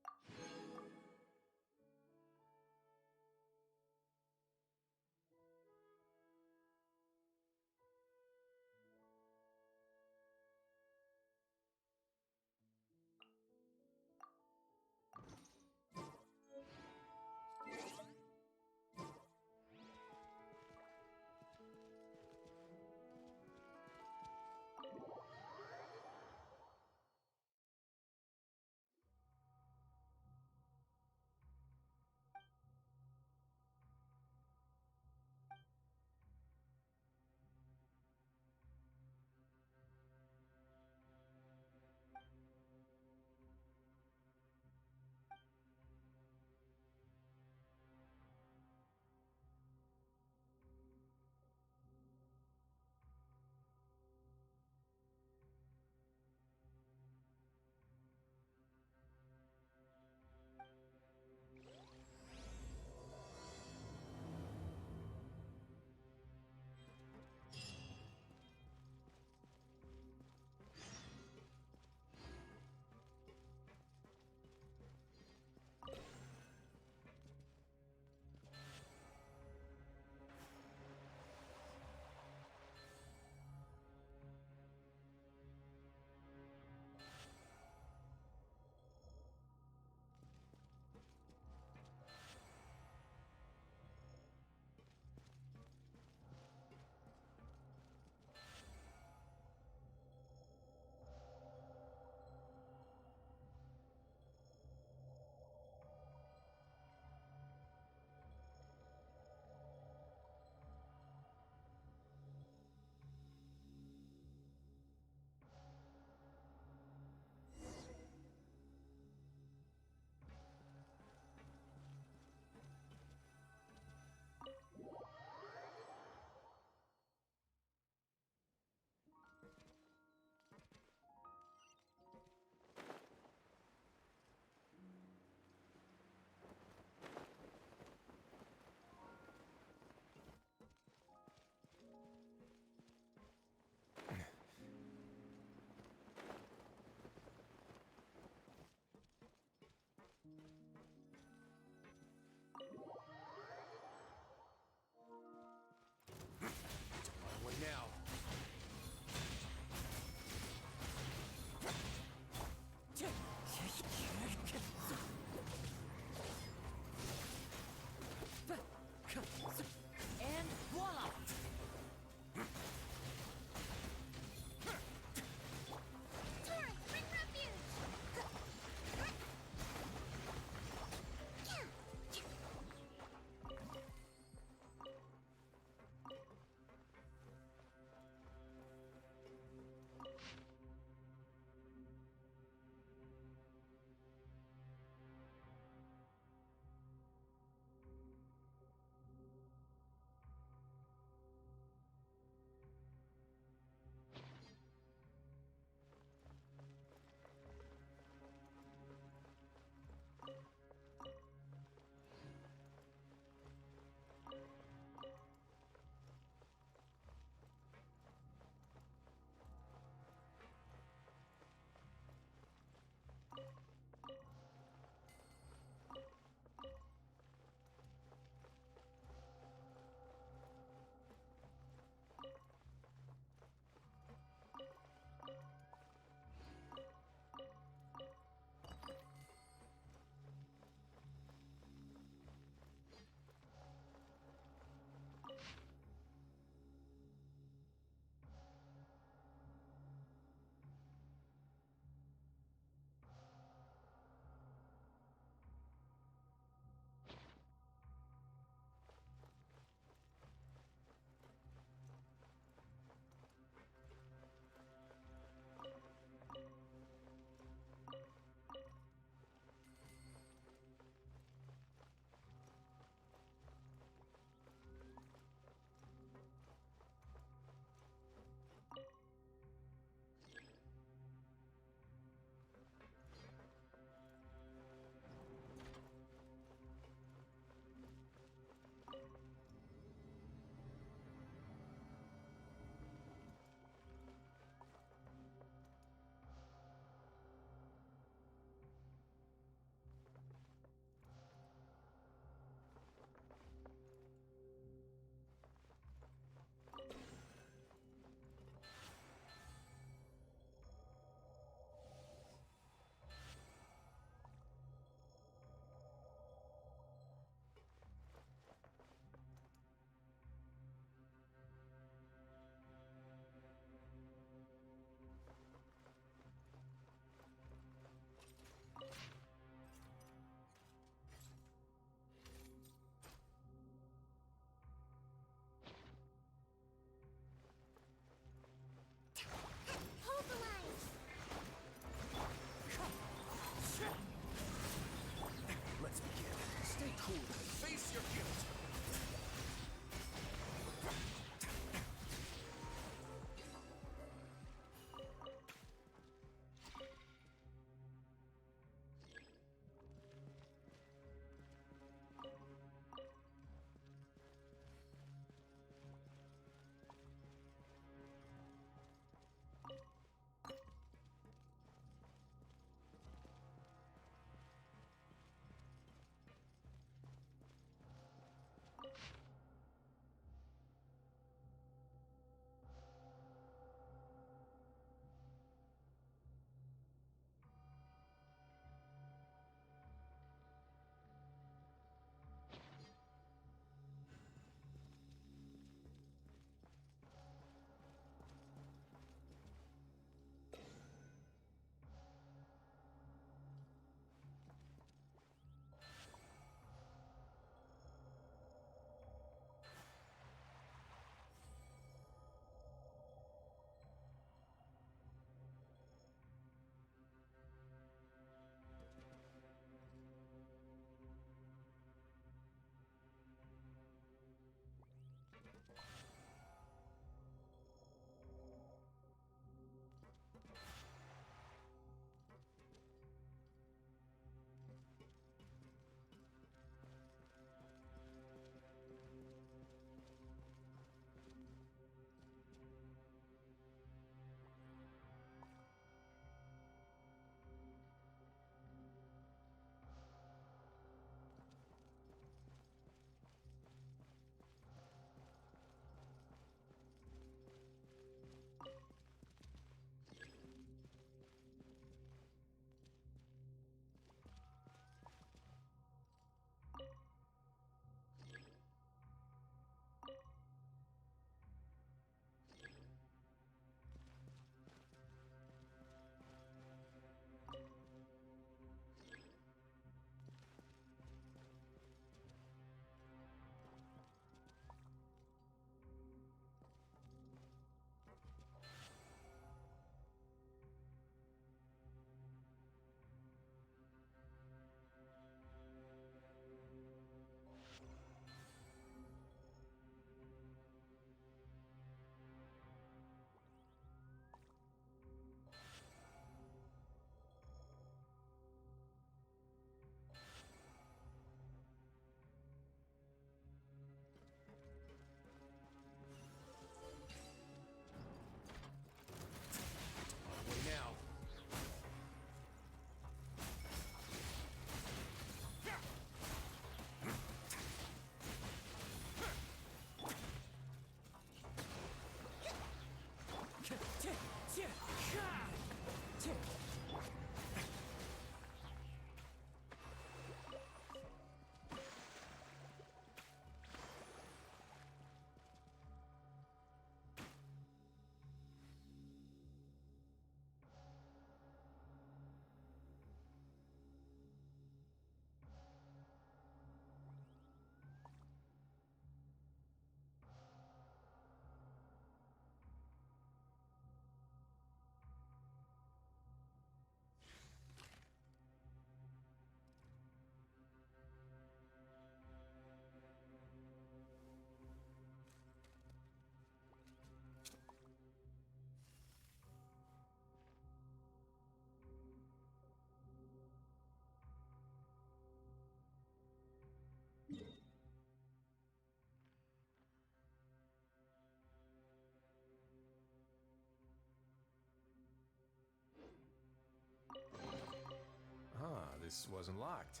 this wasn't locked.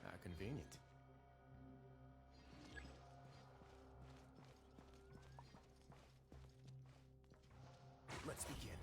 How convenient. Let's begin.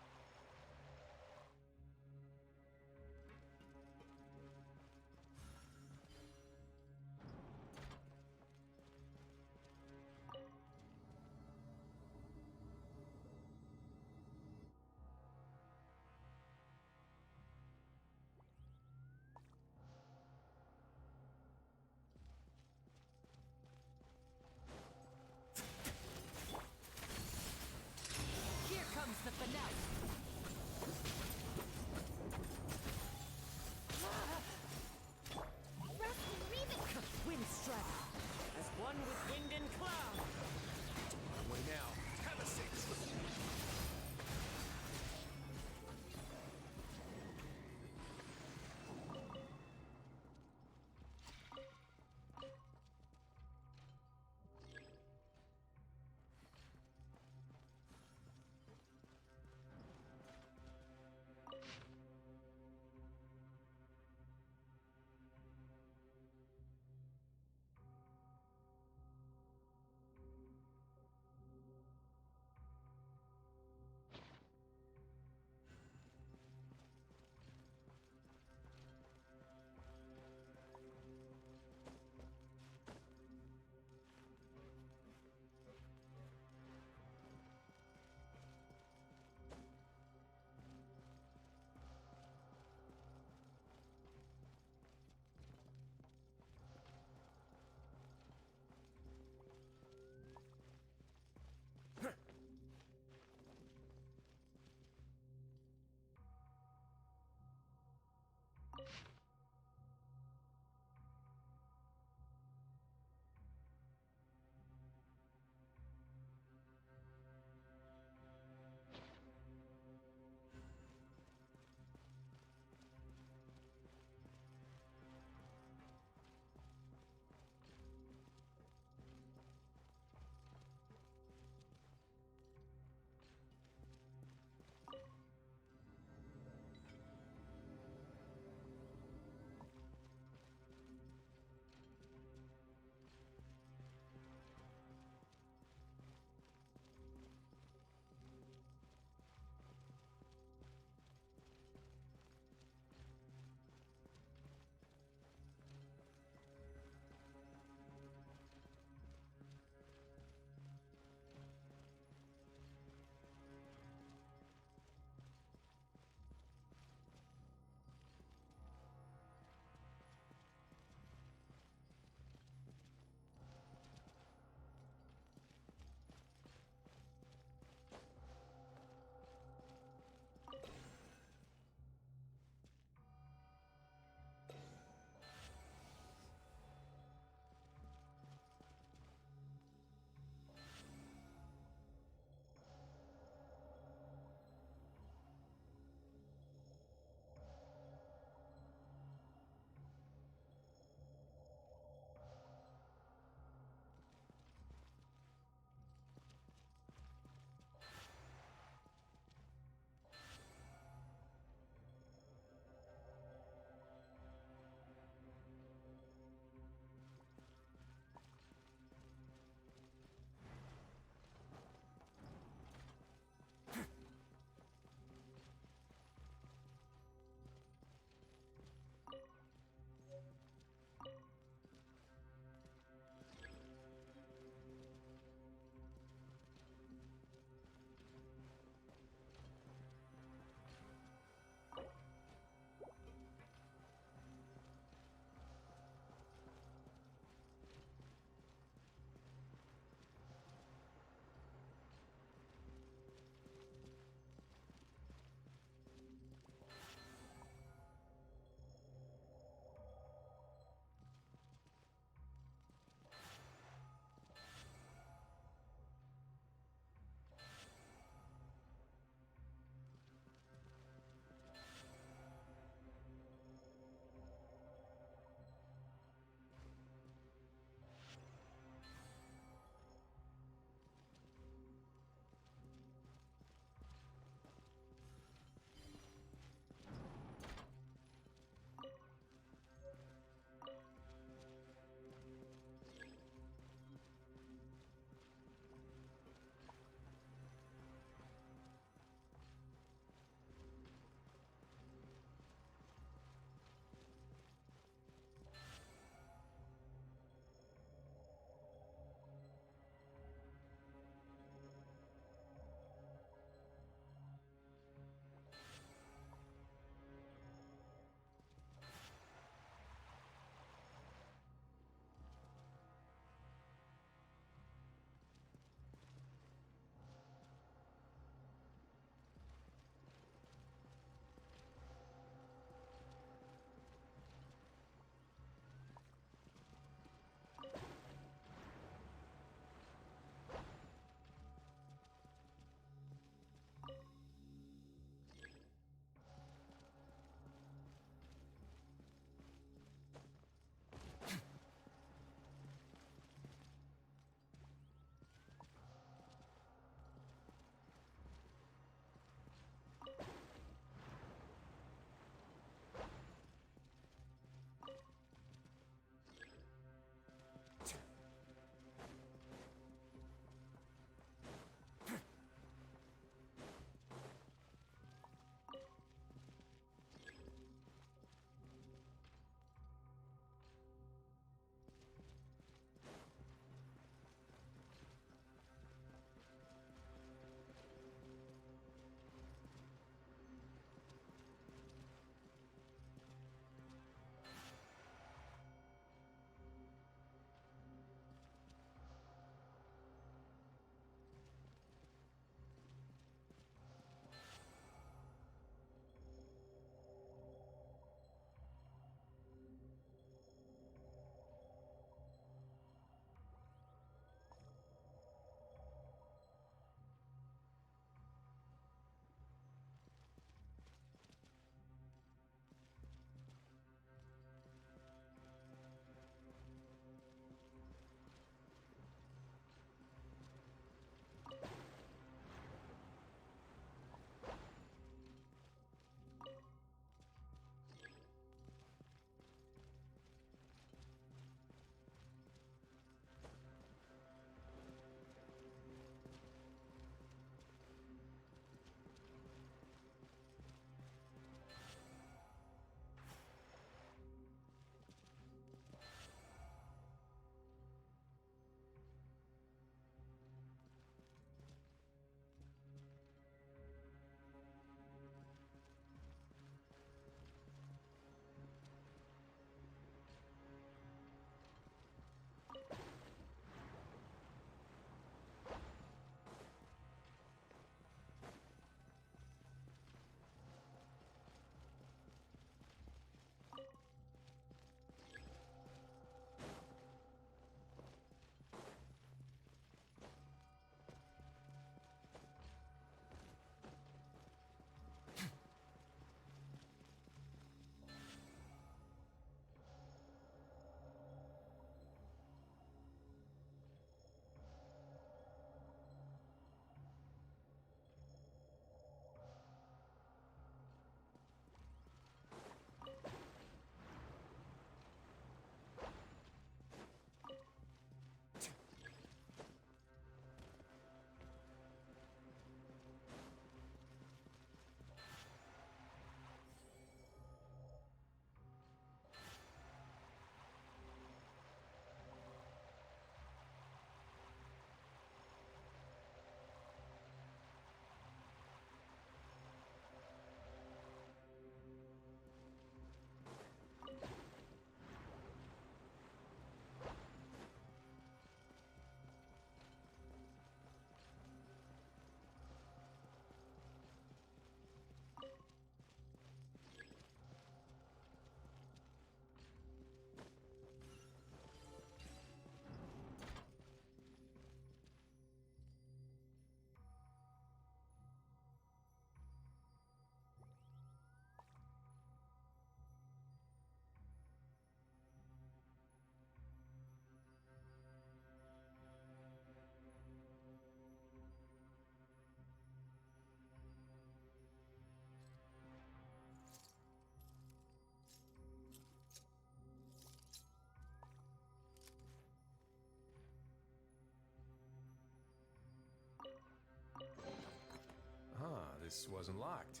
This wasn't locked.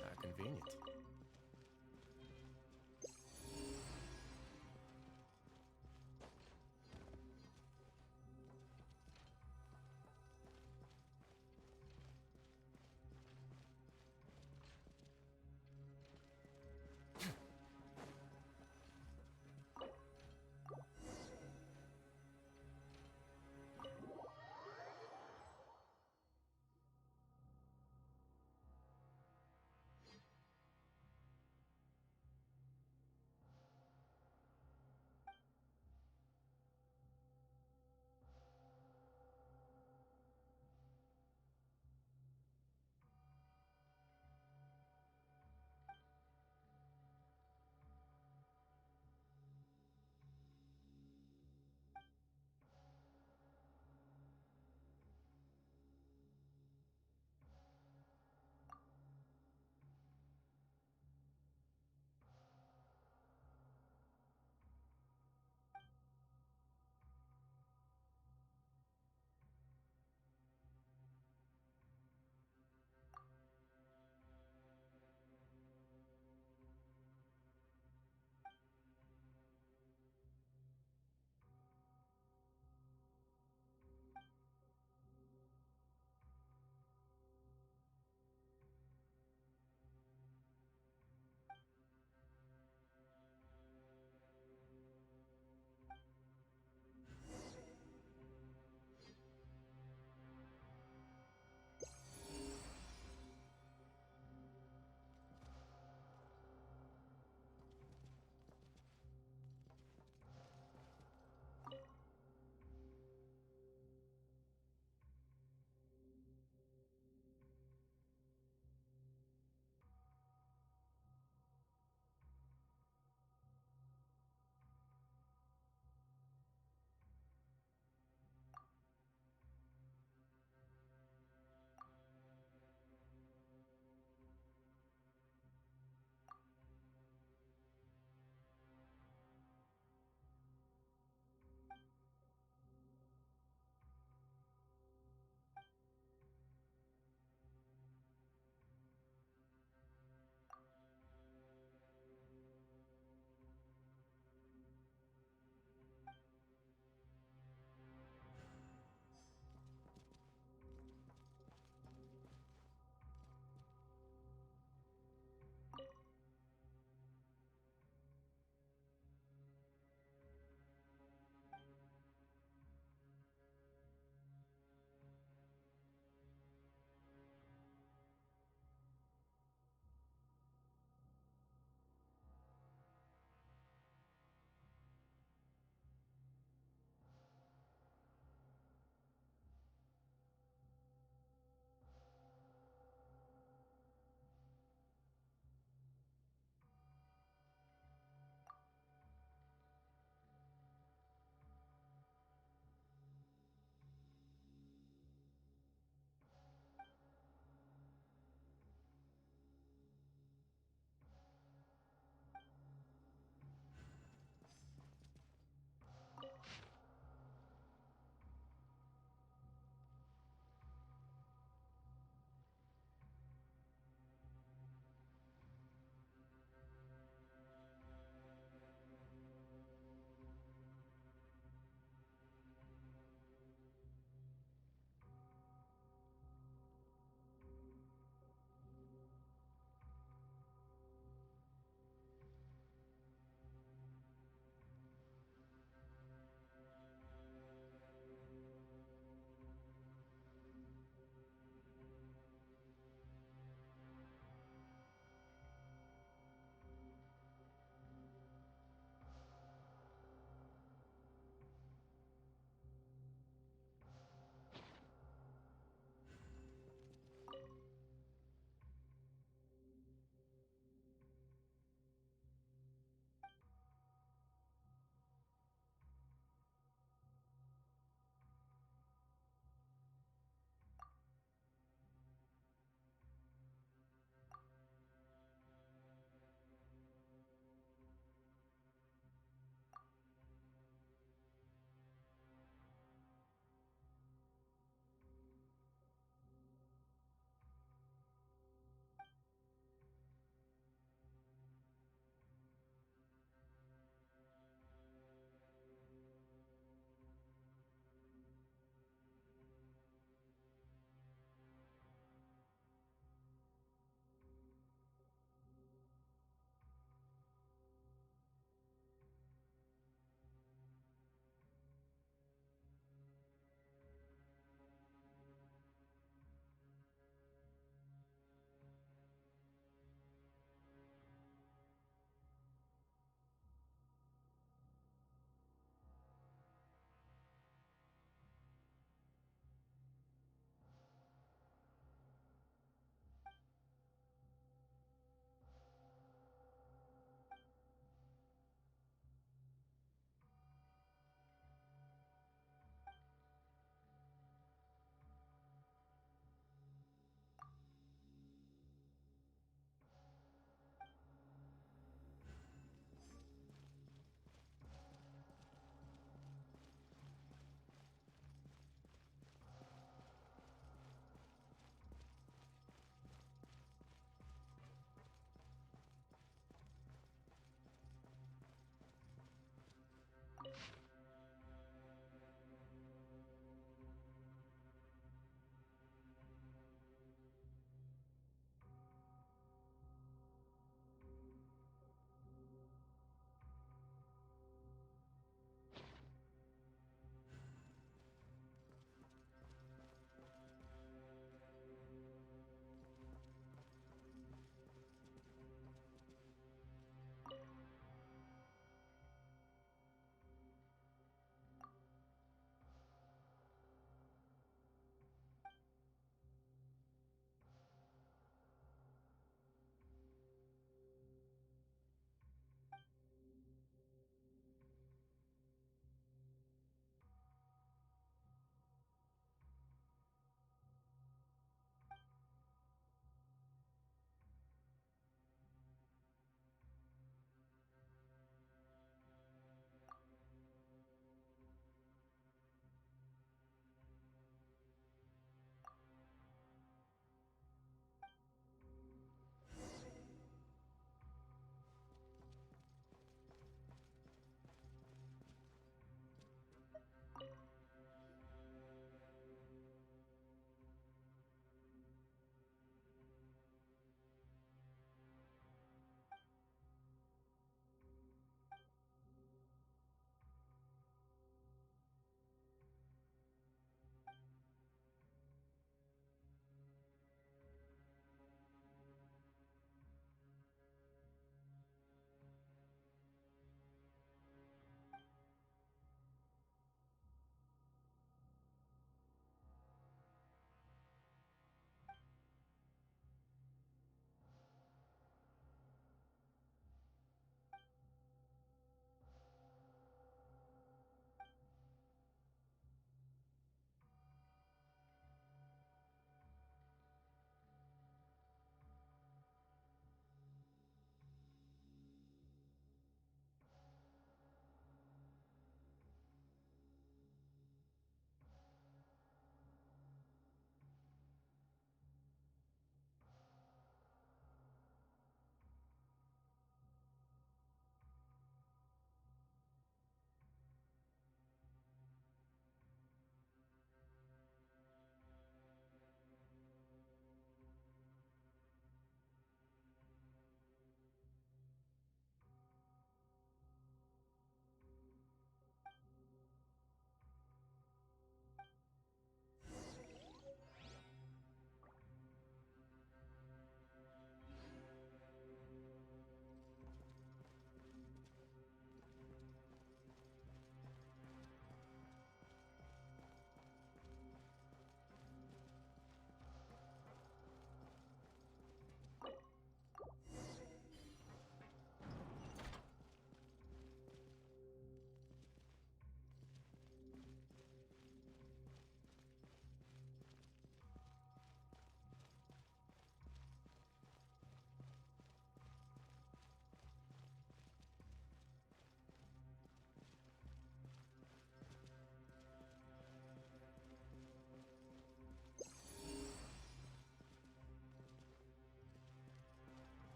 How convenient.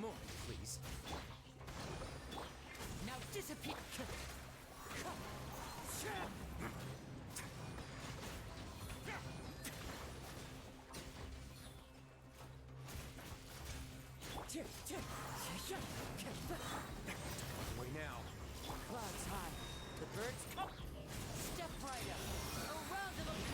moment, please. Now disappear! Way now. Clouds high. The birds come. Step right up. A round of applause.